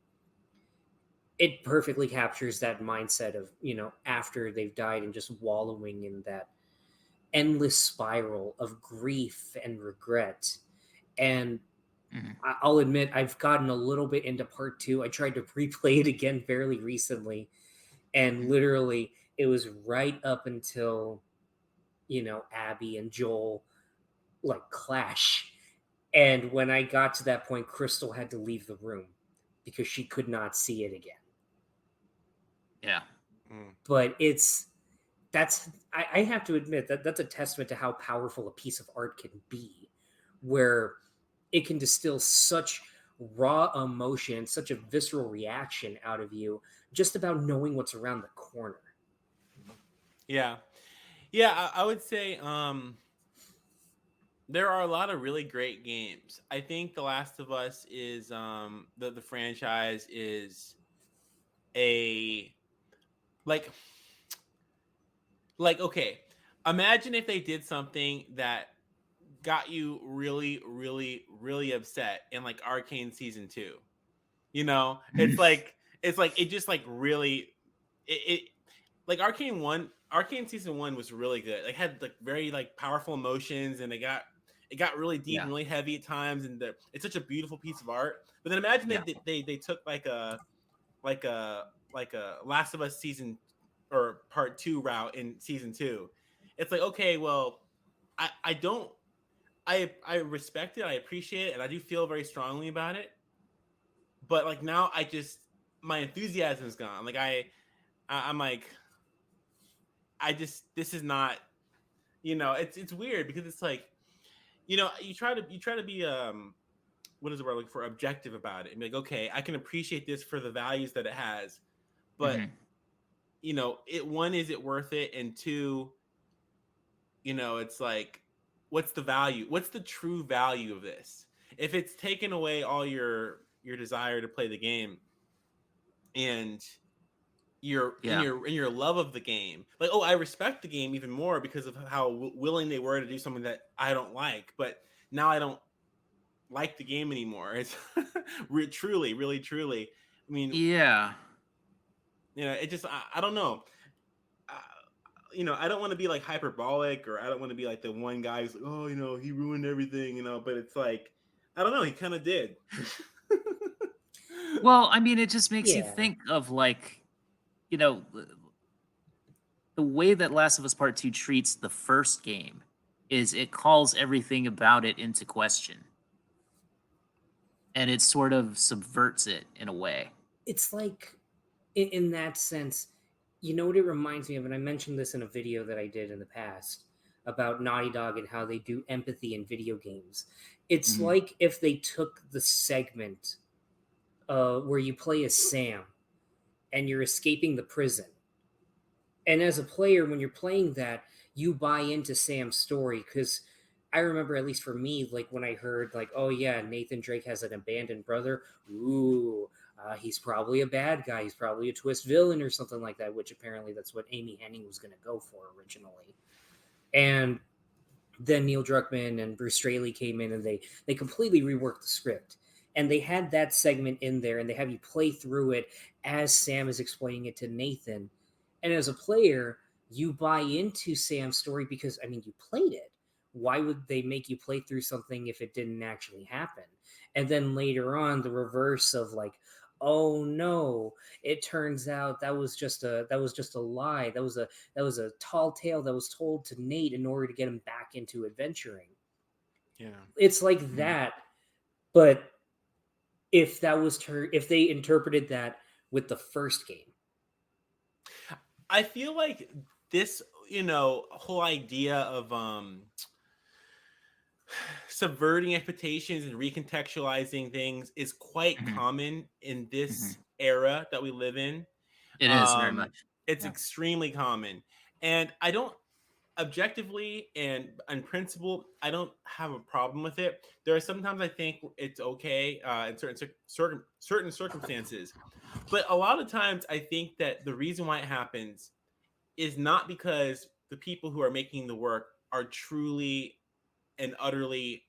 it perfectly captures that mindset of, after they've died and just wallowing in that endless spiral of grief and regret. And I'll admit, I've gotten a little bit into part 2. I tried to replay it again fairly recently. And literally, it was right up until, Abby and Joel like clash. And when I got to that point, Crystal had to leave the room because she could not see it again. Yeah. But I have to admit that's a testament to how powerful a piece of art can be, where it can distill such raw emotion, such a visceral reaction out of you just about knowing what's around the corner. I would say there are a lot of really great games. I think The Last of Us is the franchise is a like okay, imagine if they did something that got you really, really, really upset in like Arcane Season 2. It's like it just like really it like Arcane Season 1 was really good. Like had like very like powerful emotions, and it got really deep and really heavy at times, and it's such a beautiful piece of art. But then imagine they took like a Last of Us season or part 2 route in season 2. It's like, okay, well, I don't I respect it, I appreciate it, and I do feel very strongly about it. But like now, my enthusiasm is gone. Like I'm like, this is not, it's weird because it's like, you try to be what is the word I'm looking for, objective about it and be like, okay, I can appreciate this for the values that it has, but is it worth it, and two, it's like, what's the value? What's the true value of this? If it's taken away all your desire to play the game, and in your love of the game, like, I respect the game even more because of how willing they were to do something that I don't like, but now I don't like the game anymore. It's truly, really, truly. I mean, it just, I don't know. I don't want to be like hyperbolic, or I don't want to be like the one guy who's like, oh, he ruined everything, but it's like, I don't know, he kind of did. Well, I mean, it just makes you think of like, the way that Last of Us Part 2 treats the first game is it calls everything about it into question. And it sort of subverts it in a way. It's like, in that sense, you know what it reminds me of? And I mentioned this in a video that I did in the past about Naughty Dog and how they do empathy in video games. It's like if they took the segment where you play as Sam and you're escaping the prison. And as a player, when you're playing that, you buy into Sam's story, because I remember, at least for me, like when I heard like, oh yeah, Nathan Drake has an abandoned brother. Ooh, he's probably a bad guy. He's probably a twist villain or something like that, which apparently that's what Amy Hennig was going to go for originally. And then Neil Druckmann and Bruce Straley came in and they completely reworked the script. And they had that segment in there, and they have you play through it as Sam is explaining it to Nathan. And as a player, you buy into Sam's story because, I mean, you played it. Why would they make you play through something if it didn't actually happen? And then later on, the reverse of like, oh no, it turns out that was just a lie. That was a tall tale that was told to Nate in order to get him back into adventuring. Yeah, it's like that. But if if they interpreted that with the first game, I feel like this, whole idea of subverting expectations and recontextualizing things is quite common in this era that we live in. It is very much. It's extremely common. And I don't, objectively and in principle, I don't have a problem with it. There are sometimes I think it's okay in certain circumstances. But a lot of times I think that the reason why it happens is not because the people who are making the work are truly and utterly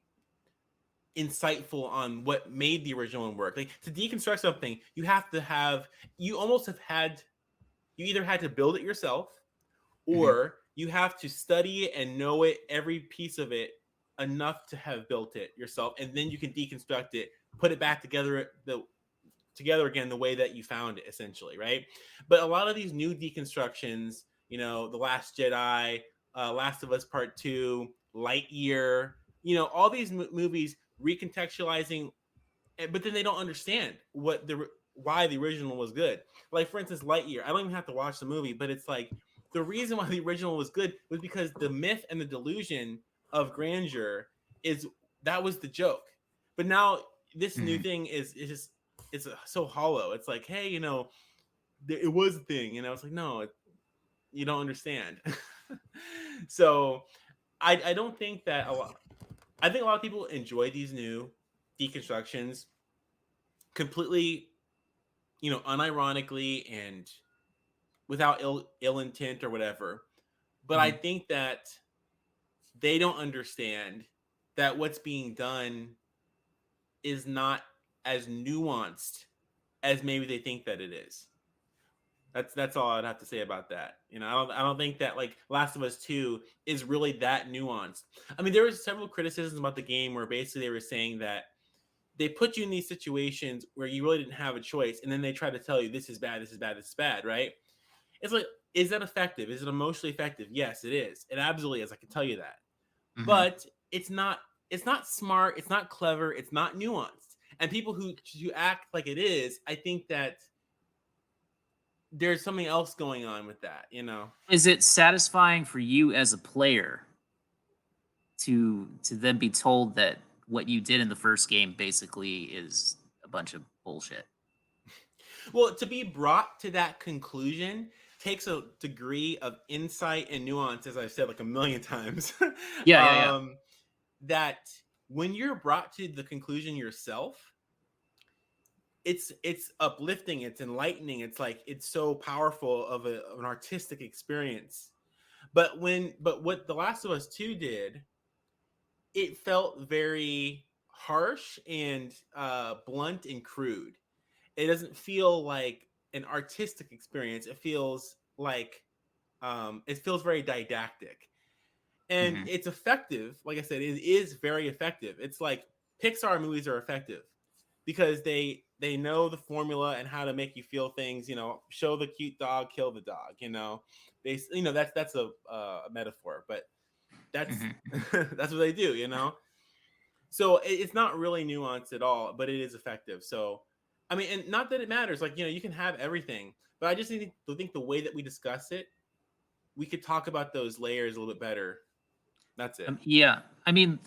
insightful on what made the original one work. Like, to deconstruct something, you either had to build it yourself, or you have to study it and know it, every piece of it, enough to have built it yourself, and then you can deconstruct it, put it back together again the way that you found it, essentially, right? But a lot of these new deconstructions, The Last Jedi, Last of Us Part 2, Lightyear, all these movies recontextualizing, but then they don't understand why the original was good. Like, for instance, Lightyear. I don't even have to watch the movie, but it's like, the reason why the original was good was because the myth and the delusion of grandeur that was the joke. But now this new thing is just, it's so hollow. It's like, hey, it was a thing. It's like, no, you don't understand. So I don't think that I think a lot of people enjoy these new deconstructions completely, unironically and without ill intent or whatever. But I think that they don't understand that what's being done is not as nuanced as maybe they think that it is. That's all I'd have to say about that. I don't think that like Last of Us 2 is really that nuanced. I mean, there was several criticisms about the game where basically they were saying that they put you in these situations where you really didn't have a choice, and then they try to tell you this is bad, this is bad, this is bad, right? It's like, is that effective? Is it emotionally effective? Yes, it is. It absolutely is. I can tell you that. Mm-hmm. But it's not smart, it's not clever, it's not nuanced. And people who act like it is, I think that there's something else going on with that, Is it satisfying for you as a player to then be told that what you did in the first game basically is a bunch of bullshit? Well, to be brought to that conclusion takes a degree of insight and nuance, as I've said like a million times. Yeah. That when you're brought to the conclusion yourself, it's uplifting, it's enlightening, it's so powerful of an artistic experience. But what The Last of Us 2 did, it felt very harsh and blunt and crude. It doesn't feel like an artistic experience. It feels like it feels very didactic. And it's effective. Like I said, it is very effective. It's like Pixar movies are effective because they know the formula and how to make you feel things. Show the cute dog, kill the dog. That's a metaphor, but that's that's what they do. So it's not really nuanced at all, but it is effective. So I mean, and not that it matters. Like you can have everything, but I just think the way that we discuss it, we could talk about those layers a little bit better. That's it. Yeah. I mean,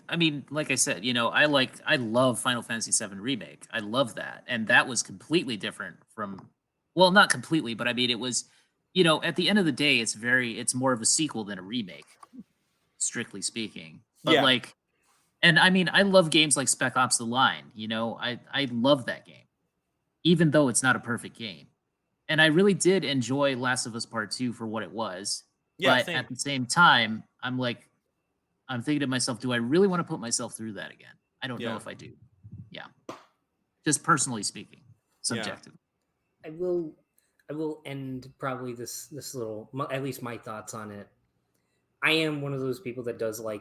like I said, I love Final Fantasy VII Remake. I love that. And that was completely different from, well, not completely, but I mean, it was, at the end of the day, it's more of a sequel than a remake, strictly speaking. But and I mean, I love games like Spec Ops: The Line. I love that game, even though it's not a perfect game. And I really did enjoy Last of Us Part 2 for what it was. Yeah, but at the same time, I'm thinking to myself, do I really want to put myself through that again? I don't know if I do. Yeah. Just personally speaking, subjective. I will end probably this little, at least my thoughts on it. I am one of those people that does I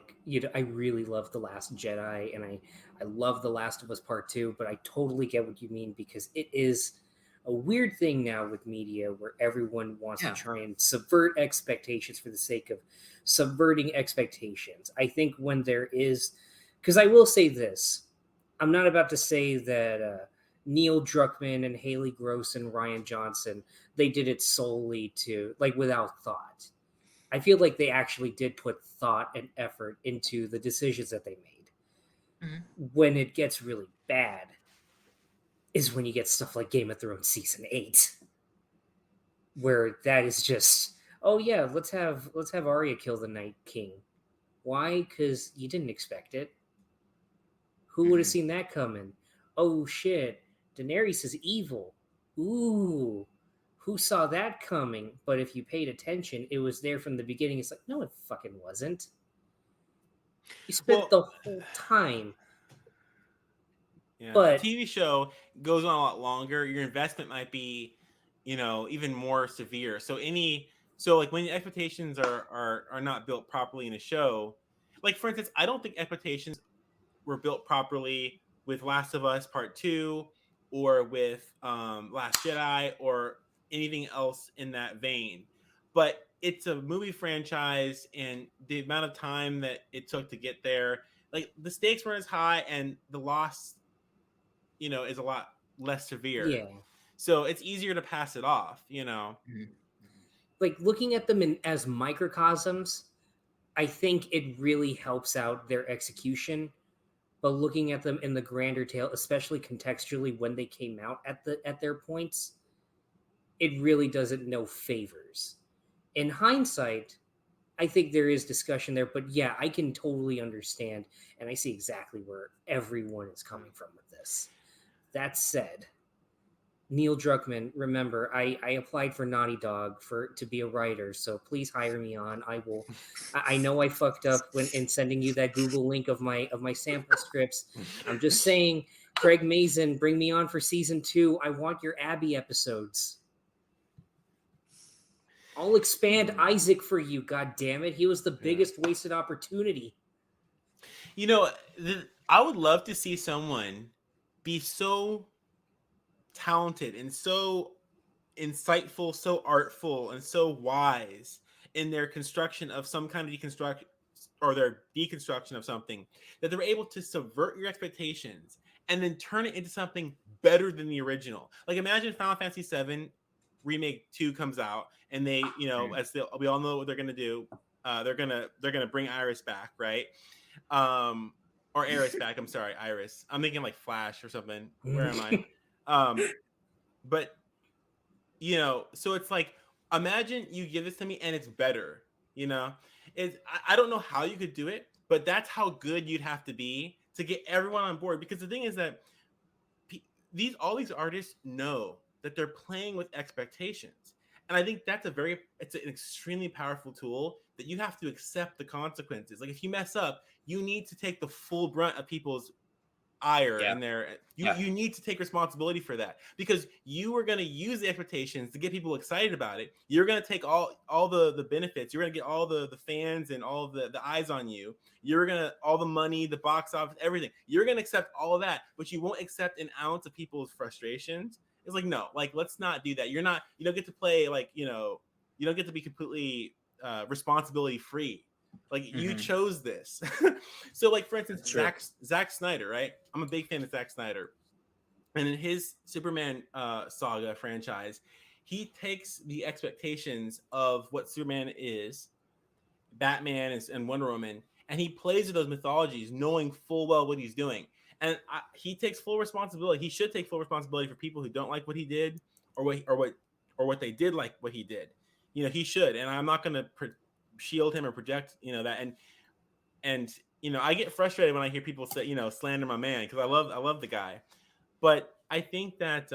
really love The Last Jedi, and I love The Last of Us Part 2, but I totally get what you mean, because it is a weird thing now with media where everyone wants to try and subvert expectations for the sake of subverting expectations. I think when there is, because I will say this, I'm not about to say that Neil Druckmann and Haley Gross and Ryan Johnson, they did it solely to without thought. I feel like they actually did put thought and effort into the decisions that they made. Mm-hmm. When it gets really bad is when you get stuff like Game of Thrones Season 8, where that is just, oh yeah, let's have Arya kill the Night King. Why? Because you didn't expect it. Who would have seen that coming? Oh shit, Daenerys is evil. Ooh, who saw that coming? But if you paid attention, it was there from the beginning. It's like, no, it fucking wasn't. You spent the whole time. Yeah, but a TV show goes on a lot longer. Your investment might be, even more severe. So when expectations are not built properly in a show, like for instance, I don't think expectations were built properly with Last of Us Part 2 or with Last Jedi or anything else in that vein. But it's a movie franchise, and the amount of time that it took to get there, like the stakes weren't as high, and the loss, is a lot less severe. Yeah. So it's easier to pass it off, Like looking at them as microcosms, I think it really helps out their execution. But looking at them in the grander tale, especially contextually when they came out at their points, it really does it no favors. In hindsight, I think there is discussion there, but yeah, I can totally understand, and I see exactly where everyone is coming from with this. That said, Neil Druckmann, remember, I applied for Naughty Dog to be a writer, so please hire me on. I know I fucked up in sending you that Google link of my sample scripts. I'm just saying, Craig Mazin, bring me on for season 2. I want your Abby episodes. I'll expand Isaac for you, god damn it. He was the biggest wasted opportunity. You know, I would love to see someone be so talented and so insightful, so artful, and so wise in their construction of some kind of deconstruction or their deconstruction of something that they're able to subvert your expectations and then turn it into something better than the original. Like imagine Final Fantasy VII Remake 2 comes out and they, you know, as we all know what they're gonna do. They're gonna bring Iris back, right? Or Iris back. I'm sorry, Iris. I'm thinking like Flash or something. Where am I? But you know, so it's like imagine you give this to me and it's better. You know, I don't know how you could do it, but that's how good you'd have to be to get everyone on board. Because the thing is that all these artists know that they're playing with expectations, and I think that's it's an extremely powerful tool that you have to accept the consequences. Like if you mess up, you need to take the full brunt of people's ire and you need to take responsibility for that because you are going to use the expectations to get people excited about it. You're going to take all the benefits. You're going to get all the fans and all the eyes on you. You're going to all the money, the box office, everything. You're going to accept all of that, but you won't accept an ounce of people's frustrations. It's like, no, like, let's not do that. You don't get to play, like, you know, you don't get to be completely responsibility free. Like you chose this. So like for instance, Zack Snyder, right? I'm a big fan of Zack Snyder. And in his Superman saga franchise, he takes the expectations of what Superman is, Batman and Wonder Woman, and he plays with those mythologies knowing full well what he's doing. And he takes full responsibility. He should take full responsibility for people who don't like what he did or what they did like what he did. You know, he should. And I'm not going to shield him or project, you know, that and you know, I get frustrated when I hear people say, you know, slander my man because I love the guy, but I think that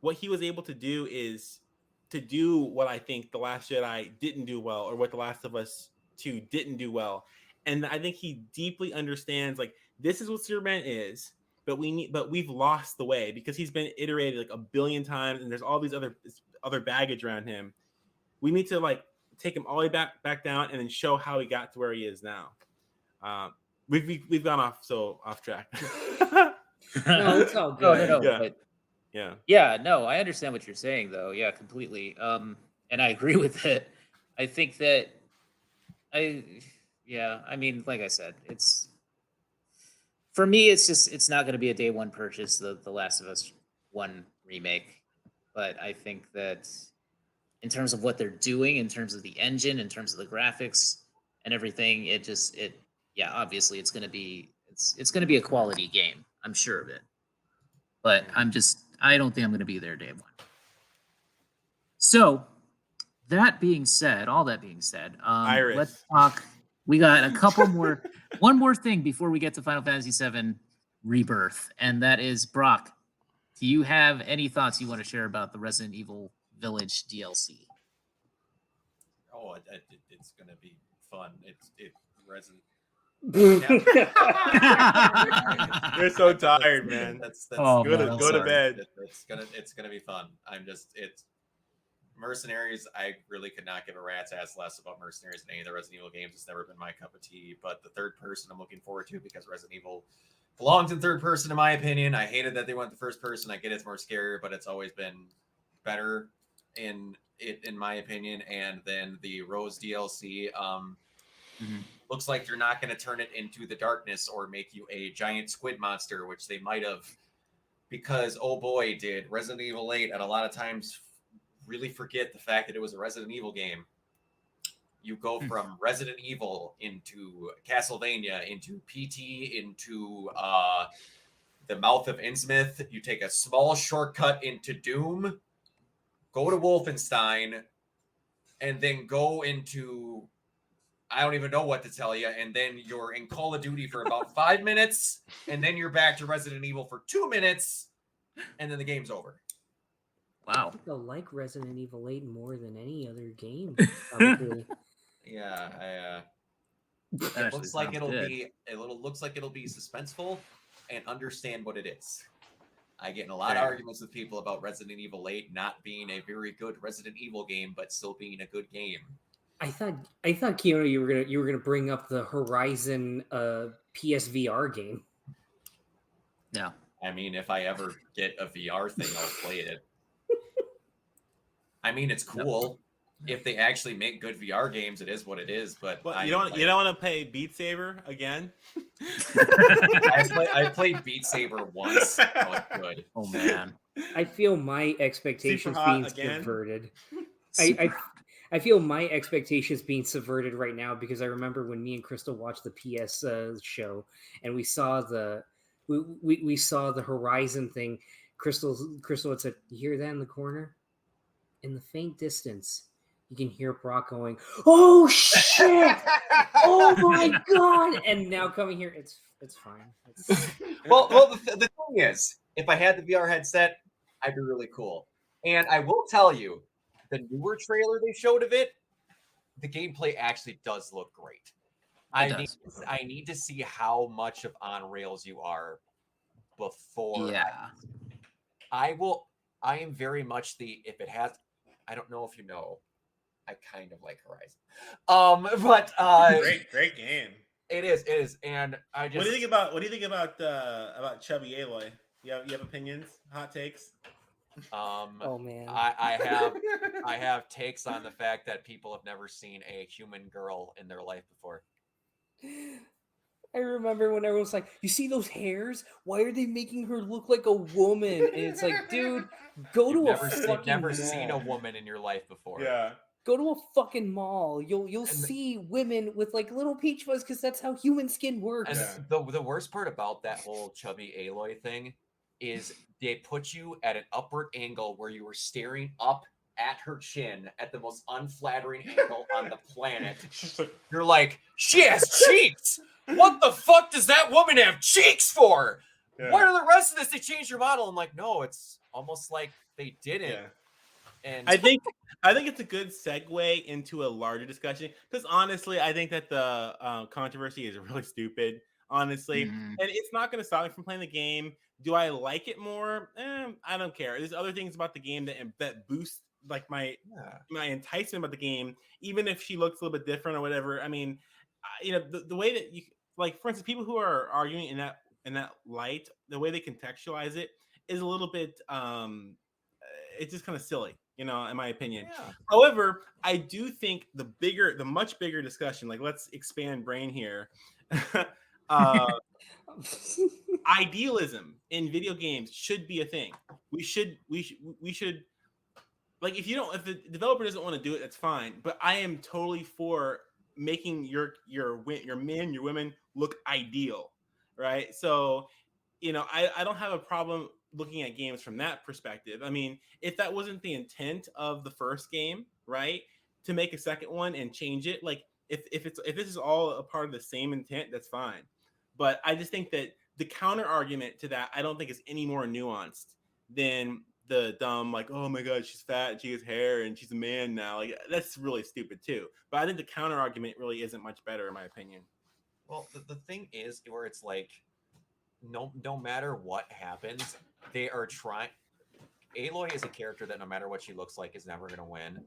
what he was able to do is to do what I think The Last Jedi didn't do well, or what The Last of Us 2 didn't do well, and I think he deeply understands like this is what Superman is, but we've lost the way because he's been iterated like a billion times, and there's all these other baggage around him. We need to like take him all the way back down and then show how he got to where he is now. We've gone off track. No, it's all good. No, I understand what you're saying though. Yeah, completely. And I agree with it. I think that I mean, like I said, it's for me, it's not going to be a day one purchase, the Last of Us 1 remake, but I think that in terms of what they're doing, in terms of the engine, in terms of the graphics and everything, obviously it's going to be a quality game. I'm sure of it, but I don't think I'm going to be there day one. So all that being said, Iris. Let's talk. We got a couple more, one more thing before we get to Final Fantasy VII Rebirth, and that is, Brock, do you have any thoughts you want to share about the Resident Evil Village DLC? Oh, it's gonna be fun. It's Resident. You're so tired, man. That's go to bed. It's gonna be fun. It's Mercenaries. I really could not give a rat's ass less about Mercenaries in any of the Resident Evil games. It's never been my cup of tea. But the third person I'm looking forward to because Resident Evil belongs in third person in my opinion. I hated that they went to first person. I get it's more scary, but it's always been better in my opinion. And then the Rose DLC looks like you're not going to turn it into the darkness or make you a giant squid monster, which they might have, because oh boy did Resident Evil 8 and a lot of times really forget the fact that it was a Resident Evil game. You go from Resident Evil into Castlevania, into PT, into the Mouth of Innsmouth. You take a small shortcut into Doom, go to Wolfenstein, and then go into, I don't even know what to tell you, and then you're in Call of Duty for about 5 minutes, and then you're back to Resident Evil for 2 minutes, and then the game's over. Wow. I think they'll like Resident Evil 8 more than any other game, probably. Yeah, it looks like it'll be suspenseful and understand what it is. I get in a lot of arguments with people about Resident Evil 8 not being a very good Resident Evil game, but still being a good game. I thought Keanu, you were gonna bring up the Horizon PSVR game. Yeah. I mean, if I ever get a VR thing, I'll play it. I mean, it's cool. If they actually make good VR games, it is what it is. But you don't want to play Beat Saber again? I played Beat Saber once. Oh, it's good. Oh man, I feel my expectations being subverted. I feel my expectations being subverted right now because I remember when me and Crystal watched the PS show and we saw the Horizon thing. Crystal had said, "You hear that in the corner? In the faint distance, you can hear Brock going, 'Oh shit! Oh my god!'" And now coming here, it's fine. Well, the thing is, if I had the VR headset, I'd be really cool. And I will tell you, the newer trailer they showed of it, the gameplay actually does look great. I need to see how much of on rails you are before. Yeah. I am very much if it has. I don't know if you know. I kind of like Horizon. But great game. It is, and I just. What do you think about Chubby Aloy? You have opinions, hot takes? Oh man, I have takes on the fact that people have never seen a human girl in their life before. I remember when everyone was like, "You see those hairs? Why are they making her look like a woman?" And it's like, dude, you've never seen a woman in your life before. Yeah. Go to a fucking mall. You'll see women with like little peach fuzz because that's how human skin works. And the worst part about that whole Chubby Aloy thing is they put you at an upward angle where you were staring up at her chin at the most unflattering angle on the planet. You're like, she has cheeks. What the fuck does that woman have cheeks for? Yeah. What are the rest of this? They changed your model. I'm like, no, it's almost like they didn't. Yeah. And I think it's a good segue into a larger discussion because honestly, I think that the controversy is really stupid. Honestly, and it's not going to stop me from playing the game. Do I like it more? I don't care. There's other things about the game that boost like my enticement about the game, even if she looks a little bit different or whatever. I mean, the way that you like, for instance, people who are arguing in that light, the way they contextualize it is a little bit it's just kind of silly, in my opinion. Yeah. However, I do think the much bigger discussion, like let's expand brain here. Idealism in video games should be a thing. We should like if the developer doesn't want to do it, that's fine. But I am totally for making your men, your women look ideal, right? So, I don't have a problem looking at games from that perspective. I mean, if that wasn't the intent of the first game, right, to make a second one and change it, like if this is all a part of the same intent, that's fine. But I just think that the counter argument to that, I don't think is any more nuanced than the dumb, like, oh my God, she's fat and she has hair and she's a man now. Like, that's really stupid too. But I think the counter argument really isn't much better in my opinion. Well, the thing is where it's like, no matter what happens, they are trying. Aloy is a character that no matter what she looks like is never going to win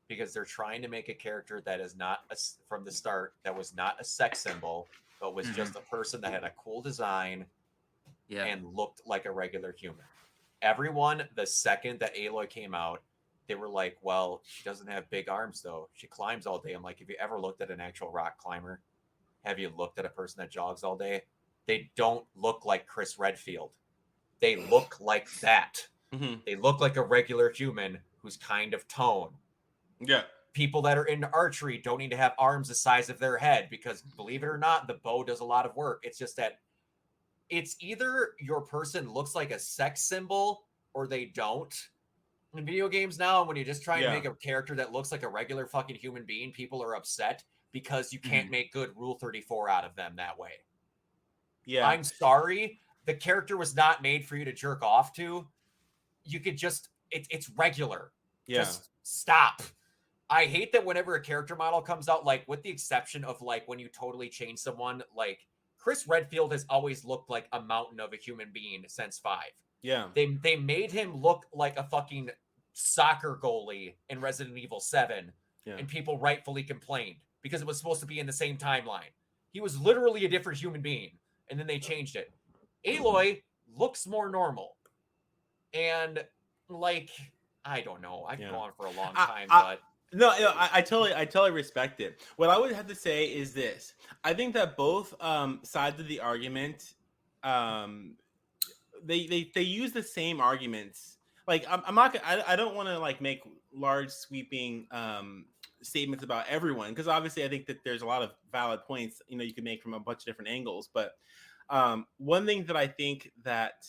because they're trying to make a character that is not from the start, that was not a sex symbol, but was just a person that had a cool design and looked like a regular human. Everyone, the second that Aloy came out, they were like, well, she doesn't have big arms though. She climbs all day. I'm like, have you ever looked at an actual rock climber? Have you looked at a person that jogs all day? They don't look like Chris Redfield. They look like that. Mm-hmm. They look like a regular human who's kind of toned. Yeah. People that are into archery don't need to have arms the size of their head because, believe it or not, the bow does a lot of work. It's just that it's either your person looks like a sex symbol or they don't. In video games now, when you're just trying to make a character that looks like a regular fucking human being, people are upset because you can't make good Rule 34 out of them that way. Yeah. I'm sorry. The character was not made for you to jerk off to. You could just, it's regular. Yeah. Just stop. I hate that whenever a character model comes out, like with the exception of like when you totally change someone, like Chris Redfield has always looked like a mountain of a human being since 5. Yeah. They made him look like a fucking soccer goalie in Resident Evil 7, and people rightfully complained because it was supposed to be in the same timeline. He was literally a different human being, and then they changed it. Aloy looks more normal. And like, I don't know. I've gone for a long time, but no, I totally respect it. What I would have to say is this: I think that both sides of the argument, they use the same arguments. Like, I'm not gonna, I don't want to like make large sweeping statements about everyone, because obviously I think that there's a lot of valid points you can make from a bunch of different angles. But one thing that I think that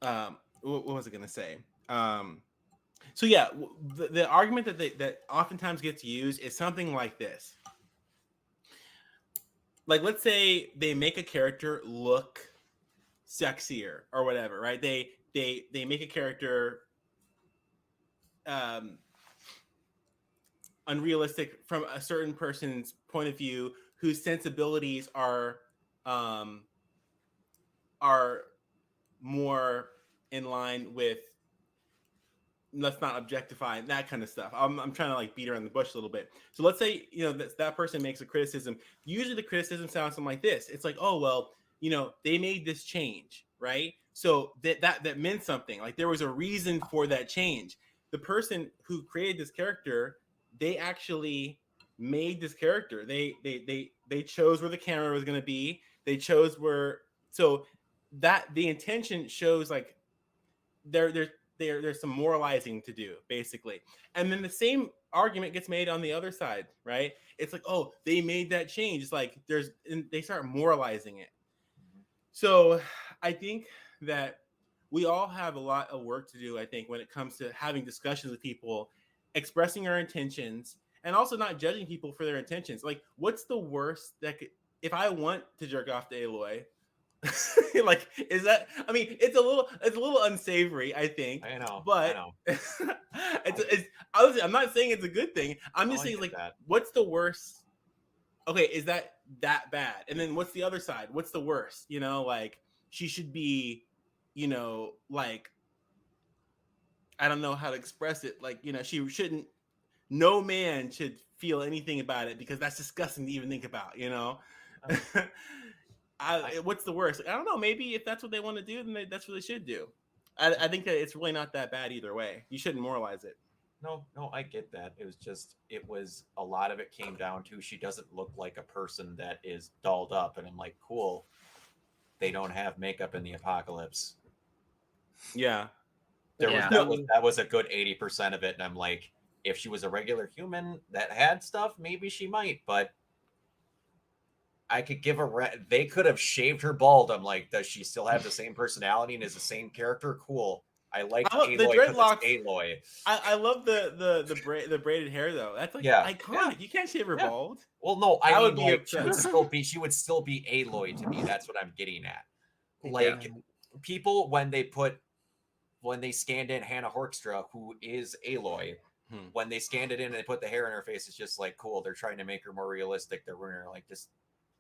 what was I gonna say? So yeah, the argument that oftentimes gets used is something like this. Like, let's say they make a character look sexier or whatever, right? They make a character unrealistic from a certain person's point of view, whose sensibilities are more in line with, let's not objectify, that kind of stuff. I'm trying to like beat around the bush a little bit. So let's say that person makes a criticism. Usually the criticism sounds something like this. It's like, oh well, they made this change, right? So that meant something. Like, there was a reason for that change. The person who created this character, they actually made this character. They chose where the camera was going to be. They chose where, so that the intention shows like there's some moralizing to do, basically. And then the same argument gets made on the other side, right? It's like, oh, they made that change. It's like they start moralizing it. So I think that we all have a lot of work to do, I think, when it comes to having discussions with people, expressing our intentions, and also not judging people for their intentions. Like, what's the worst that could, if I want to jerk off to Aloy, like, is that, I mean, it's a little unsavory, I think. I know, but it's honestly, I'm not saying it's a good thing. I'm just saying, like, what's the worst? Okay, is that bad? And then what's the other side? What's the worst? Like, she should be, like, I don't know how to express it. Like, she shouldn't, no man should feel anything about it, because that's disgusting to even think about, what's the worst? I don't know. Maybe if that's what they want to do, then that's what they should do. I think that it's really not that bad either way. You shouldn't moralize it. No, I get that. It was a lot of it came down to, she doesn't look like a person that is dolled up, and I'm like, cool. They don't have makeup in the apocalypse. Yeah. That was a good 80% of it, and I'm like, if she was a regular human that had stuff, maybe she might, but I could give they could have shaved her bald. I'm like, does she still have the same personality and is the same character? Cool. I like Aloy, the dreadlocks. Aloy. I love the braided hair though. That's like iconic. Yeah. You can't shave her bald. Well, no, I mean, like, she would still be Aloy to me. That's what I'm getting at. Like, people when they scanned in Hannah Horkstra, who is Aloy, when they scanned it in and they put the hair in her face, it's just like, cool. They're trying to make her more realistic. They're ruining her. Like, just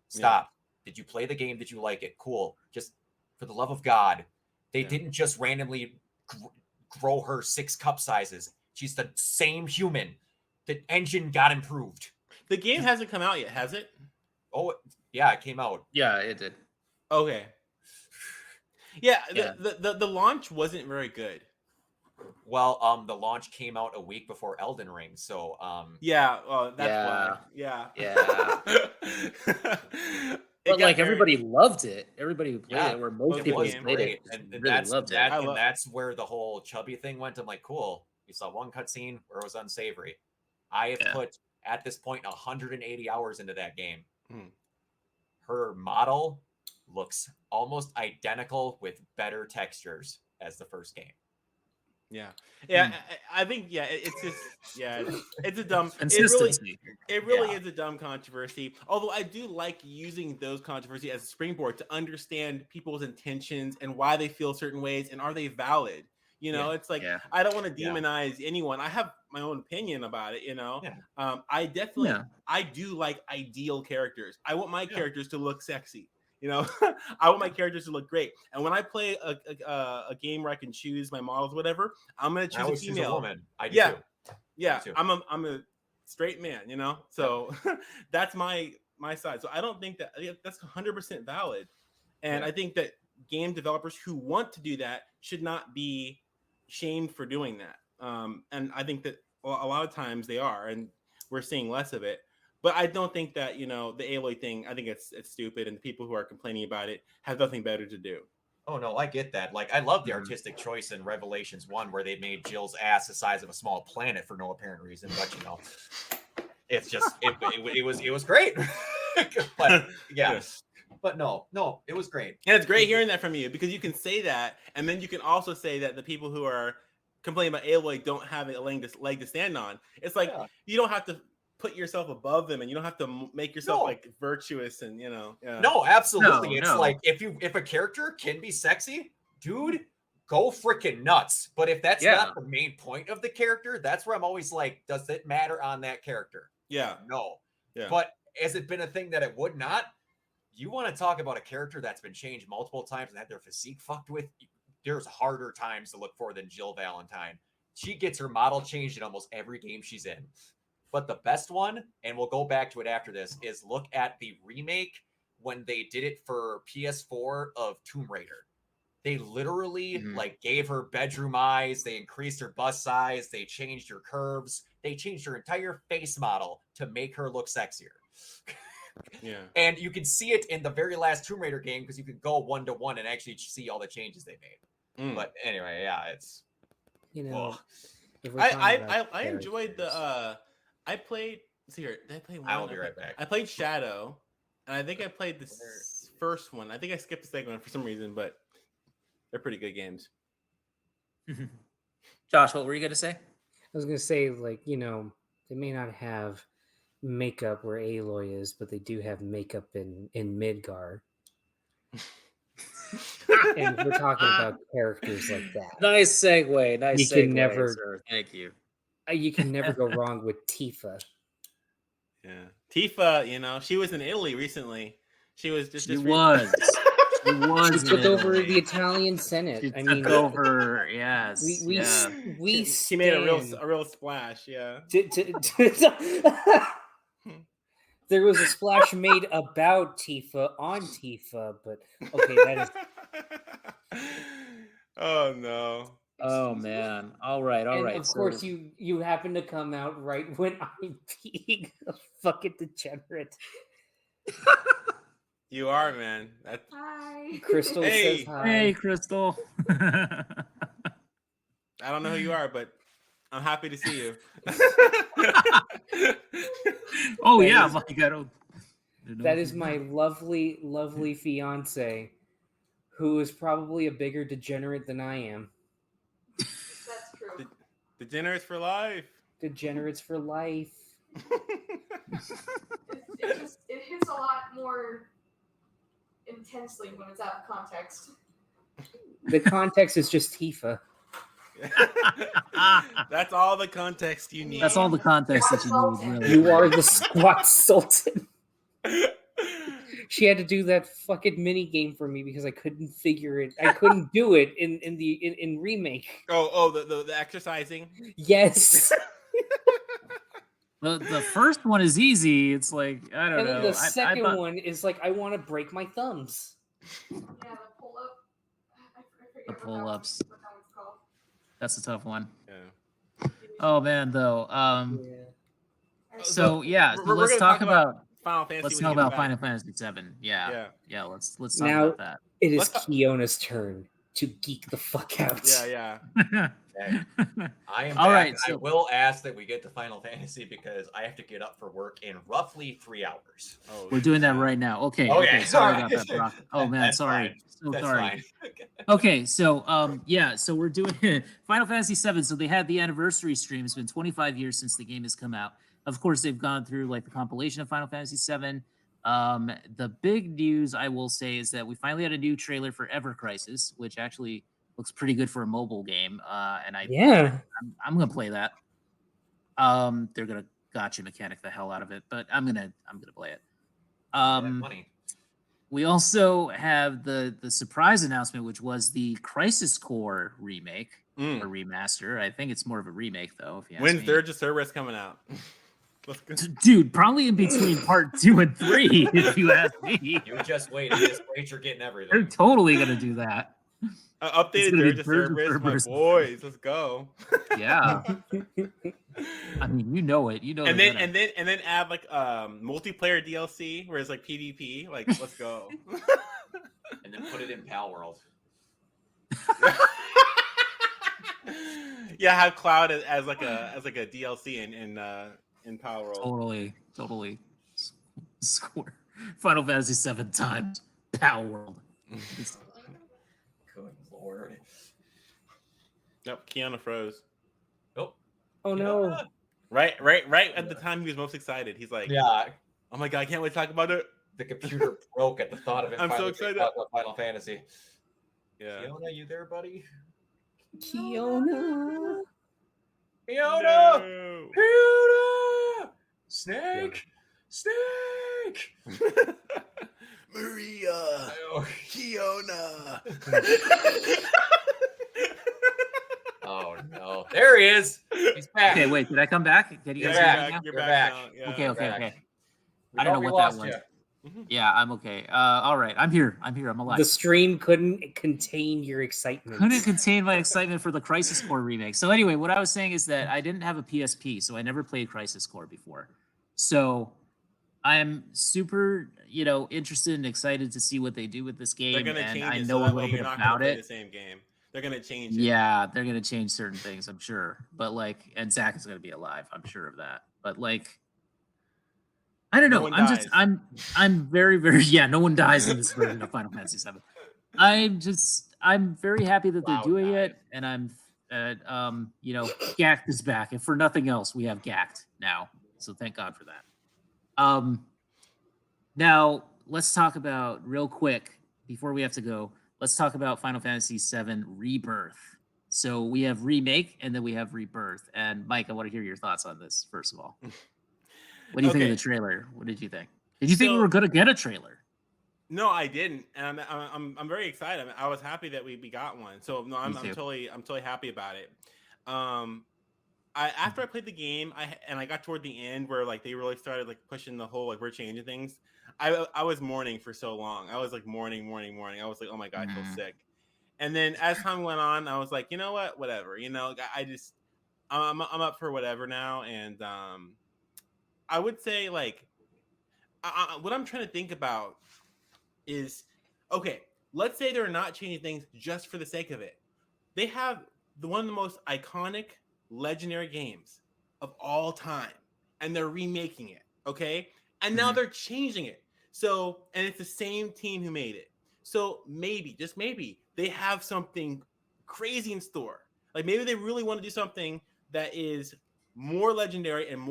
stop. Yeah. Did you play the game? Did you like it? Cool. Just for the love of God, they didn't just randomly grow her 6 cup sizes. She's the same human. The engine got improved. The game hasn't come out yet, has it? Oh, yeah, it came out. Yeah, it did. Okay. Yeah, the launch wasn't very good. Well, the launch came out a week before Elden Ring, so that's why. Yeah. But like, everybody loved it. Everybody who played it, or most people who played it, and really loved it. And that's where the whole chubby thing went. I'm like, cool. We saw one cutscene where it was unsavory. I have put, at this point, 180 hours into that game. Her model looks almost identical with better textures as the first game. I think it's just it's a dumb consistency. It really is a dumb controversy. Although I do like using those controversies as a springboard to understand people's intentions and why they feel certain ways and are they valid. It's like, I don't want to demonize anyone. I have my own opinion about it. I definitely I do like ideal characters. I want my characters to look sexy. You know, I want my characters to look great. And when I play a game where I can choose my models, whatever, I'm gonna choose a female. Choose a woman. I do too. Yeah. I'm a straight man. You know, so that's my side. So I don't think that's 100% valid. And I think that game developers who want to do that should not be shamed for doing that. And I think that a lot of times they are, and we're seeing less of it. But I don't think that, the Aloy thing, I think it's stupid, and the people who are complaining about it have nothing better to do. Oh, no, I get that. Like, I love the artistic choice in Revelations 1 where they made Jill's ass the size of a small planet for no apparent reason. But, it's just, it was great. But, yeah. But no, it was great. And it's great hearing that from you, because you can say that, and then you can also say that the people who are complaining about Aloy don't have a leg to stand on. It's like, you don't have to put yourself above them, and you don't have to make yourself like virtuous and No, absolutely. It's like if a character can be sexy, dude, go freaking nuts. But if that's not the main point of the character, that's where I'm always like, does it matter on that character? No. But has it been a thing that it would not? You want to talk about a character that's been changed multiple times and had their physique fucked with? There's harder times to look for than Jill Valentine. She gets her model changed in almost every game she's in. But the best one, and we'll go back to it after this, is look at the remake when they did it for PS4 of Tomb Raider. They literally gave her bedroom eyes. They increased her bust size. They changed her curves. They changed her entire face model to make her look sexier. And you can see it in the very last Tomb Raider game because you can go 1-to-1 and actually see all the changes they made. But anyway, it's I enjoyed the I played. See here, did I play one? I'll be right back. I played Shadow, and I think I played the first one. I think I skipped the second one for some reason, but they're pretty good games. Josh, what were you gonna say? I was gonna say, they may not have makeup where Aloy is, but they do have makeup in Midgar. And we're talking about characters like that. Nice segue. Nice segue. Never. Thank you. You can never go wrong with Tifa. Yeah, Tifa. She was in Italy recently. She was just. She was. She took over the Italian Senate. She took over. Yes. She made a real splash. Yeah. There was a splash made about Tifa on Tifa, but okay, that is. Oh no. Oh man! All right. Of course, you happen to come out right when I'm being a fucking degenerate. You are, man. Hi. Crystal says hi. Hey, Crystal. I don't know who you are, but I'm happy to see you. Oh yeah, my God. That is my lovely, lovely fiance, who is probably a bigger degenerate than I am. That's true. Degenerates for life. Degenerates for life. It hits a lot more intensely when it's out of context. The context is just Tifa. That's all the context you need. That's all the context that you need. Really. You are the squat sultan. She had to do that fucking mini game for me because I couldn't figure it. I couldn't do it in remake. Oh, the exercising. Yes. The first one is easy. It's like I don't know. And then the second one is like I want to break my thumbs. Yeah, the pull up. The pull ups. What that one's called. That's a tough one. Yeah. Oh man, though. So we're let's talk about Final Fantasy. Let's talk about Final Fantasy VII. Yeah. Let's talk about that. It is Kiona's turn to geek the fuck out. Yeah. Okay. I am all back. right. So I will ask that we get to Final Fantasy because I have to get up for work in roughly 3 hours. Oh, we're doing that right now. Okay. Okay. Sorry about that, Brock. Oh man, That's sorry. Fine. So That's sorry. Fine. Okay, so we're doing Final Fantasy VII. So they had the anniversary stream. It's been 25 years since the game has come out. Of course, they've gone through like the compilation of Final Fantasy VII. The big news I will say is that we finally had a new trailer for Ever Crisis, which actually looks pretty good for a mobile game. And I'm gonna play that. They're gonna gotcha mechanic the hell out of it, but I'm gonna play it. Money. We also have the surprise announcement, which was the Crisis Core remake or remaster. I think it's more of a remake, though. If you ask When's me. Dirge of Cerberus coming out? Dude, probably in between part 2 and 3, if you ask me. You just wait. At this rate, you're getting everything. They're totally gonna do that. Updated Dirge of Cerberus, my boys. Let's go. Yeah. I mean, you know it. You know. And then add like multiplayer DLC where it's like PvP. Like, let's go. And then put it in Pal World. Yeah, have Cloud as like a DLC in Pal Totally. World. Square. Final Fantasy VII times Pal World. Good lord. Yep, Keanu froze. Oh no. Right at the time he was most excited. He's like, yeah. Oh my god, I can't wait to talk about it. The computer broke at the thought of it. I'm so excited. About Final Fantasy. Yeah. Fiona, you there, buddy? Fiona. Snake! Maria! Fiona! Oh no. There he is! He's back. Okay, wait, did I come back? Did you guys hear me now? You're back. Now. Yeah. Okay. I don't know what that was. Yeah, I'm okay. All right, I'm here. I'm alive. The stream couldn't contain your excitement. Couldn't contain my excitement for the Crisis Core remake. So anyway, what I was saying is that I didn't have a PSP, so I never played Crisis Core before. So I'm super, interested and excited to see what they do with this game. They're gonna change I it, know so a little bit about it. The same game. They're gonna change it. Yeah, they're gonna change certain things, I'm sure. But and Zach is gonna be alive, I'm sure of that. But I don't know. I'm very, very no one dies in this version of Final Fantasy VII. I'm very happy that they're doing it, and I'm Gact is back. And for nothing else, we have Gact now. So thank God for that. Now let's talk about real quick before we have to go. Let's talk about Final Fantasy VII Rebirth. So we have remake and then we have rebirth. And Mike, I want to hear your thoughts on this first of all. What do you think of the trailer? What did you think? Did you think we were going to get a trailer? No, I didn't, and I'm very excited. I was happy that we got one. So no, I'm totally happy about it. After I played the game, I got toward the end where they really started pushing the whole we're changing things. I was mourning for so long. I was mourning. I was like, oh my god, I feel sick. And then as time went on, I was like, you know what, whatever. I'm up for whatever now, and I would say what I'm trying to think about is, okay, let's say they're not changing things just for the sake of it. They have one of the most iconic, legendary games of all time, and they're remaking it, okay? And now they're changing it. So, and it's the same team who made it. So maybe, just maybe, they have something crazy in store. Maybe they really want to do something that is more legendary and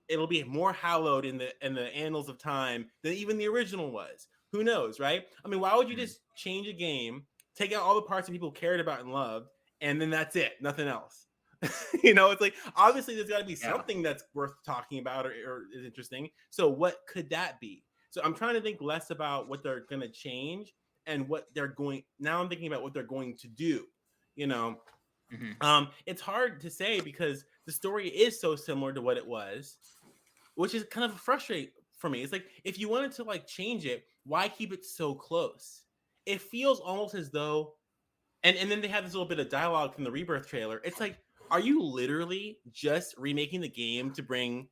it'll be more hallowed in the annals of time than even the original was. Who knows, right? I mean, why would you just change a game, take out all the parts that people cared about and loved, and then that's it, nothing else? It's obviously there's got to be something that's worth talking about or is interesting. So what could that be? So I'm trying to think less about what they're going to change and what they're going. Now I'm thinking about what they're going to do. It's hard to say because the story is so similar to what it was, which is kind of frustrating for me. It's if you wanted to change it, why keep it so close? It feels almost as though, and then they have this little bit of dialogue from the Rebirth trailer. It's are you literally just remaking the game to bring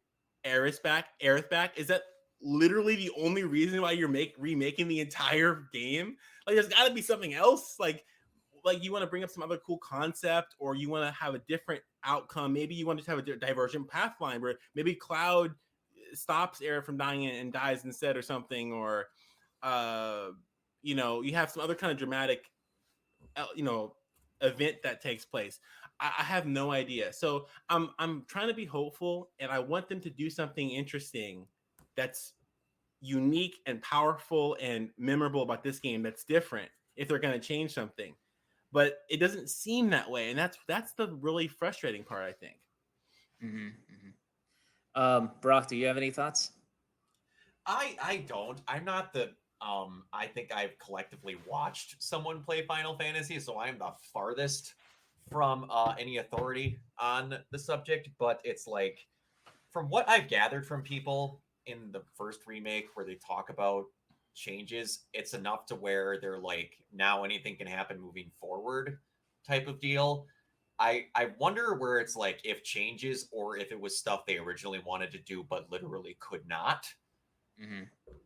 Aerith back? Is that literally the only reason why you're remaking the entire game? There's got to be something else. You want to bring up some other cool concept, or you want to have a different outcome. Maybe you want to have a divergent path line where maybe Cloud stops Aerith from dying and dies instead, or something, or you have some other kind of dramatic event that takes place. I have no idea. So I'm trying to be hopeful, and I want them to do something interesting that's unique and powerful and memorable about this game that's different if they're going to change something. But it doesn't seem that way, and that's the really frustrating part, I think. Brock, do you have any thoughts? I don't. I'm not the I think I've collectively watched someone play Final Fantasy, so I'm the farthest from any authority on the subject. But it's like, from what I've gathered from people in the first remake where they talk about changes, it's enough to where they're like, now anything can happen moving forward type of deal. I wonder where it's like if changes or if it was stuff they originally wanted to do but literally could not. Mm-hmm.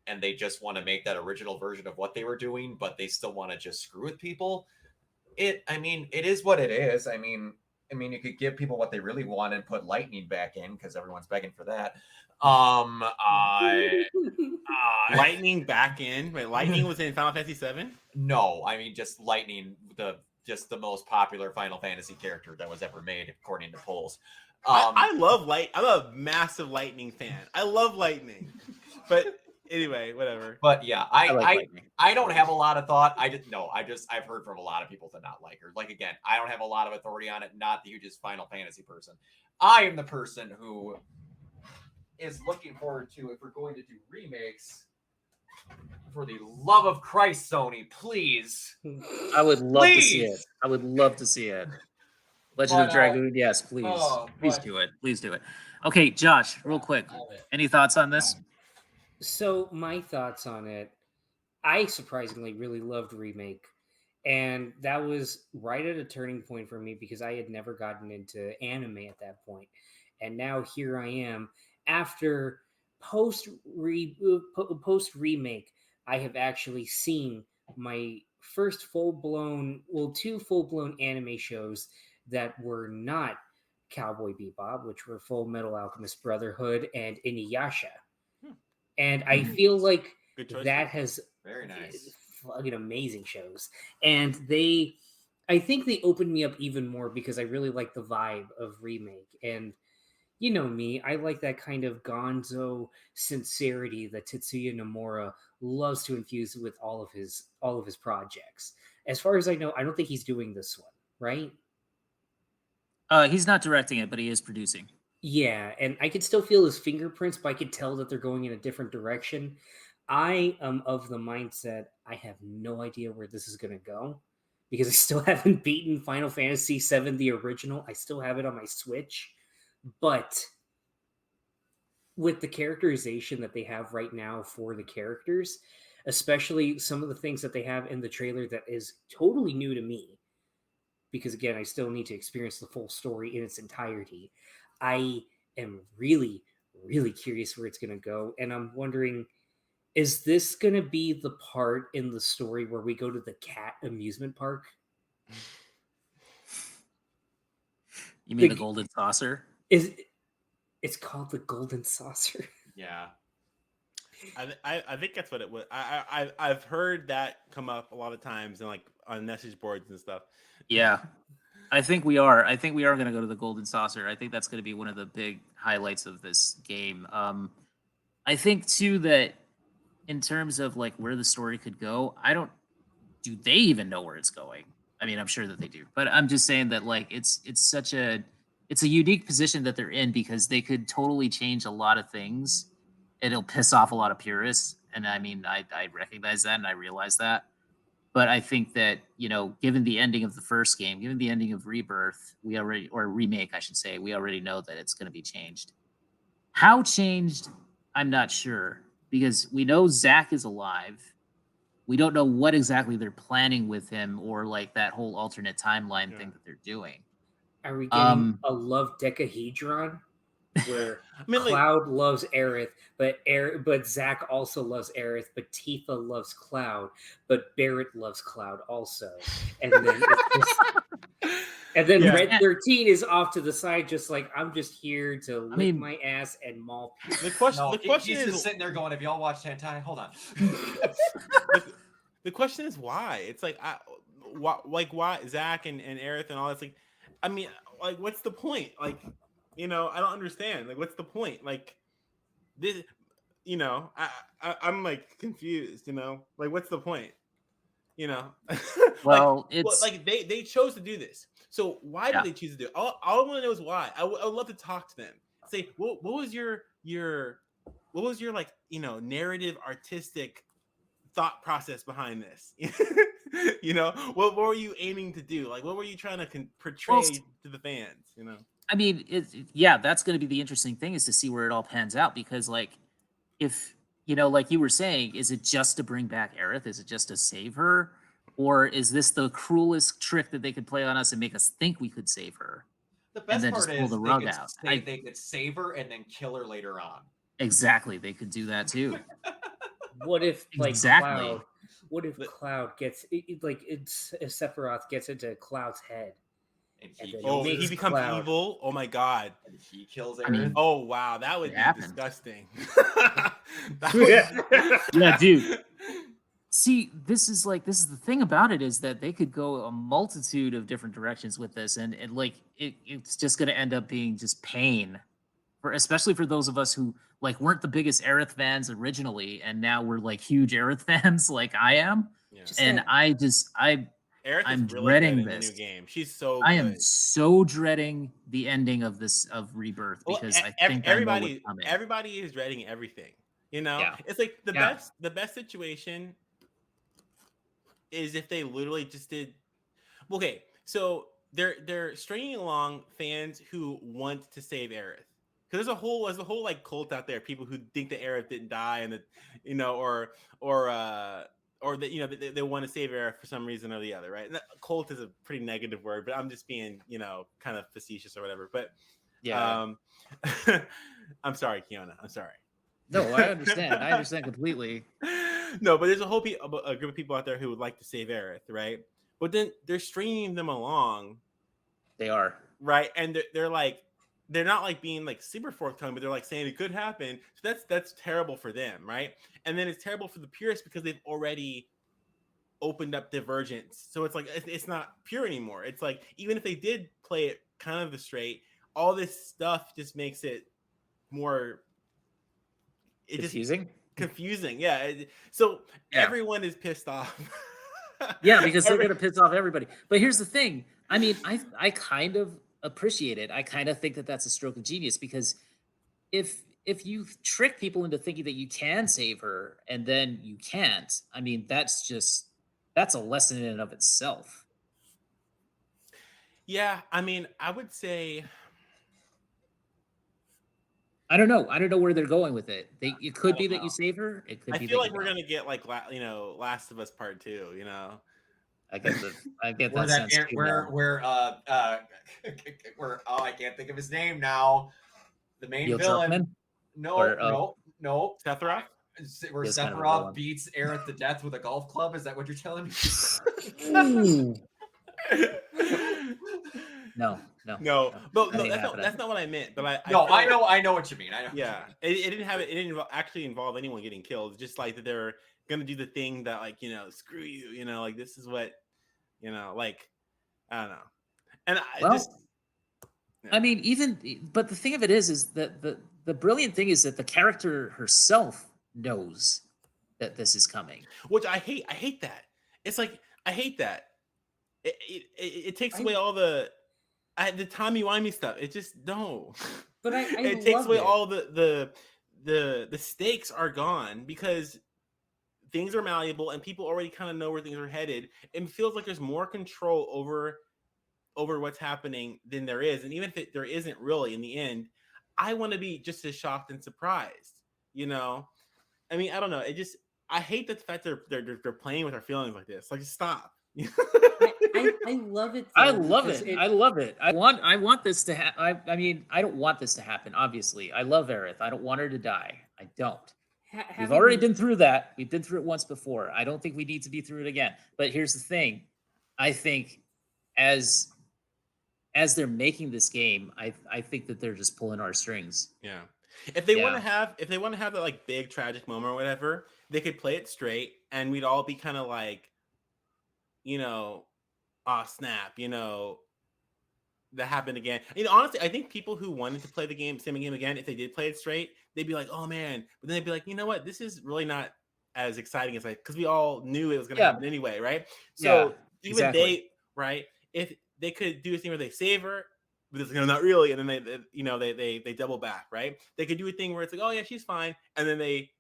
And they just want to make that original version of what they were doing, but they still want to just screw with people. It is what it is. I mean, you could give people what they really want and put lightning back in because everyone's begging for that. Lightning back in. Wait, lightning was in Final Fantasy VII? No, I mean just lightning, the most popular Final Fantasy character that was ever made according to polls. I love light. I'm a massive lightning fan. I love lightning, but anyway, whatever. But yeah, I don't have a lot of thought. I've heard from a lot of people to not like her. Like, again, I don't have a lot of authority on it. Not the hugest Final Fantasy person. I am the person who is looking forward to, if we're going to do remakes, for the love of Christ, Sony, please. I would love to see it. I would love to see it. Legend of Dragoon, yes, please. Please do it. Please do it. Okay, Josh, real quick. Any thoughts on this? So my thoughts on it, I surprisingly really loved Remake. And that was right at a turning point for me because I had never gotten into anime at that point. And now here I am. After post Remake, I have actually seen my first two full-blown anime shows that were not Cowboy Bebop, which were Full Metal Alchemist Brotherhood and Inuyasha. And I feel like that has very nice, fucking amazing shows. And I think they opened me up even more because I really like the vibe of Remake. And you know me, I like that kind of gonzo sincerity that Tetsuya Nomura loves to infuse with all of his projects. As far as I know, I don't think he's doing this one, right? He's not directing it, but he is producing. Yeah, and I could still feel his fingerprints, but I could tell that they're going in a different direction. I am of the mindset I have no idea where this is going to go because I still haven't beaten Final Fantasy VII, the original. I still have it on my Switch. But with the characterization that they have right now for the characters, especially some of the things that they have in the trailer that is totally new to me, because again, I still need to experience the full story in its entirety. I am really, really curious where it's going to go. And I'm wondering, is this going to be the part in the story where we go to the cat amusement park? You mean the Golden Saucer? It's called the Golden Saucer? Yeah. I think that's what it was. I've heard that come up a lot of times and like on message boards and stuff. Yeah. I think we are going to go to the Golden Saucer. I think that's going to be one of the big highlights of this game. I think too that in terms of like where the story could go, do they even know where it's going? I mean, I'm sure that they do, but I'm just saying that like it's a unique position that they're in because they could totally change a lot of things. It'll piss off a lot of purists, and I mean, I recognize that and I realize that. But I think that, given the ending of the first game, given the ending of Rebirth, or Remake, I should say, we already know that it's going to be changed. How changed, I'm not sure, because we know Zack is alive. We don't know what exactly they're planning with him or like that whole alternate timeline thing that they're doing. Are we getting a love decahedron? Where Cloud loves Aerith, but Zack also loves Aerith, but Tifa loves Cloud, but Barrett loves Cloud also, and then Red 13 is off to the side, just like I'm just here to lick my ass and maul people. The question he's is just sitting there going, "Have y'all watched hentai? Hold on." The question is why? It's like why Zack and Aerith and all that's like. I mean, like, what's the point? Like. I don't understand. Like, what's the point? Like, this, I'm like confused. Like, what's the point? Well, it's like they chose to do this. So why did they choose to do it? All I want to know is why. I would love to talk to them. Say, what was your like narrative artistic thought process behind this? You know, what were you aiming to do? Like, what were you trying to portray to the fans? You know, I mean, yeah, that's going to be the interesting thing, is to see where it all pans out, because like, if you know, like you were saying, is it just to bring back Aerith? Is it just to save her? Or is this the cruelest trick that they could play on us and make us think we could save her? The best part is the rug out. They could save her and then kill her later on. Exactly, they could do that too. What if like exactly? Cloud, what if Cloud gets if Sephiroth gets into Cloud's head? And he becomes Cloud evil. Oh my god! And he kills Aerith. I mean, oh wow, that would be disgusting. Yeah, dude. See, this is the thing about it, is that they could go a multitude of different directions with this, and like it's just going to end up being just pain, especially for those of us who like weren't the biggest Aerith fans originally, and now we're like huge Aerith fans, like I am. Yeah. And I'm really dreading this new game. She's so good. I am so dreading the ending of Rebirth, because I think everybody is dreading everything. You know, it's like the best situation is if they literally just did. Okay, so they're stringing along fans who want to save Aerith, because there's a whole like cult out there, people who think that Aerith didn't die, and that, you know, or that, you know, they want to save Aerith for some reason or the other, right? And cult is a pretty negative word, but I'm just being, you know, kind of facetious or whatever. But I'm sorry, Kiona. I'm sorry. No, I understand. I understand completely. No, but there's a group of people out there who would like to save Aerith, right? But then they're stringing them along. They are. Right? And they're not like being like super forthcoming, but they're like saying it could happen. So that's terrible for them, right? And then it's terrible for the purists, because they've already opened up divergence. So it's like it's not pure anymore. It's like, even if they did play it kind of the straight, all this stuff just makes it more confusing. Yeah. So everyone is pissed off. Yeah, because they're gonna piss off everybody. But here's the thing. I mean, I kind of appreciate it. I kind of think that that's a stroke of genius, because if you trick people into thinking that you can save her and then you can't, I mean, that's a lesson in and of itself. Yeah, I mean, I would say, I don't know where they're going with it. It could be that you save her. It could be. I feel like we're gonna get like, you know, Last of Us Part 2. You know, I get that sense. Where I can't think of his name now. The main villain. No. Sephiroth. Where Sephiroth beats Aerith to death with a golf club. Is that what you're telling me? No. That's not what I meant. But I know what you mean. I know. Yeah, it didn't actually involve anyone getting killed. It's just like that they're gonna do the thing that, like, you know, screw you, you know, like this is what, you know, like, I don't know. And I mean, but the thing of it is that the brilliant thing is that the character herself knows that this is coming, which I hate. I hate that. It's like, I hate that. It takes away all the timey-wimey stuff. It just no. But it takes away all the stakes are gone, because things are malleable and people already kind of know where things are headed. It feels like there's more control over what's happening than there is. And even if there isn't really in the end, I want to be just as shocked and surprised, you know? I mean, I don't know. I hate the fact they're playing with our feelings like this. Like, stop. I love it. I love it. I want this to happen. I mean, I don't want this to happen, obviously. I love Aerith. I don't want her to die. I don't. We've already been through that. We've been through it once before. I don't think we need to be through it again. But here's the thing. I think as they're making this game, I think that they're just pulling our strings. Yeah. If they want to have that like big tragic moment or whatever, they could play it straight and we'd all be kind of like, you know, snap, you know, that happened again. You know, honestly, I think people who wanted to play the same game again, if they did play it straight, they'd be like, oh man, but then they'd be like, you know what, this is really not as exciting as because we all knew it was going to happen anyway, right? So even they, right, if they could do a thing where they save her, but it's not really, and then they double back, right? They could do a thing where it's like, oh yeah, she's fine, and then they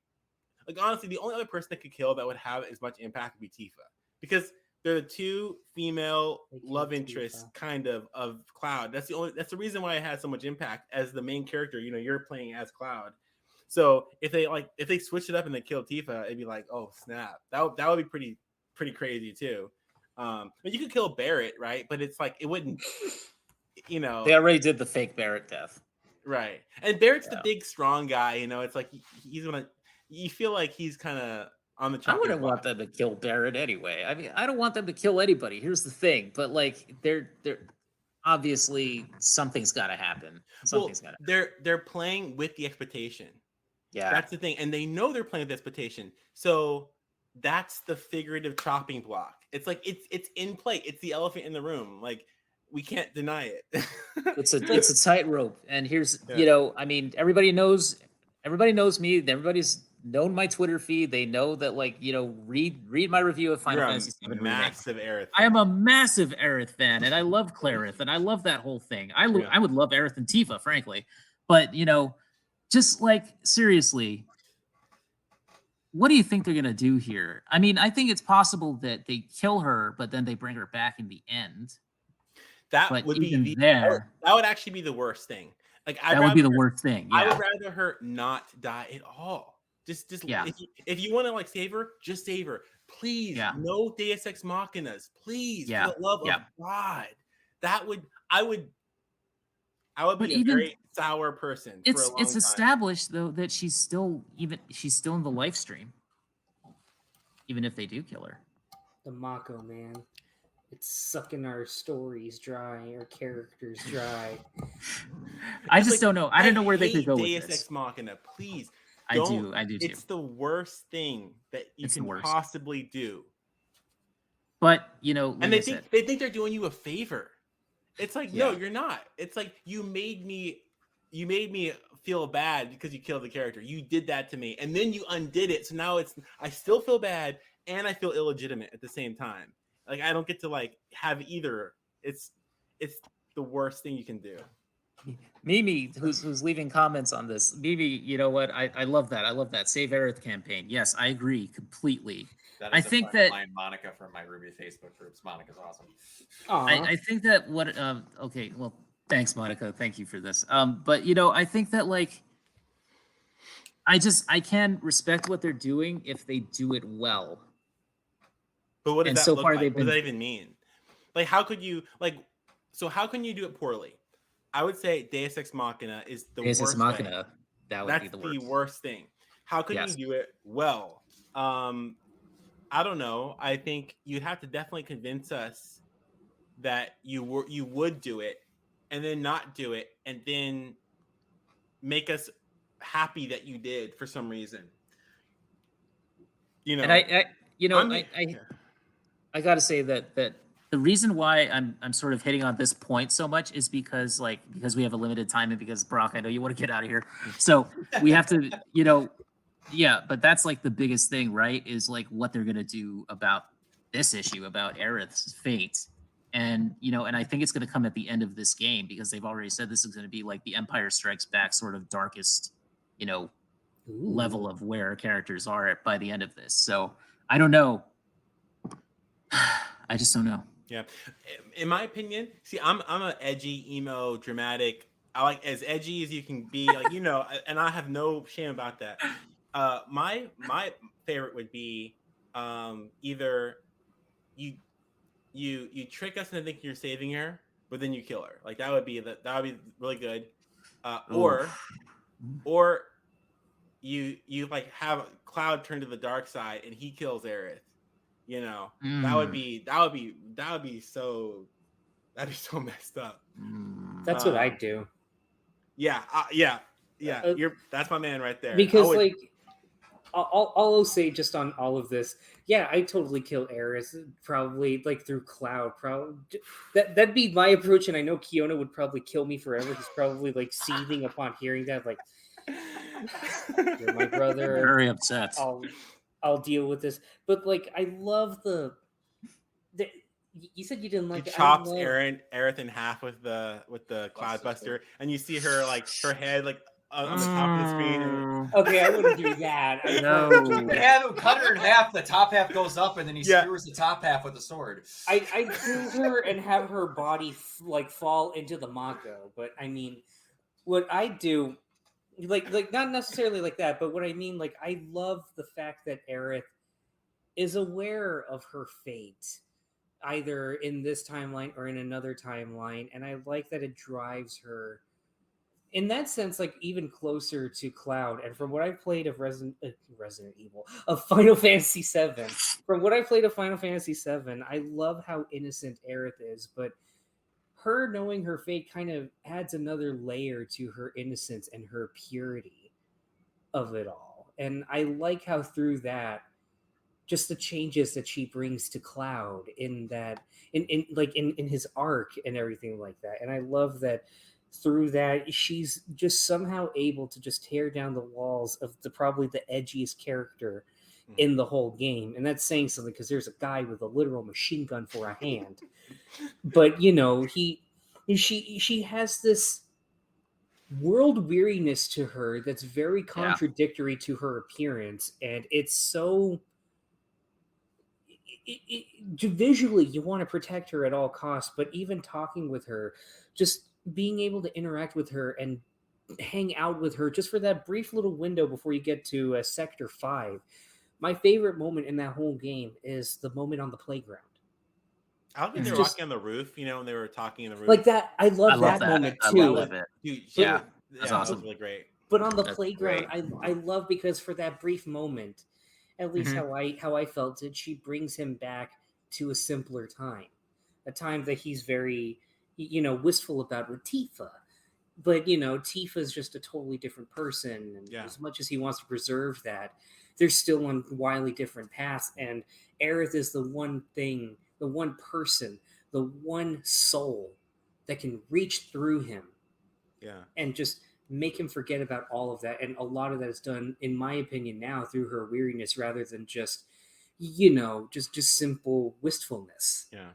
Like honestly, the only other person that could kill that would have as much impact would be Tifa, because they're the two female love interests kind of Cloud. That's the reason why it has so much impact as the main character. You know, you're playing as Cloud. So if they switch it up and they kill Tifa, it'd be like, oh snap, that would be pretty crazy too. But you could kill Barrett, right? But it's like it wouldn't. You know, they already did the fake Barrett death, right? And Barrett's the big strong guy. You know, it's like he's gonna. You feel like he's kind of on the. I wouldn't want them to kill Barrett anyway. I mean, I don't want them to kill anybody. Here's the thing, but like they're obviously something's got to happen. Something's got to. They're playing with the expectation. Yeah, that's the thing, and they know they're playing with the expectation. So that's the figurative chopping block. It's like it's in play. It's the elephant in the room. Like we can't deny it. it's a tightrope. And here's you know, I mean, everybody knows me. Everybody's known my Twitter feed. They know that, like, you know, read my review of Final Fantasy VII massive Aerith. I am a massive Aerith fan, and I love Clarith, and I love that whole thing. I would love Aerith and Tifa, frankly, but you know, just like seriously, what do you think they're gonna do here? I mean, I think it's possible that they kill her, but then they bring her back in the end. That would be that would actually be the worst thing. Like that would be the worst thing. Yeah. I would rather her not die at all. Just if you want to like save her, just save her, please. No Deus Ex Machinas, please. For the love of God, I would be a very sour person. It's established though that she's still in the live stream, even if they do kill her. The Mako, man. It's sucking our stories dry, our characters dry. I just don't know. I don't know where they could go with Deus this. Ex Machina, please. I do too. It's the worst thing that you can possibly do. But you know, and they think they're doing you a favor. It's like, no, you're not. It's like you made me feel bad because you killed the character. You did that to me, and then you undid it. So now I still feel bad and I feel illegitimate at the same time. Like I don't get to like have either. It's the worst thing you can do. Mimi, who's leaving comments on this. Mimi, you know what? I love that. I love that Save Aerith campaign. Yes, I agree completely. I think that Monica from my Ruby Facebook groups. Monica's awesome. I think that what okay, well, thanks, Monica. Thank you for this. But you know, I think that like I can respect what they're doing if they do it well. But what does that look like? What does that even mean? Like, how could you how can you do it poorly? I would say Deus Ex Machina is the worst. Deus Ex Machina, that would be the worst thing. How can you do it well? I don't know. I think you'd have to definitely convince us that you would do it, and then not do it, and then make us happy that you did for some reason. You know, and I got to say that the reason why I'm sort of hitting on this point so much is because we have a limited time, and because Brock, I know you want to get out of here, so we have to, you know, but that's like the biggest thing, right? Is like what they're gonna do about this issue, about Aerith's fate, and you know, and I think it's gonna come at the end of this game because they've already said this is gonna be like the Empire Strikes Back sort of darkest, you know, level of where characters are at by the end of this. So I don't know. I just don't know. Yeah, in my opinion, see, I'm an edgy, emo, dramatic. I like as edgy as you can be, like, you know, and I have no shame about that. My favorite would be either you trick us into thinking you're saving her, but then you kill her. Like that would be really good. Or you like have Cloud turn to the dark side and he kills Aerith. You know, that would be so messed up. That's what I do. Yeah. That's my man right there. Because like, I'll say just on all of this, yeah, I totally kill Aerith, probably like through Cloud. Probably that'd be my approach, and I know Kiona would probably kill me forever. He's probably like seething upon hearing that. Like, you're my brother. Very upset. I'll deal with this. But like, I love the you said you didn't like. He chops Aerith in half with the Cloudbuster, and you see her like her head like on the top of the screen. Okay, I wouldn't do that. No. You could have him cut her in half. The top half goes up, and then he skewers the top half with a sword. I'd kill her and have her body fall into the Mako. But I mean, what I do, like not necessarily like that, but what I mean, like I love the fact that Aerith is aware of her fate, either in this timeline or in another timeline, and I like that it drives her in that sense, like even closer to Cloud. And from what I've played of Resident Evil, of Final Fantasy VII, from what I played of Final Fantasy VII, I love how innocent Aerith is, but her knowing her fate kind of adds another layer to her innocence and her purity of it all. And I like how through that, just the changes that she brings to Cloud in his arc and everything like that. And I love that through that she's just somehow able to just tear down the walls of probably the edgiest character in the whole game. And that's saying something, because there's a guy with a literal machine gun for a hand. But she has this world weariness to her that's very contradictory to her appearance, and it's so visually you want to protect her at all costs. But even talking with her, just being able to interact with her and hang out with her just for that brief little window before you get to Sector 5. My favorite moment in that whole game is the moment on the playground. I think they were walking on the roof, when they were talking in the roof. Like that. I love that moment too. I love it. Dude, that's awesome. That was really great. But on the playground, I love, because for that brief moment, at least how I felt it, she brings him back to a simpler time. A time that he's very, wistful about with Tifa. But, Tifa's just a totally different person. And as much as he wants to preserve that, they're still on wildly different paths. And Aerith is the one thing, the one person, the one soul that can reach through him. Yeah. And just make him forget about all of that. And a lot of that is done, in my opinion, now through her weariness rather than just, just simple wistfulness. Yeah.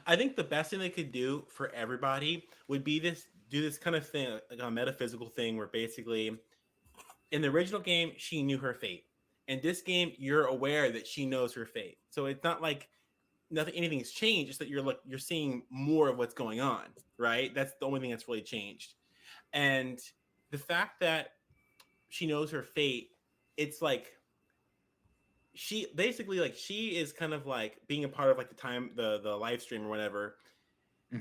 I think the best thing they could do for everybody would be do this kind of thing, like a metaphysical thing where basically in the original game, she knew her fate. In this game, you're aware that she knows her fate. So it's not like anything's changed. It's that you're seeing more of what's going on, right? That's the only thing that's really changed. And the fact that she knows her fate, it's like she is kind of like being a part of like the live stream or whatever,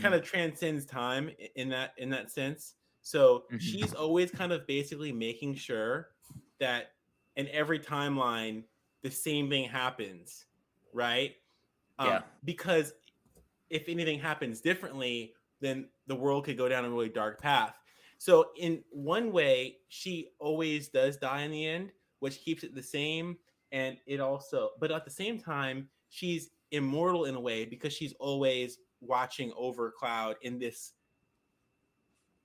kind of transcends time in that sense. So she's always kind of basically making sure that in every timeline the same thing happens, right? Because if anything happens differently, then the world could go down a really dark path. So in one way, she always does die in the end, which keeps it the same. And but at the same time, she's immortal in a way because she's always watching over Cloud in this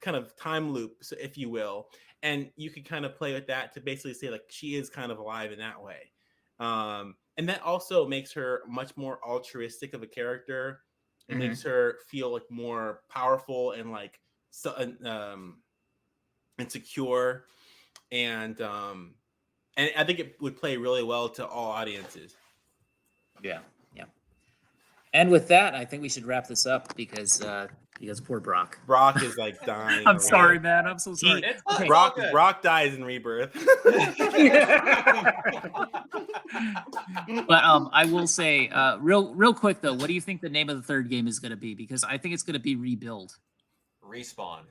kind of time loop, if you will. And you could kind of play with that to basically say like she is kind of alive in that way. And that also makes her much more altruistic of a character. It makes her feel like more powerful and like and secure, and I think it would play really well to all audiences. Yeah. And with that, I think we should wrap this up because poor Brock. Brock is like dying. I'm sorry, man. I'm so sorry. Brock dies in Rebirth. But I will say, real quick though, what do you think the name of the third game is going to be? Because I think it's going to be Rebuild. Respawn.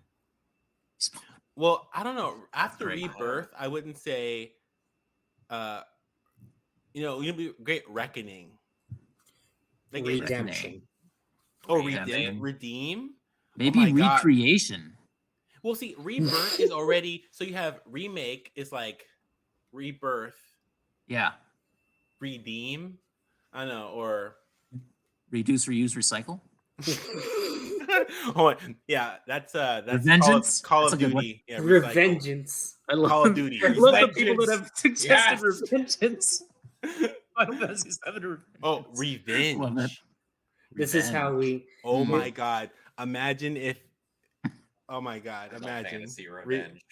Well, I don't know. After Rebirth, I wouldn't say. It'd be great Reckoning. Like Redemption. Redeem. Maybe Recreation. Well, see, Rebirth is already. So you have Remake is like Rebirth. Yeah. Redeem. I know, or Reduce, Reuse, Recycle. Oh yeah, that's Revengeance? Call of Duty. Yeah, Revengeance. I love Call of Duty. I love the people that have suggested Revengeance. Final Fantasy VII. Oh, Revenge. This is how we. Oh my God! Imagine if. Oh my God! Imagine. Fantasy Revenge.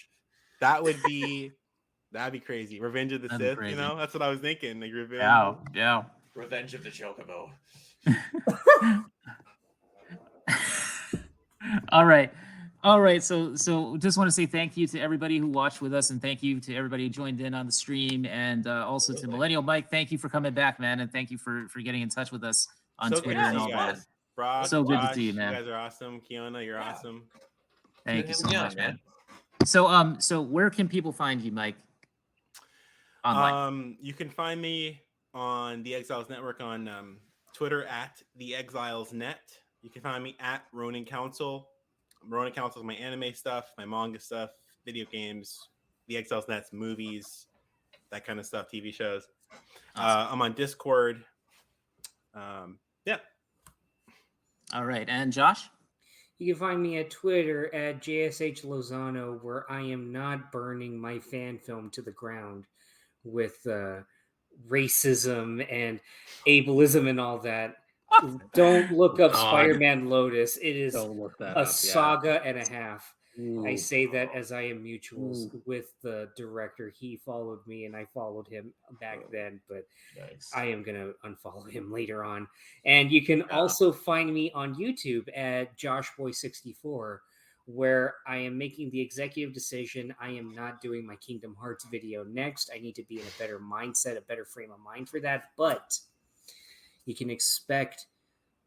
That'd be crazy. Revenge of the Sith, you know? That's what I was thinking. Like revenge. Yeah. Revenge of the Chocobo. All right. So just want to say thank you to everybody who watched with us, and thank you to everybody who joined in on the stream, and also to Millennial Mike. Thank you for coming back, man, and thank you for getting in touch with us on Twitter and all that. Brock, so good Josh, to see you, man. You guys are awesome. Kiona, you're awesome. Thank you so much, man. So where can people find you, Mike? Online. You can find me on the Exiles Network on Twitter at the Exiles Net. You can find me at Ronin Council. Ronin Council is my anime stuff, my manga stuff, video games, the Exiles Net's movies, that kind of stuff, TV shows. Awesome. I'm on Discord. Yeah. All right. And Josh? You can find me at Twitter at JSH Lozano, where I am not burning my fan film to the ground with racism and ableism and all that. Don't look up Spider-Man Lotus. It is a saga and a half. Ooh. I say that as I am mutuals with the director. He followed me and I followed him back then, but I am going to unfollow him later on. And you can also find me on YouTube at JoshBoy64, where I am making the executive decision. I am not doing my Kingdom Hearts video next. I need to be in a better mindset, a better frame of mind for that. But you can expect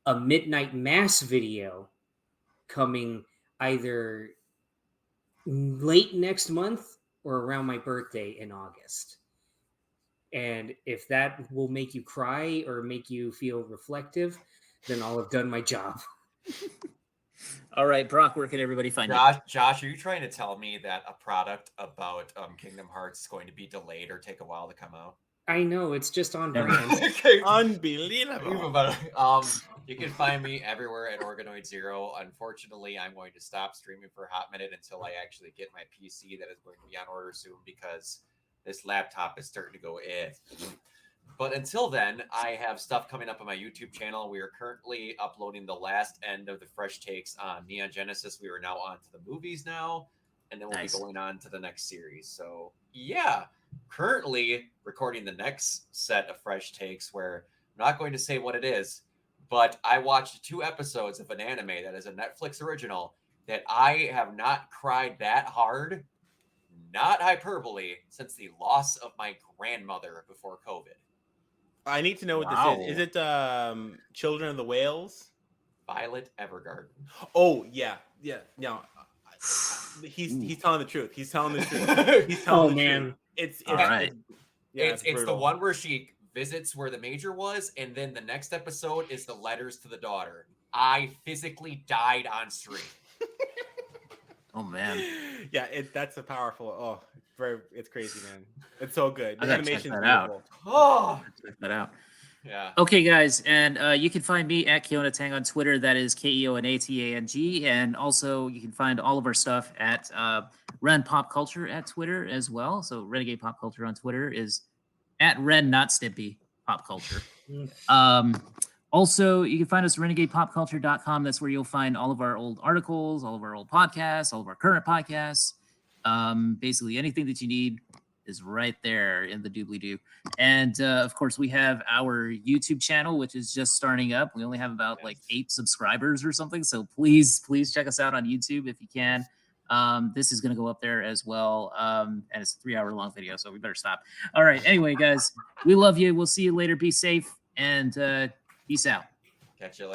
a Midnight Mass video coming either late next month or around my birthday in August. And if that will make you cry or make you feel reflective, then I'll have done my job. All right, Brock, where can everybody find you? Josh, are you trying to tell me that a product about Kingdom Hearts is going to be delayed or take a while to come out? I know, it's just on brand. Unbelievable. You can find me everywhere at Organoid Zero. Unfortunately, I'm going to stop streaming for a hot minute until I actually get my PC that is going to be on order soon, because this laptop is starting to go But until then, I have stuff coming up on my YouTube channel. We are currently uploading the last end of the fresh takes on Neon Genesis. We are now on to the movies now, and then we'll be going on to the next series. So yeah, currently recording the next set of fresh takes, where I'm not going to say what it is, but I watched 2 episodes of an anime that is a Netflix original that I have not cried that hard, not hyperbole, since the loss of my grandmother before COVID. I need to know what this is. Is it Children of the Whales? Violet Evergarden. Oh, yeah. No. He's telling the truth. He's telling the truth. He's telling the truth. It's all right. It's the one where she visits where the major was, and then the next episode is the letters to the daughter. I physically died on stream. Oh man. Yeah, that's a powerful. It's crazy, man. It's so good. The animation's beautiful. Check that out. Yeah. Okay, guys, and you can find me at Keonatang on Twitter. That is KeoNatang, and also you can find all of our stuff at Ren Pop Culture at Twitter as well. So Renegade Pop Culture on Twitter is at Ren Not Stimpy Pop Culture. Also, you can find us at renegadepopculture.com. That's where you'll find all of our old articles, all of our old podcasts, all of our current podcasts. Basically, anything that you need is right there in the doobly-doo. And, of course, we have our YouTube channel, which is just starting up. We only have about, 8 subscribers or something. So please check us out on YouTube if you can. This is going to go up there as well. And it's a 3-hour-long video, so we better stop. All right. Anyway, guys, we love you. We'll see you later. Be safe, and peace out. Catch you later.